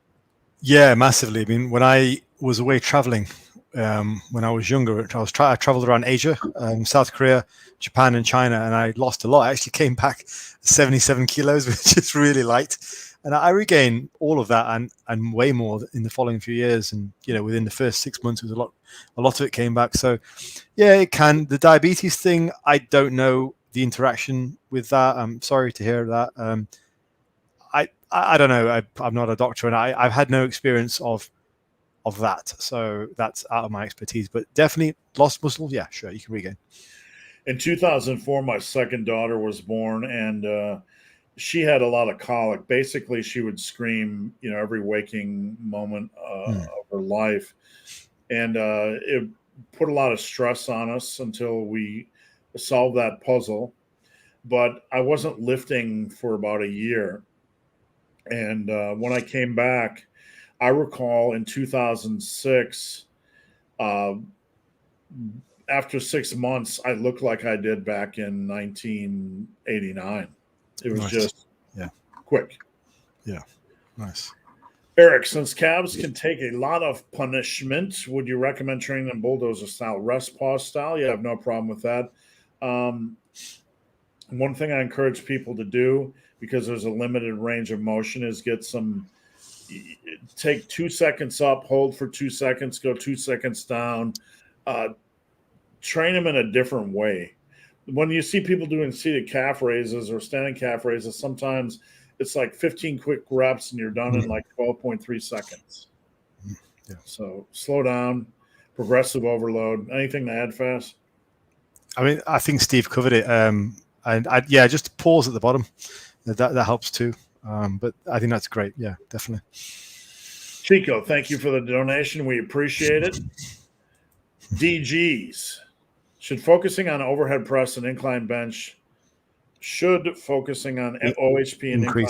Yeah, massively. I mean, when I was away traveling, when I was younger, I traveled around Asia, South Korea, Japan, and China, and I lost a lot. I actually came back 77 kilos, which is really light. And I regained all of that and way more in the following few years. And, within the first 6 months, it was a lot of it came back. So, yeah, it can. The diabetes thing, I don't know the interaction with that. I'm sorry to hear that. I don't know. I'm not a doctor, and I've had no experience of that. So that's out of my expertise. But definitely lost muscle. Yeah, sure, you can regain. In 2004, my second daughter was born, and she had a lot of colic. Basically, she would scream, every waking moment of her life. And it put a lot of stress on us until we solved that puzzle. But I wasn't lifting for about a year. And when I came back, I recall in 2006, after 6 months, I looked like I did back in 1989. It was just quick. Yeah, nice. Eric, since calves can take a lot of punishment, would you recommend training them bulldozer style, rest pause style? Yeah, I have no problem with that. One thing I encourage people to do, because there's a limited range of motion, is take 2 seconds up, hold for 2 seconds, go 2 seconds down. Train them in a different way. When you see people doing seated calf raises or standing calf raises, sometimes it's like 15 quick reps and you're done in like 12.3 seconds. Yeah. So slow down. progressive overload. Anything to add, Faz? I mean, I think Steve covered it. Yeah, just pause at the bottom. That helps too. But I think that's great. Yeah, definitely. Chico, thank you for the donation. We appreciate it. DGs. Should focusing on overhead press and incline bench, should focusing on OHP and incline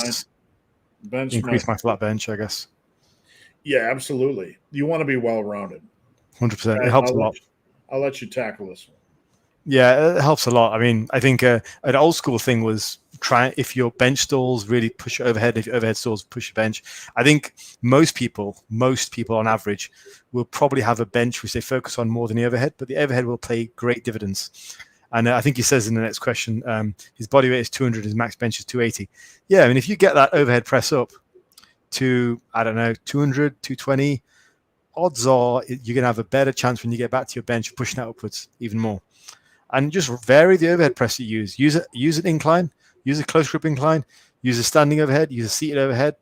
bench increase my flat bench, I guess. Yeah, absolutely. You want to be well-rounded. 100%. It helps a lot. I'll let you tackle this one. Yeah, it helps a lot. I mean, I think an old school thing was if your bench stalls really push your overhead, if your overhead stalls push your bench. I think most people on average will probably have a bench which they focus on more than the overhead, but the overhead will pay great dividends. And I think he says in the next question, his body weight is 200, his max bench is 280. Yeah, I mean, if you get that overhead press up to, I don't know, 200, 220, odds are you're going to have a better chance when you get back to your bench of pushing that upwards even more. And just vary the overhead press you use. Use an incline, use a close grip incline, use a standing overhead, use a seated overhead,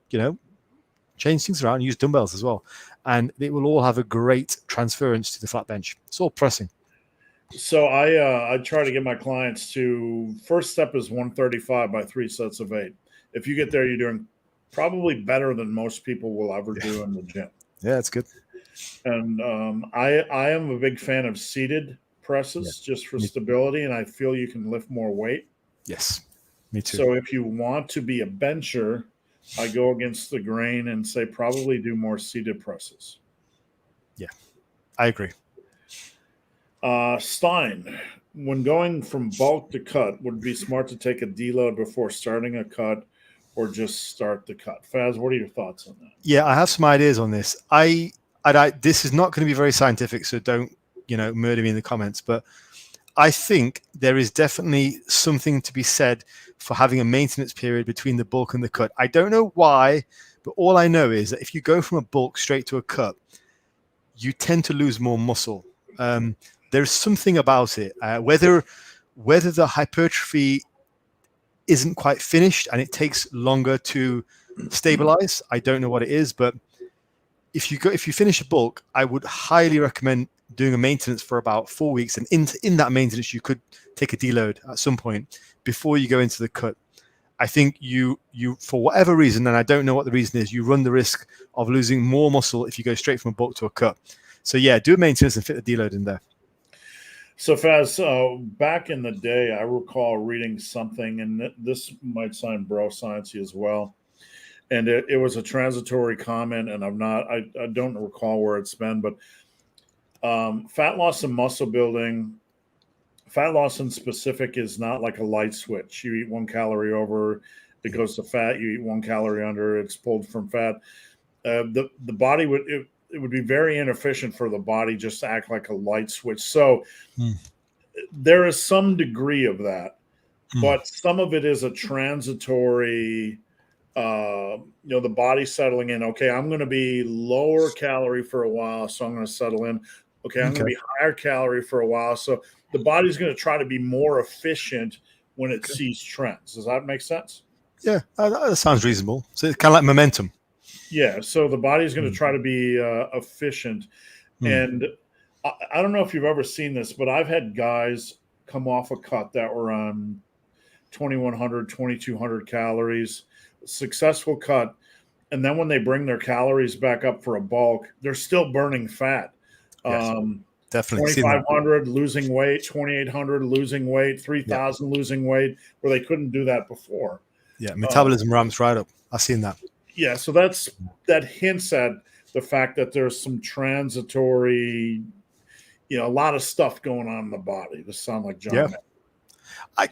change things around, use dumbbells as well. And it will all have a great transference to the flat bench. It's all pressing. So I try to get my clients to, first step is 135 by 3 sets of 8. If you get there, you're doing probably better than most people will ever do in the gym. Yeah, that's good. And I am a big fan of seated presses just for stability, and I feel you can lift more weight. Yes, me too. So if you want to be a bencher, I go against the grain and say probably do more seated presses. Yeah, I agree. Stein, when going from bulk to cut, would it be smart to take a deload before starting a cut or just start the cut? Faz, what are your thoughts on that? Yeah, I have some ideas on this. This is not going to be very scientific, so don't murder me in the comments, but I think there is definitely something to be said for having a maintenance period between the bulk and the cut. I don't know why, but all I know is that if you go from a bulk straight to a cut, you tend to lose more muscle. There's something about it, whether the hypertrophy isn't quite finished and it takes longer to stabilize. I don't know what it is, but if you finish a bulk, I would highly recommend doing a maintenance for about 4 weeks, and in that maintenance you could take a deload at some point before you go into the cut. I think you for whatever reason, and I don't know what the reason is, you run the risk of losing more muscle if you go straight from a bulk to a cut. So yeah, do a maintenance and fit the deload in there. So Faz, back in the day, I recall reading something, and this might sound bro sciencey as well, and it was a transitory comment, and I don't recall where it's been, but fat loss and muscle building, fat loss in specific is not like a light switch. You eat 1 calorie over, it goes to fat. You eat 1 calorie under, it's pulled from fat. The body it would be very inefficient for the body just to act like a light switch. So there is some degree of that, but some of it is a transitory, the body settling in. Okay, I'm going to be lower calorie for a while, so I'm going to settle in. Okay, I'm going to be higher calorie for a while. So the body's going to try to be more efficient when it sees trends. Does that make sense? Yeah, that sounds reasonable. So it's kind of like momentum. Yeah, so the body's going to try to be efficient. And I don't know if you've ever seen this, but I've had guys come off a cut that were on 2,100, 2,200 calories, successful cut. And then when they bring their calories back up for a bulk, they're still burning fat. Yes, definitely. 2,500 losing weight, 2,800 losing weight, 3,000 losing weight, where they couldn't do that before. Yeah, metabolism ramps right up. I've seen that. Yeah, so that hints at the fact that there's some transitory, a lot of stuff going on in the body. This sounds like John. Yeah,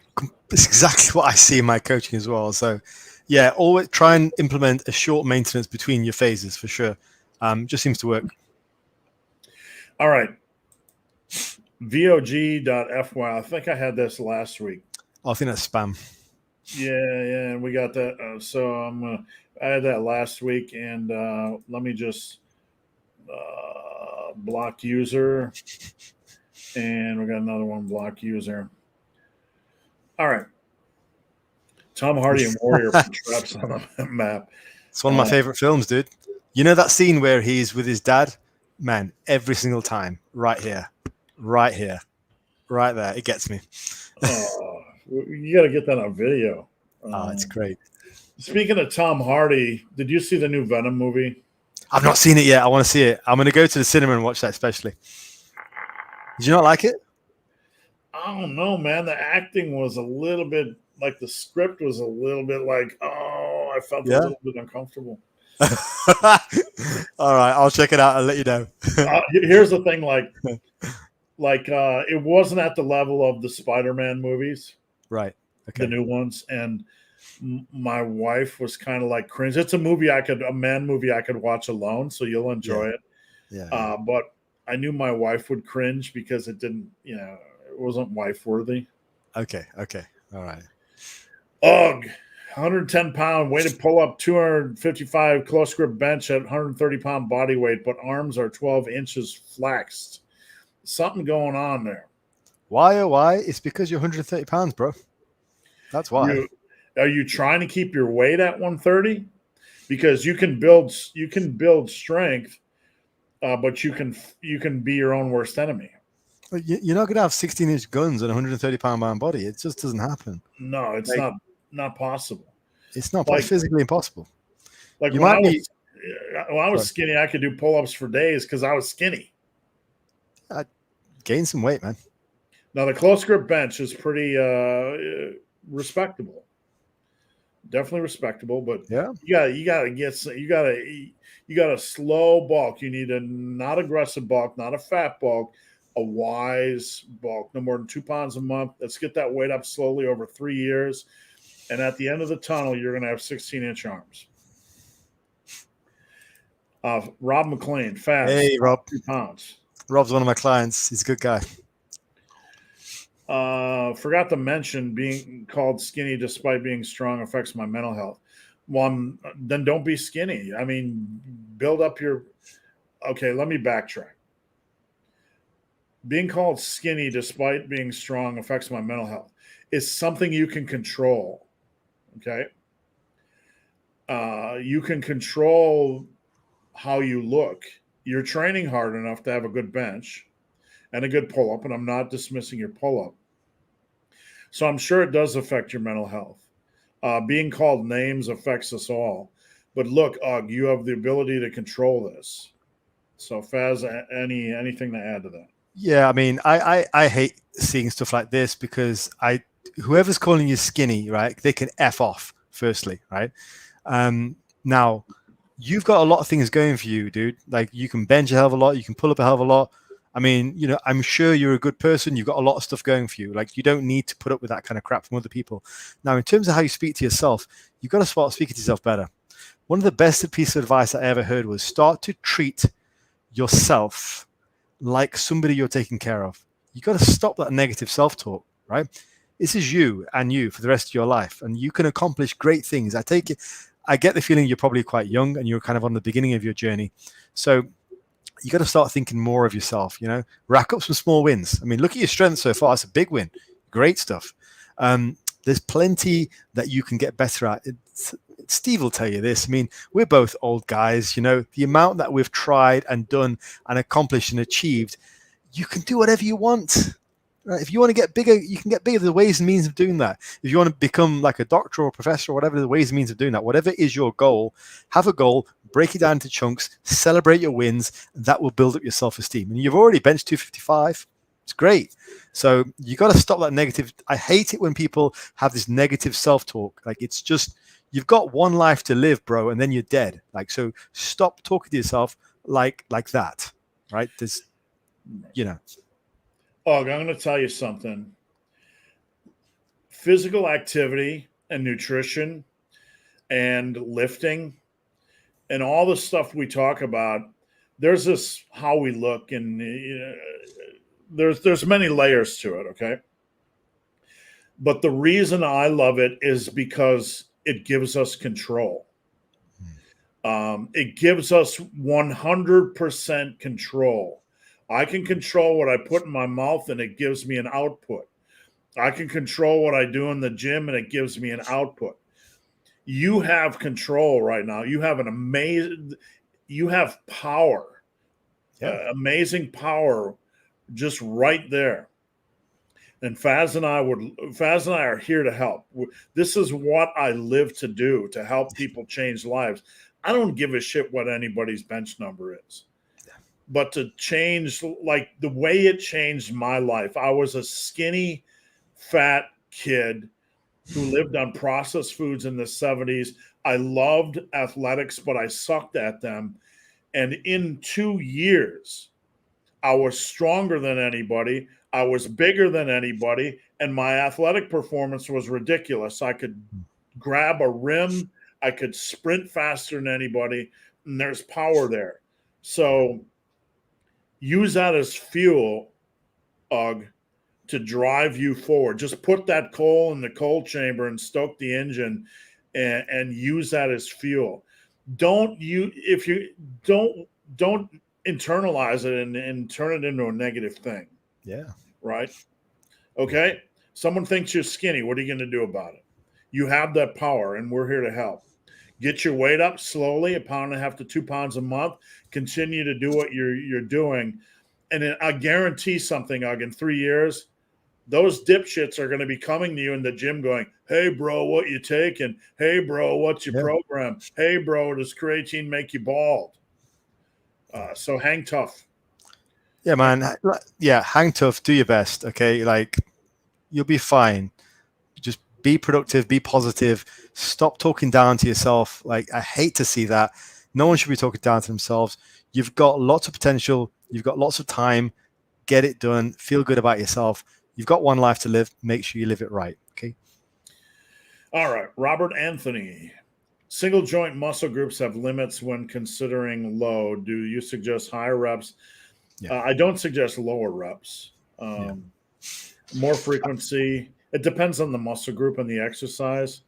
it's exactly what I see in my coaching as well. So, yeah, always try and implement a short maintenance between your phases for sure. Just seems to work. All right. VOG.FY. I think I had this last week. I think that's spam. Yeah, we got that. So I had that last week, and let me just block user, and we got another one, block user. All right. Tom Hardy and Warrior traps on a map. It's one of my favorite films, dude. You know that scene where he's with his dad man, every single time, right here, right there, it gets me. Oh, you got to get that on video. It's great. Speaking of Tom Hardy, did you see the new Venom movie? I've not seen it yet. I want to see it. I'm going to go to the cinema and watch that especially. Did you not like it? I don't know, man. The acting was a little bit like the script was a little bit like, oh, I felt a little bit uncomfortable. All right, I'll check it out and let you know. Here's the thing, it wasn't at the level of the Spider-Man movies, right? Okay, the new ones, and my wife was kind of like cringe. It's a man movie I could watch alone, so you'll enjoy it. Yeah. But I knew my wife would cringe because it didn't, it wasn't wife worthy. Okay, all right. Ugh. 110-pound weighted pull-up, 255 close grip bench at 130-pound body weight, but arms are 12 inches flexed. Something going on there. Why? Oh, why? It's because you're 130 pounds, bro. That's why. Are you trying to keep your weight at 130? Because you can build strength, but you can be your own worst enemy. You're not going to have 16-inch guns and a 130-pound man body. It just doesn't happen. No, it's not possible. It's not physically impossible. Like when I was skinny, I could do pull-ups for days because I was skinny. Gain some weight, man. Now the close grip bench is pretty respectable. Definitely respectable, but you got a slow bulk. You need a not aggressive bulk, not a fat bulk, a wise bulk, no more than 2 pounds a month. Let's get that weight up slowly over 3 years. And at the end of the tunnel, you're going to have 16-inch arms. Rob McLean, fast. Hey, Rob. 2 pounds. Rob's one of my clients. He's a good guy. Forgot to mention being called skinny despite being strong affects my mental health. Well, then don't be skinny. I mean, build up your... Okay, let me backtrack. Being called skinny despite being strong affects my mental health. It's something you can control. Okay. You can control how you look. You're training hard enough to have a good bench and a good pull-up, and I'm not dismissing your pull-up. So I'm sure it does affect your mental health. Being called names affects us all. But look, you have the ability to control this. So Faz, anything to add to that? Yeah, I mean, I hate seeing stuff like this because whoever's calling you skinny, right, they can F off, firstly, right? Now, you've got a lot of things going for you, dude. Like, you can bench a hell of a lot. You can pull up a hell of a lot. I mean, I'm sure you're a good person. You've got a lot of stuff going for you. Like, you don't need to put up with that kind of crap from other people. Now, in terms of how you speak to yourself, you've got to start speaking to yourself better. One of the best pieces of advice I ever heard was start to treat yourself like somebody you're taking care of. You got to stop that negative self-talk, right? This is you and you for the rest of your life, and you can accomplish great things. I get the feeling you're probably quite young and you're kind of on the beginning of your journey. So you got to start thinking more of yourself, rack up some small wins. I mean, look at your strength so far. It's a big win. Great stuff. There's plenty that you can get better at. Steve will tell you this. I mean, we're both old guys, the amount that we've tried and done and accomplished and achieved, you can do whatever you want. Right? If you want to get bigger, you can get bigger. The ways and means of doing that. If you want to become like a doctor or a professor or whatever, the ways and means of doing that, whatever is your goal, have a goal, break it down into chunks, celebrate your wins. That will build up your self-esteem. And you've already benched 255. It's great. So you got to stop that negative. I hate it when people have this negative self-talk. Like, it's just, you've got one life to live, bro, and then you're dead. Like, so stop talking to yourself like that, right? There's, I'm going to tell you something. Physical activity and nutrition and lifting and all the stuff we talk about, there's this how we look, and there's many layers to it, okay? But the reason I love it is because it gives us control. It gives us 100% control. I can control what I put in my mouth, and it gives me an output. I can control what I do in the gym, and it gives me an output. You have control right now. You have you have power. Amazing power just right there. And Faz and I are here to help. This is what I live to do, to help people change lives. I don't give a shit what anybody's bench number is. But to change, like the way it changed my life. I was a skinny, fat kid who lived on processed foods in the 70s. I loved athletics, but I sucked at them. And in 2 years, I was stronger than anybody. I was bigger than anybody. And my athletic performance was ridiculous. I could grab a rim. I could sprint faster than anybody. And there's power there. So use that as fuel, Ugg, to drive you forward. Just put that coal in the coal chamber and stoke the engine and use that as fuel. Don't internalize it and turn it into a negative thing. Yeah. Right? Okay? Someone thinks you're skinny. What are you going to do about it? You have that power, and we're here to help. Get your weight up slowly, 1.5 pounds to 2 pounds a month. Continue to do what you're doing. And then I guarantee something, Ugg, in 3 years, those dipshits are going to be coming to you in the gym going, hey, bro, what you taking? Hey, bro, what's your program? Hey, bro, does creatine make you bald? So hang tough. Yeah, man. Yeah, hang tough. Do your best, okay? Like, you'll be fine. Just be productive, be positive. Stop talking down to yourself. Like, I hate to see that. No one should be talking down to themselves. You've got lots of potential. You've got lots of time. Get it done. Feel good about yourself. You've got one life to live. Make sure you live it right, okay? All right. Robert Anthony. Single joint muscle groups have limits when considering load. Do you suggest higher reps? Yeah. I don't suggest lower reps. More frequency. It depends on the muscle group and the exercise.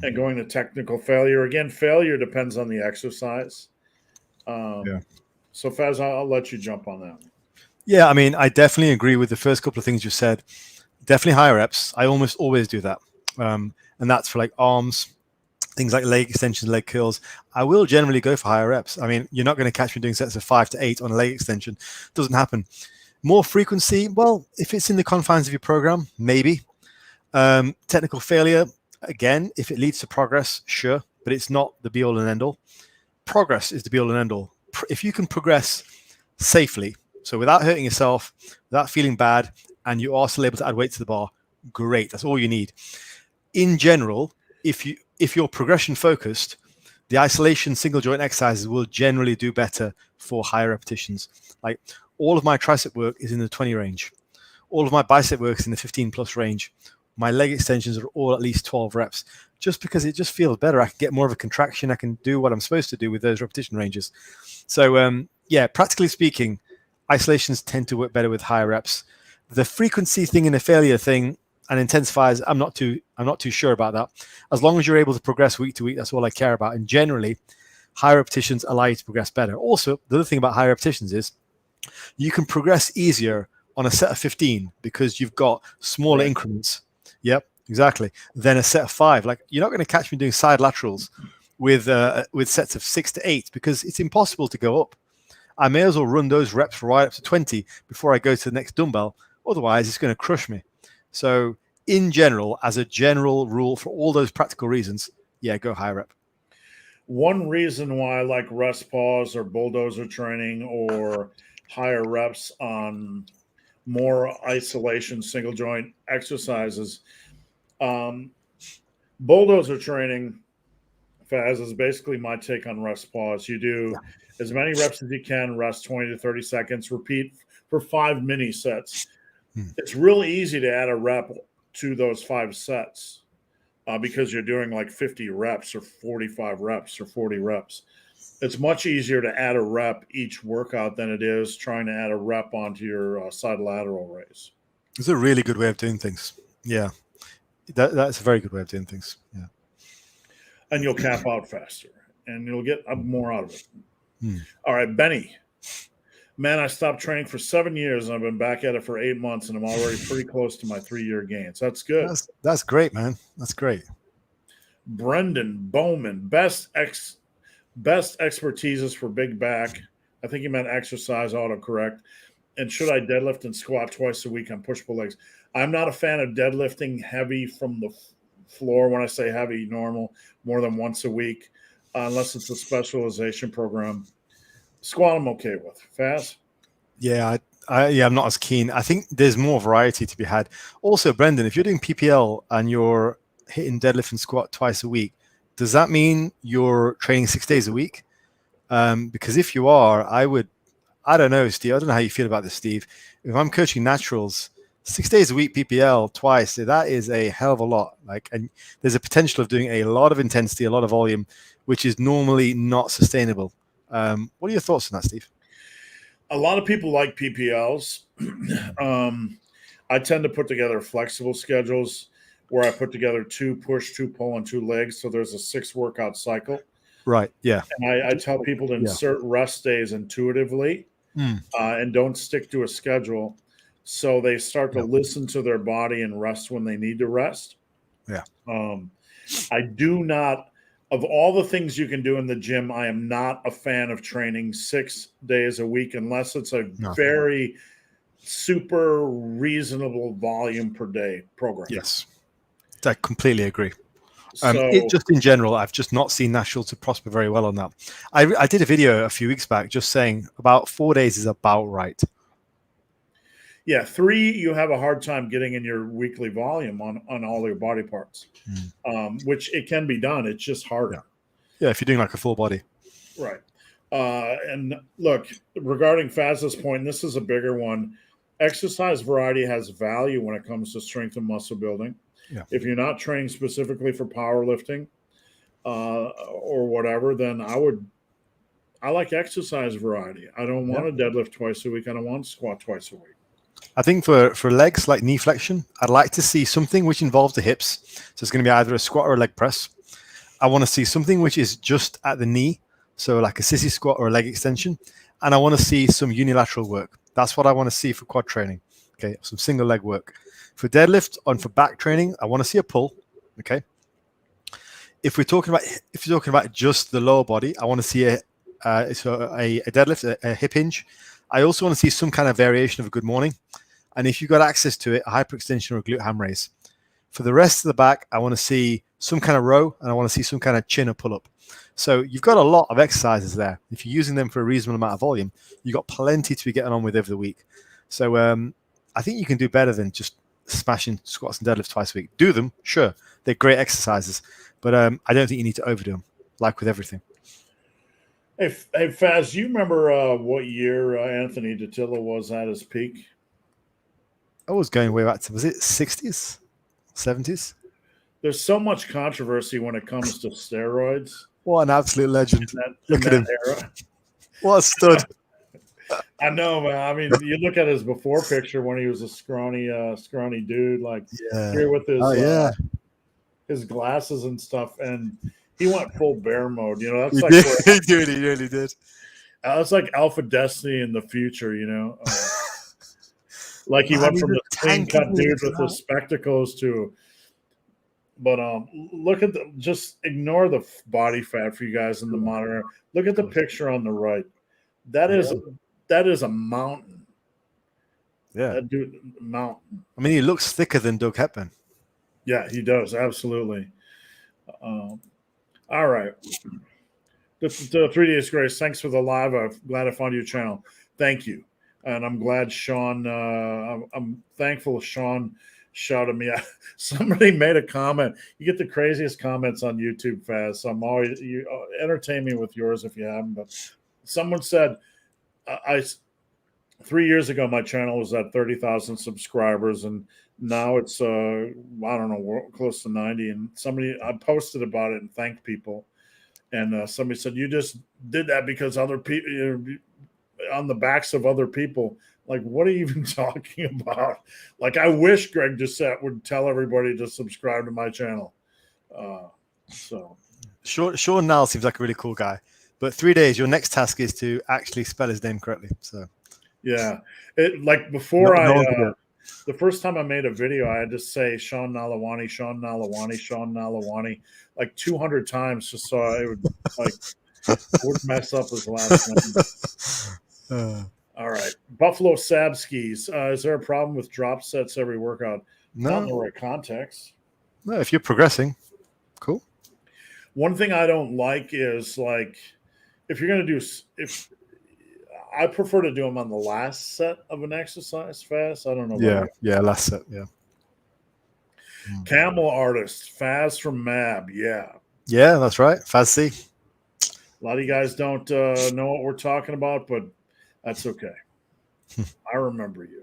And going to technical failure. Again, failure depends on the exercise. So, Faz, I'll let you jump on that. Yeah, I mean, I definitely agree with the first couple of things you said. Definitely higher reps. I almost always do that. And that's for like arms, things like leg extensions, leg curls. I will generally go for higher reps. I mean, you're not going to catch me doing sets of 5 to 8 on a leg extension. Doesn't happen. More frequency, well, if it's in the confines of your program, maybe. Technical failure, again, if it leads to progress, sure, but it's not the be all and end all. Progress is the be all and end all. If you can progress safely, so without hurting yourself, without feeling bad, and you are still able to add weight to the bar, great. That's all you need. In general, if you're progression focused, the isolation single joint exercises will generally do better for higher repetitions. Like all of my tricep work is in the 20 range. All of my bicep work is in the 15 plus range. My leg extensions are all at least 12 reps, just because it just feels better. I can get more of a contraction. I can do what I'm supposed to do with those repetition ranges. So yeah, practically speaking, isolations tend to work better with higher reps. The frequency thing and the failure thing and intensifiers, I'm not too sure about that. As long as you're able to progress week to week, that's all I care about. And generally, higher repetitions allow you to progress better. Also, the other thing about higher repetitions is you can progress easier on a set of 15 because you've got smaller increments. Yep, exactly. Then a set of 5. Like you're not going to catch me doing side laterals with sets of 6 to 8 because it's impossible to go up. I may as well run those reps right up to 20 before I go to the next dumbbell. Otherwise, it's going to crush me. So in general, as a general rule for all those practical reasons, yeah, go high rep. One reason why I like rest pause or bulldozer training or higher reps on more isolation single joint exercises, bulldozer training, Faz, is basically my take on rest pause. You do as many reps as you can, rest 20 to 30 seconds, repeat for 5 mini sets. It's really easy to add a rep to those 5 sets because you're doing like 50 reps or 45 reps or 40 reps. It's much easier to add a rep each workout than it is trying to add a rep onto your side lateral raise. It's a really good way of doing things. Yeah, that's a very good way of doing things. Yeah, and you'll cap out faster, and you'll get more out of it. All right, Benny. Man, I stopped training for 7 years, and I've been back at it for 8 months, and I'm already pretty close to my 3-year gains. That's good. That's great, man. That's great. Brendan Bowman, best expertises for big back. I think he meant exercise, autocorrect. And should I deadlift and squat twice a week on push-pull legs? I'm not a fan of deadlifting heavy from the floor. When I say heavy, normal, more than once a week, unless it's a specialization program. Squat, I'm okay with. Fast? Yeah, I'm not as keen. I think there's more variety to be had. Also, Brendan, if you're doing PPL and you're hitting deadlift and squat twice a week, does that mean you're training 6 days a week? Because if you are, I don't know, Steve. I don't know how you feel about this, Steve. If I'm coaching naturals, 6 days a week PPL twice, that is a hell of a lot. And there's a potential of doing a lot of intensity, a lot of volume, which is normally not sustainable. What are your thoughts on that, Steve? A lot of people like PPLs. I tend to put together flexible schedules where I put together 2 push, 2 pull, and 2 legs. So there's a 6 workout cycle. Right. Yeah. And I tell people to insert rest days intuitively and don't stick to a schedule. So they start to listen to their body and rest when they need to rest. Yeah. I do not, of all the things you can do in the gym, I am not a fan of training 6 days a week unless it's a very super reasonable volume per day program. Yes. I completely agree. So, Just in general, I've just not seen Nashville to prosper very well on that. I did a video a few weeks back just saying about 4 days is about right. Yeah, 3, you have a hard time getting in your weekly volume on all your body parts, which it can be done. It's just harder. Yeah, if you're doing like a full body. Right. And look, regarding Faz's point, and this is a bigger one, exercise variety has value when it comes to strength and muscle building. Yeah. If you're not training specifically for powerlifting or whatever, then I like exercise variety. I don't want to deadlift twice a week. I don't want to squat twice a week. I think for legs like knee flexion, I'd like to see something which involves the hips. So it's going to be either a squat or a leg press. I want to see something which is just at the knee, so like a sissy squat or a leg extension. And I want to see some unilateral work. That's what I want to see for quad training. Okay, some single leg work. For deadlift and for back training, I want to see a pull. Okay. If you're talking about just the lower body, I want to see a deadlift, a hip hinge. I also want to see some kind of variation of a good morning. And if you've got access to it, a hyperextension or a glute ham raise. For the rest of the back, I want to see some kind of row and I want to see some kind of chin or pull up. So you've got a lot of exercises there. If you're using them for a reasonable amount of volume, you've got plenty to be getting on with over the week. So I think you can do better than just smashing squats and deadlifts twice a week. Do them, sure. They're great exercises. But I don't think you need to overdo them, like with everything. Hey, Faz, you remember what year Anthony Dattilo was at his peak? I was going way back to, was it 60s, 70s? There's so much controversy when it comes to steroids. What an absolute legend. Look at him. Era. What a stud. I know, man. I mean, you look at his before picture when he was a scrawny dude, like here with his his glasses and stuff, and he went full bear mode. You know, that's he really did. That's like Alpha Destiny in the future. You know, like he went from the clean cut dude with the spectacles to. But look at just ignore the body fat for you guys in the monitor. Look at the picture on the right. That is a mountain. Yeah, that dude, mountain. I mean, he looks thicker than Doug Hepburn. Yeah, he does absolutely. All right, the 3 Days Grace. Thanks for the live. I'm glad I found your channel. Thank you, and I'm glad Sean. I'm thankful Sean shouted me out. Somebody made a comment. You get the craziest comments on YouTube, Faz. So I'm always, you entertain me with yours if you haven't. But someone said, 3 years ago my channel was at 30,000 subscribers, and now it's I don't know, close to 90. And I posted about it and thanked people. And somebody said, you just did that because other people, on the backs of other people. Like, what are you even talking about? Like, I wish Greg Doucette would tell everybody to subscribe to my channel. Sean Nall seems like a really cool guy. But 3 days, your next task is to actually spell his name correctly. So, yeah, the first time I made a video, I had to say Sean Nalawani, like 200 times, just so I would like Would mess up his last name. All right. Buffalo Sabskis. Is there a problem with drop sets every workout? Not in the right context. No, if you're progressing, cool. One thing I don't like is like if you're going to do if I prefer to do them on the last set of an exercise fast. I don't know. Yeah, last set. Yeah. Camel Artist, Faz from Mab. Yeah, that's right. FAZC. A lot of you guys don't know what we're talking about, but that's okay. I remember you.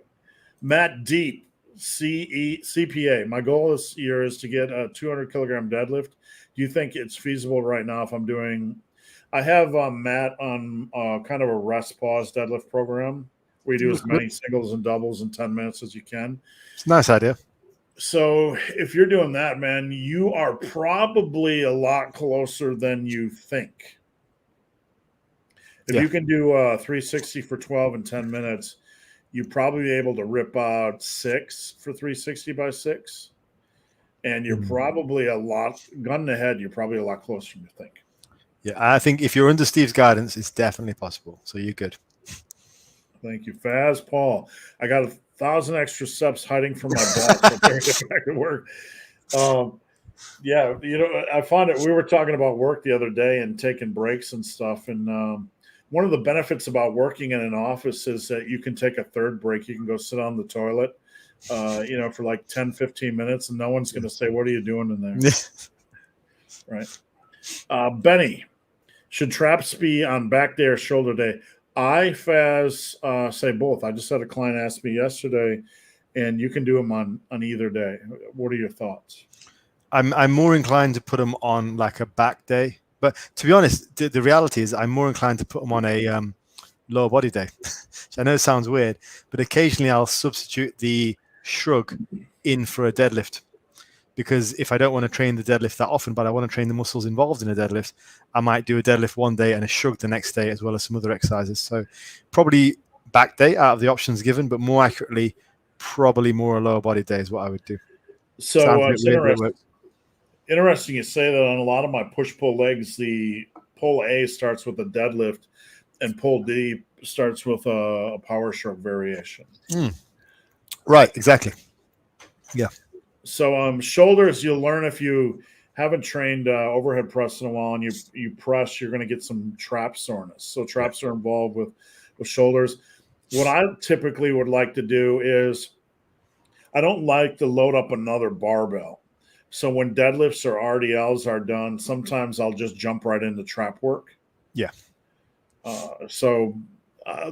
Matt Deep, CPA. My goal this year is to get a 200 kilogram deadlift. Do you think it's feasible right now if I'm doing – I have Matt on kind of a rest pause deadlift program where you do as many singles and doubles in 10 minutes as you can. It's a nice idea. So if you're doing that, man, you are probably a lot closer than you think. If you can do 360 for 12 in 10 minutes, you'd probably be able to rip out 6 for 360 by 6. And you're probably gun in the head, you're probably a lot closer than you think. Yeah, I think if you're under Steve's guidance, it's definitely possible. So you're good. Thank you, Faz. Paul, I got 1,000 extra steps hiding from my boss. So I get back to work. Yeah, I find it. We were talking about work the other day and taking breaks and stuff. And one of the benefits about working in an office is that you can take a third break. You can go sit on the toilet, for like 10, 15 minutes, and no one's going to say, what are you doing in there? Right. Benny, should traps be on back day or shoulder day? I, Faz, say both. I just had a client ask me yesterday, and you can do them on either day. What are your thoughts? I'm more inclined to put them on like a back day. But to be honest, the reality is I'm more inclined to put them on a lower body day. Which I know sounds weird, but occasionally I'll substitute the shrug in for a deadlift. Because if I don't want to train the deadlift that often, but I want to train the muscles involved in a deadlift, I might do a deadlift one day and a shrug the next day, as well as some other exercises. So probably back day out of the options given, but more accurately, probably more a lower body day is what I would do. So it's interesting you say that. On a lot of my push-pull legs, the pull A starts with a deadlift and pull D starts with a power shrug variation. Right, exactly. Yeah. So shoulders, you'll learn if you haven't trained overhead press in a while and you press, you're going to get some trap soreness. So traps are involved with shoulders. What I typically would like to do is I don't like to load up another barbell. So when deadlifts or RDLs are done, sometimes I'll just jump right into trap work. Yeah. So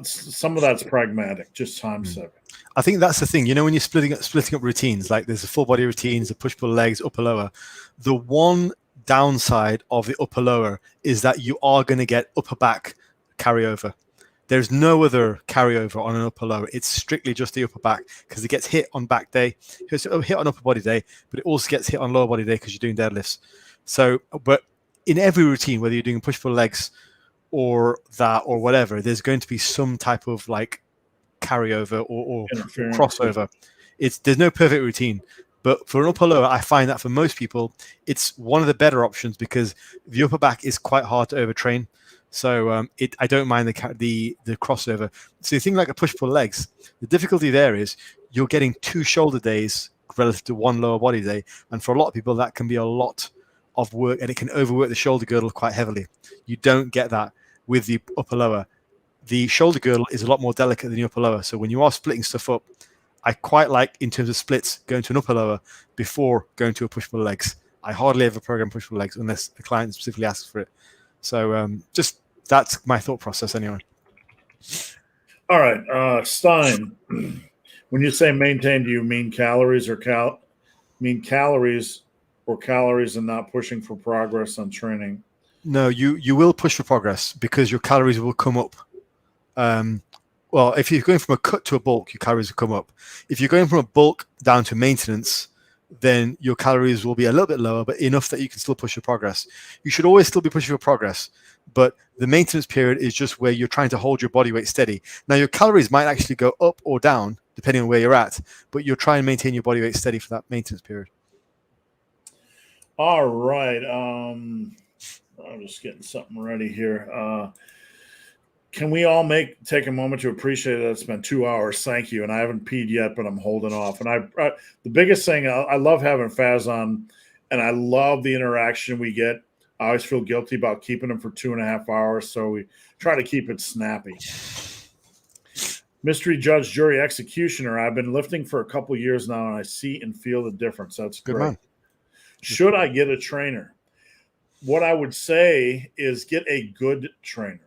some of that's pragmatic, just time saving. I think that's the thing. When you're splitting up routines, like there's a full body routines, a push pull legs, upper lower. The one downside of the upper lower is that you are going to get upper back carryover. There's no other carryover on an upper lower. It's strictly just the upper back because it gets hit on back day, it's hit on upper body day, but it also gets hit on lower body day because you're doing deadlifts. So, but in every routine, whether you're doing push pull legs or that or whatever, there's going to be some type of like carryover or crossover. There's no perfect routine, but for an upper lower, I find that for most people, it's one of the better options because the upper back is quite hard to overtrain. So I don't mind the crossover. So you think like a push pull legs, the difficulty there is you're getting 2 shoulder days relative to 1 lower body day, and for a lot of people that can be a lot of work, and it can overwork the shoulder girdle quite heavily. You don't get that with the upper lower. The shoulder girdle is a lot more delicate than the upper lower. So when you are splitting stuff up, I quite like, in terms of splits, going to an upper lower before going to a push pull legs. I hardly ever program push pull legs unless the client specifically asks for it. So just that's my thought process anyway. All right, Stein. When you say maintain, do you mean calories or calories and not pushing for progress on training? No, you will push for progress because your calories will come up. Well, if you're going from a cut to a bulk, your calories will come up. If you're going from a bulk down to maintenance, then your calories will be a little bit lower, but enough that you can still push your progress. You should always still be pushing for progress, but the maintenance period is just where you're trying to hold your body weight steady. Now, your calories might actually go up or down, depending on where you're at, but you're trying to maintain your body weight steady for that maintenance period. All right. I'm just getting something ready here. Can we all take a moment to appreciate that it's been 2 hours? Thank you. And I haven't peed yet, but I'm holding off. And the biggest thing, I love having Faz on, and I love the interaction we get. I always feel guilty about keeping him for 2.5 hours, so we try to keep it snappy. Mystery Judge, Jury, Executioner. I've been lifting for a couple years now, and I see and feel the difference. That's Good great. man. Should I get a trainer? What I would say is get a good trainer.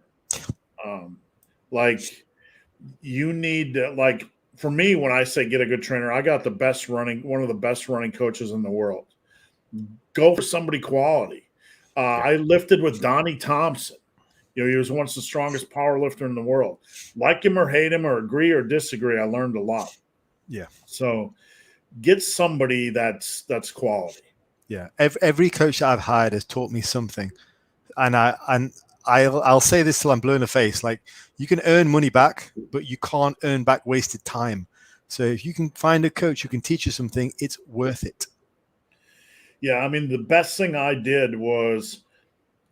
Like you need to, like for me, when I say get a good trainer, I got one of the best running coaches in the world. Go for somebody quality. I lifted with Donnie Thompson. You know, he was once the strongest power lifter in the world. Like him or hate him or agree or disagree, I learned a lot. Yeah. So get somebody that's quality. Yeah. Every coach that I've hired has taught me something. And I'll say this till I'm blue in the face. Like, you can earn money back, but you can't earn back wasted time. So if you can find a coach who can teach you something, it's worth it. Yeah, I mean, the best thing I did was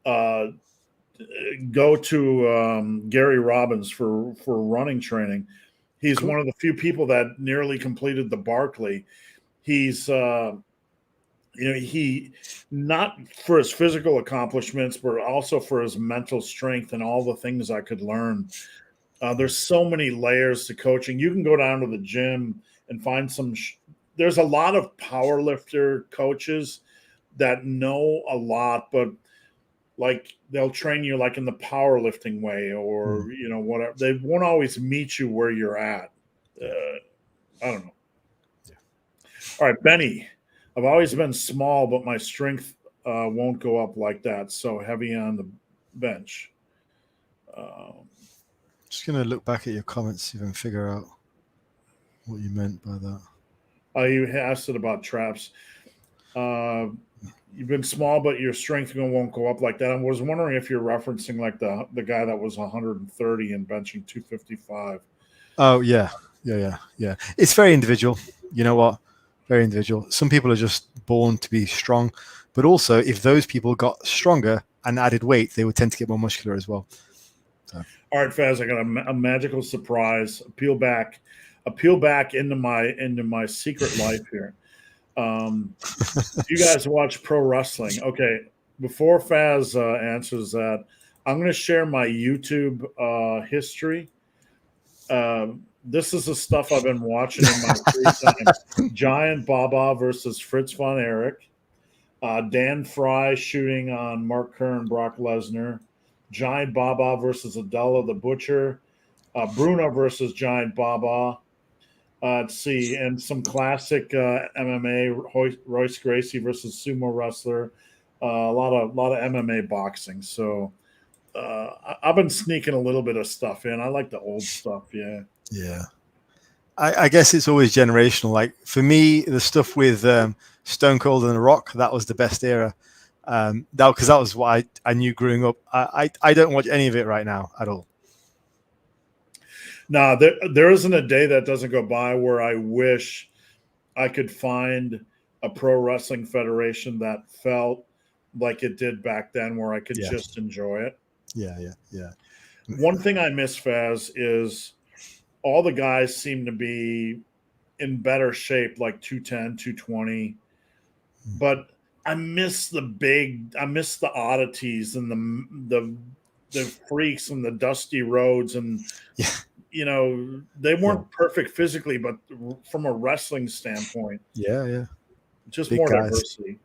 go to Gary Robbins for running training. He's Cool. one of the few people that nearly completed the Barkley. He's he not for his physical accomplishments, but also for his mental strength and all the things I could learn. There's so many layers to coaching. You can go down to the gym and find there's a lot of power lifter coaches that know a lot, but like they'll train you like in the powerlifting way or, whatever. They won't always meet you where you're at. I don't know. Yeah. All right, Benny. I've always been small, but my strength won't go up like that. So heavy on the bench. Just going to look back at your comments, see if I can figure out what you meant by that. You asked it about traps. You've been small, but your strength won't go up like that. I was wondering if you're referencing like the guy that was 130 and benching 255. Oh, yeah. It's very individual. You know what? Very individual. Some people are just born to be strong, but also if those people got stronger and added weight, they would tend to get more muscular as well. So. All right, Faz, I got a magical surprise. A peel back into my secret life here. You guys watch pro wrestling. Okay, before Faz answers that, I'm going to share my YouTube history. This is the stuff I've been watching in my free time. Giant Baba versus Fritz von Erich. Dan Fry shooting on Mark Kerr and Brock Lesnar. Giant Baba versus Adela the Butcher. Bruno versus Giant Baba. Let's see, and some classic MMA, Royce Gracie versus sumo wrestler. A lot of MMA boxing. So I've been sneaking a little bit of stuff in. I like the old stuff. Yeah. Yeah. I guess it's always generational. Like for me, the stuff with Stone Cold and The Rock, that was the best era. Because that was what I knew growing up. I don't watch any of it right now at all. No, there isn't a day that doesn't go by where I wish I could find a pro wrestling federation that felt like it did back then, where I could just enjoy it. Yeah. One thing I miss, Faz, is all the guys seem to be in better shape, like 210, 220. But I miss the oddities and the freaks and the dusty roads and they weren't perfect physically, but from a wrestling standpoint, just big more guys. Diversity.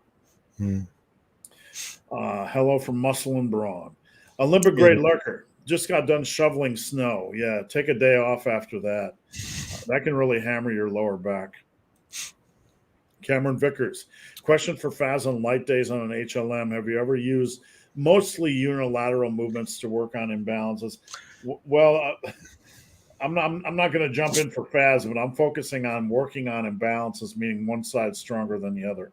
Hello from Muscle and Brawn. Olympic grade lurker just got done shoveling snow. Yeah, take a day off after that. That can really hammer your lower back. Cameron Vickers, question for Faz on light days on an HLM. Have you ever used mostly unilateral movements to work on imbalances? Well, I'm not going to jump in for Faz, but I'm focusing on working on imbalances, meaning one side stronger than the other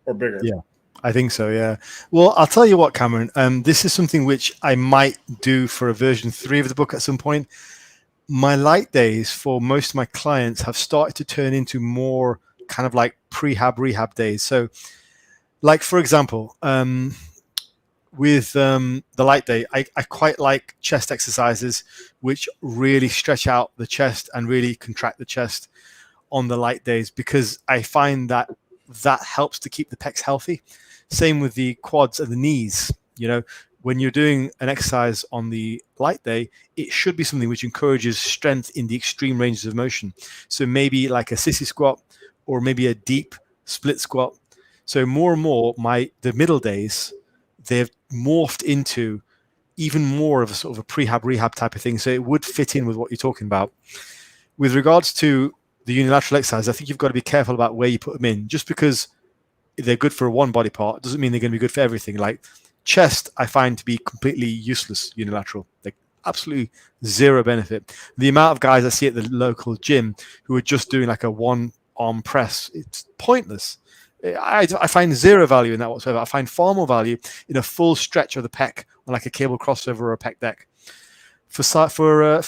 or bigger. Yeah, I think so. Yeah. Well, I'll tell you what, Cameron, this is something which I might do for a version 3 of the book at some point. My light days for most of my clients have started to turn into more kind of like rehab days. So like, for example, with the light day, I quite like chest exercises which really stretch out the chest and really contract the chest on the light days, because I find that helps to keep the pecs healthy. Same with the quads and the knees. When you're doing an exercise on the light day, it should be something which encourages strength in the extreme ranges of motion. So maybe like a sissy squat, or maybe a deep split squat. So more and more, the middle days, they've morphed into even more of a sort of a prehab rehab type of thing. So it would fit in with what you're talking about. With regards to the unilateral exercise, I think you've got to be careful about where you put them in. Just because they're good for one body part doesn't mean they're going to be good for everything. Like chest, I find to be completely useless unilateral. Like absolutely zero benefit. The amount of guys I see at the local gym who are just doing like a one arm press, it's pointless. I find zero value in that whatsoever. I find far more value in a full stretch of the pec, on like a cable crossover or a pec deck. For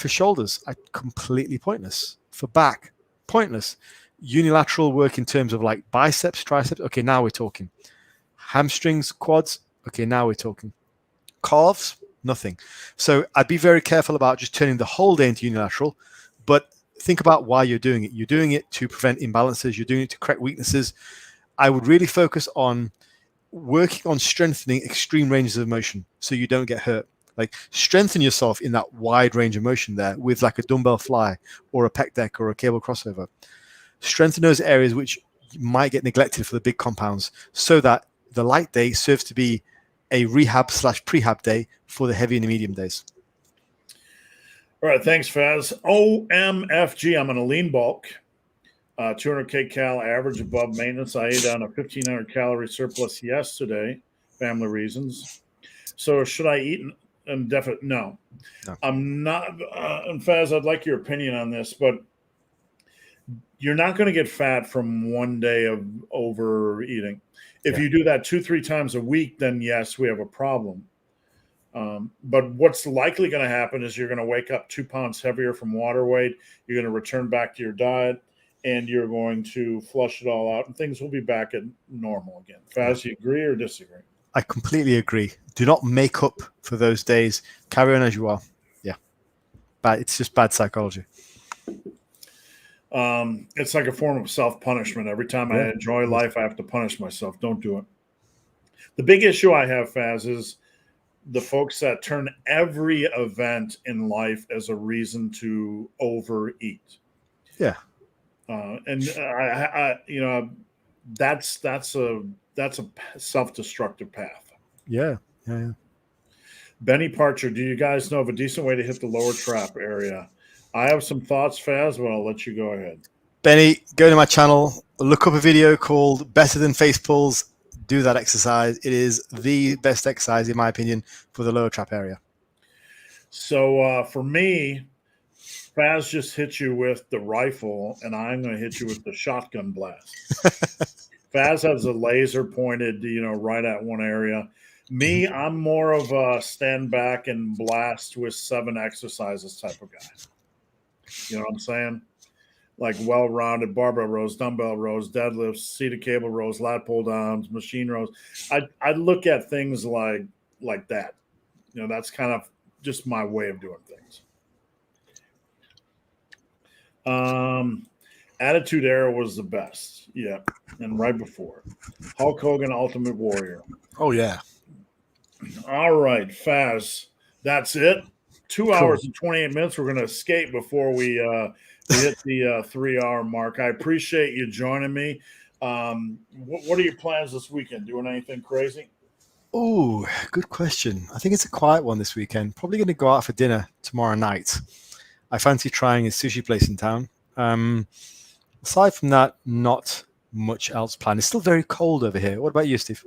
shoulders, completely pointless. For back, pointless. Unilateral work in terms of like biceps, triceps. Okay, now we're talking. Hamstrings, quads. Okay, now we're talking. Calves, nothing. So I'd be very careful about just turning the whole day into unilateral, but think about why you're doing it. You're doing it to prevent imbalances. You're doing it to correct weaknesses. I would really focus on working on strengthening extreme ranges of motion so you don't get hurt. Like strengthen yourself in that wide range of motion there with like a dumbbell fly or a pec deck or a cable crossover. Strengthen those areas which might get neglected for the big compounds, so that the light day serves to be a rehab/prehab day for the heavy and the medium days. All right, thanks, Faz. OMFG, I'm on a lean bulk. 200 cal average above maintenance. I ate on a 1,500 calorie surplus yesterday, family reasons. So should I eat indefinite? No. I'm not. And Faz, I'd like your opinion on this, but you're not going to get fat from one day of overeating. If you do that 2-3 times a week, then yes, we have a problem. But what's likely going to happen is you're going to wake up 2 pounds heavier from water weight. You're going to return back to your diet, and you're going to flush it all out, and things will be back at normal again. Faz, you agree or disagree? I completely agree. Do not make up for those days. Carry on as you are. Yeah. But it's just bad psychology. It's like a form of self-punishment. Every time I enjoy life, I have to punish myself. Don't do it. The big issue I have, Faz, is the folks that turn every event in life as a reason to overeat. Yeah. And that's a self-destructive path. Yeah. Benny Parcher, do you guys know of a decent way to hit the lower trap area? I have some thoughts, Faz, but I'll let you go ahead. Benny, go to my channel, look up a video called Better Than Face Pulls. Do that exercise. It is the best exercise, in my opinion, for the lower trap area. So for me, Faz just hit you with the rifle, and I'm going to hit you with the shotgun blast. Faz has a laser pointed, right at one area. Me, I'm more of a stand back and blast with 7 exercises type of guy. You know what I'm saying? Like well-rounded barbell rows, dumbbell rows, deadlifts, seated cable rows, lat pull downs, machine rows. I look at things like that. That's kind of just my way of doing things. Attitude Era was the best. Yeah. And right before. Hulk Hogan, Ultimate Warrior. Oh, yeah. All right, Faz. That's it. 2 hours and 28 minutes. We're going to escape before we hit the 3-hour mark. I appreciate you joining me. What are your plans this weekend? Doing anything crazy? Oh, good question. I think it's a quiet one this weekend. Probably going to go out for dinner tomorrow night. I fancy trying a sushi place in town. Aside from that, not much else planned. It's still very cold over here. What about you, Steve?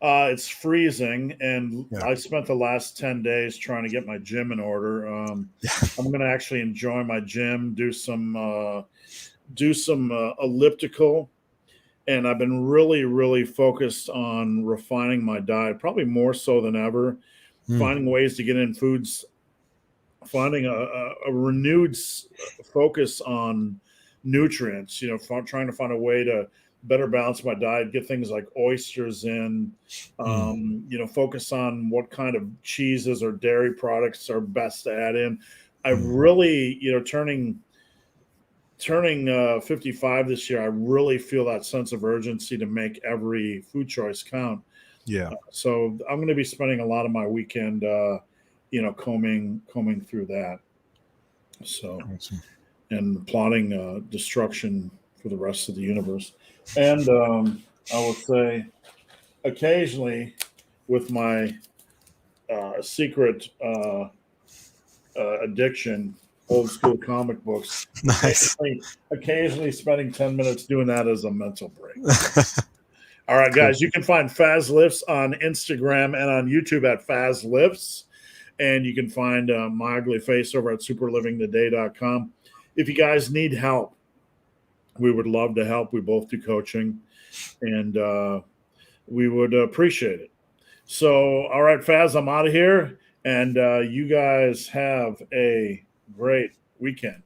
It's freezing, and I spent the last 10 days trying to get my gym in order. I'm going to actually enjoy my gym, do some elliptical, and I've been really, really focused on refining my diet, probably more so than ever, finding ways to get in foods, finding a renewed focus on nutrients, trying to find a way to better balance my diet, get things like oysters in, focus on what kind of cheeses or dairy products are best to add in. I really, turning 55 this year, I really feel that sense of urgency to make every food choice count. Yeah. So I'm going to be spending a lot of my weekend, combing through that. So, Awesome. and plotting destruction for the rest of the universe. And I will say, occasionally, with my secret addiction, old school comic books. Nice. Occasionally spending 10 minutes doing that as a mental break. All right, guys, you can find FAZLIFTS on Instagram and on YouTube at FAZLIFTS. And you can find my ugly face over at superlivingtoday.com. If you guys need help, we would love to help. We both do coaching, and we would appreciate it. So, all right, Faz, I'm out of here. And you guys have a great weekend.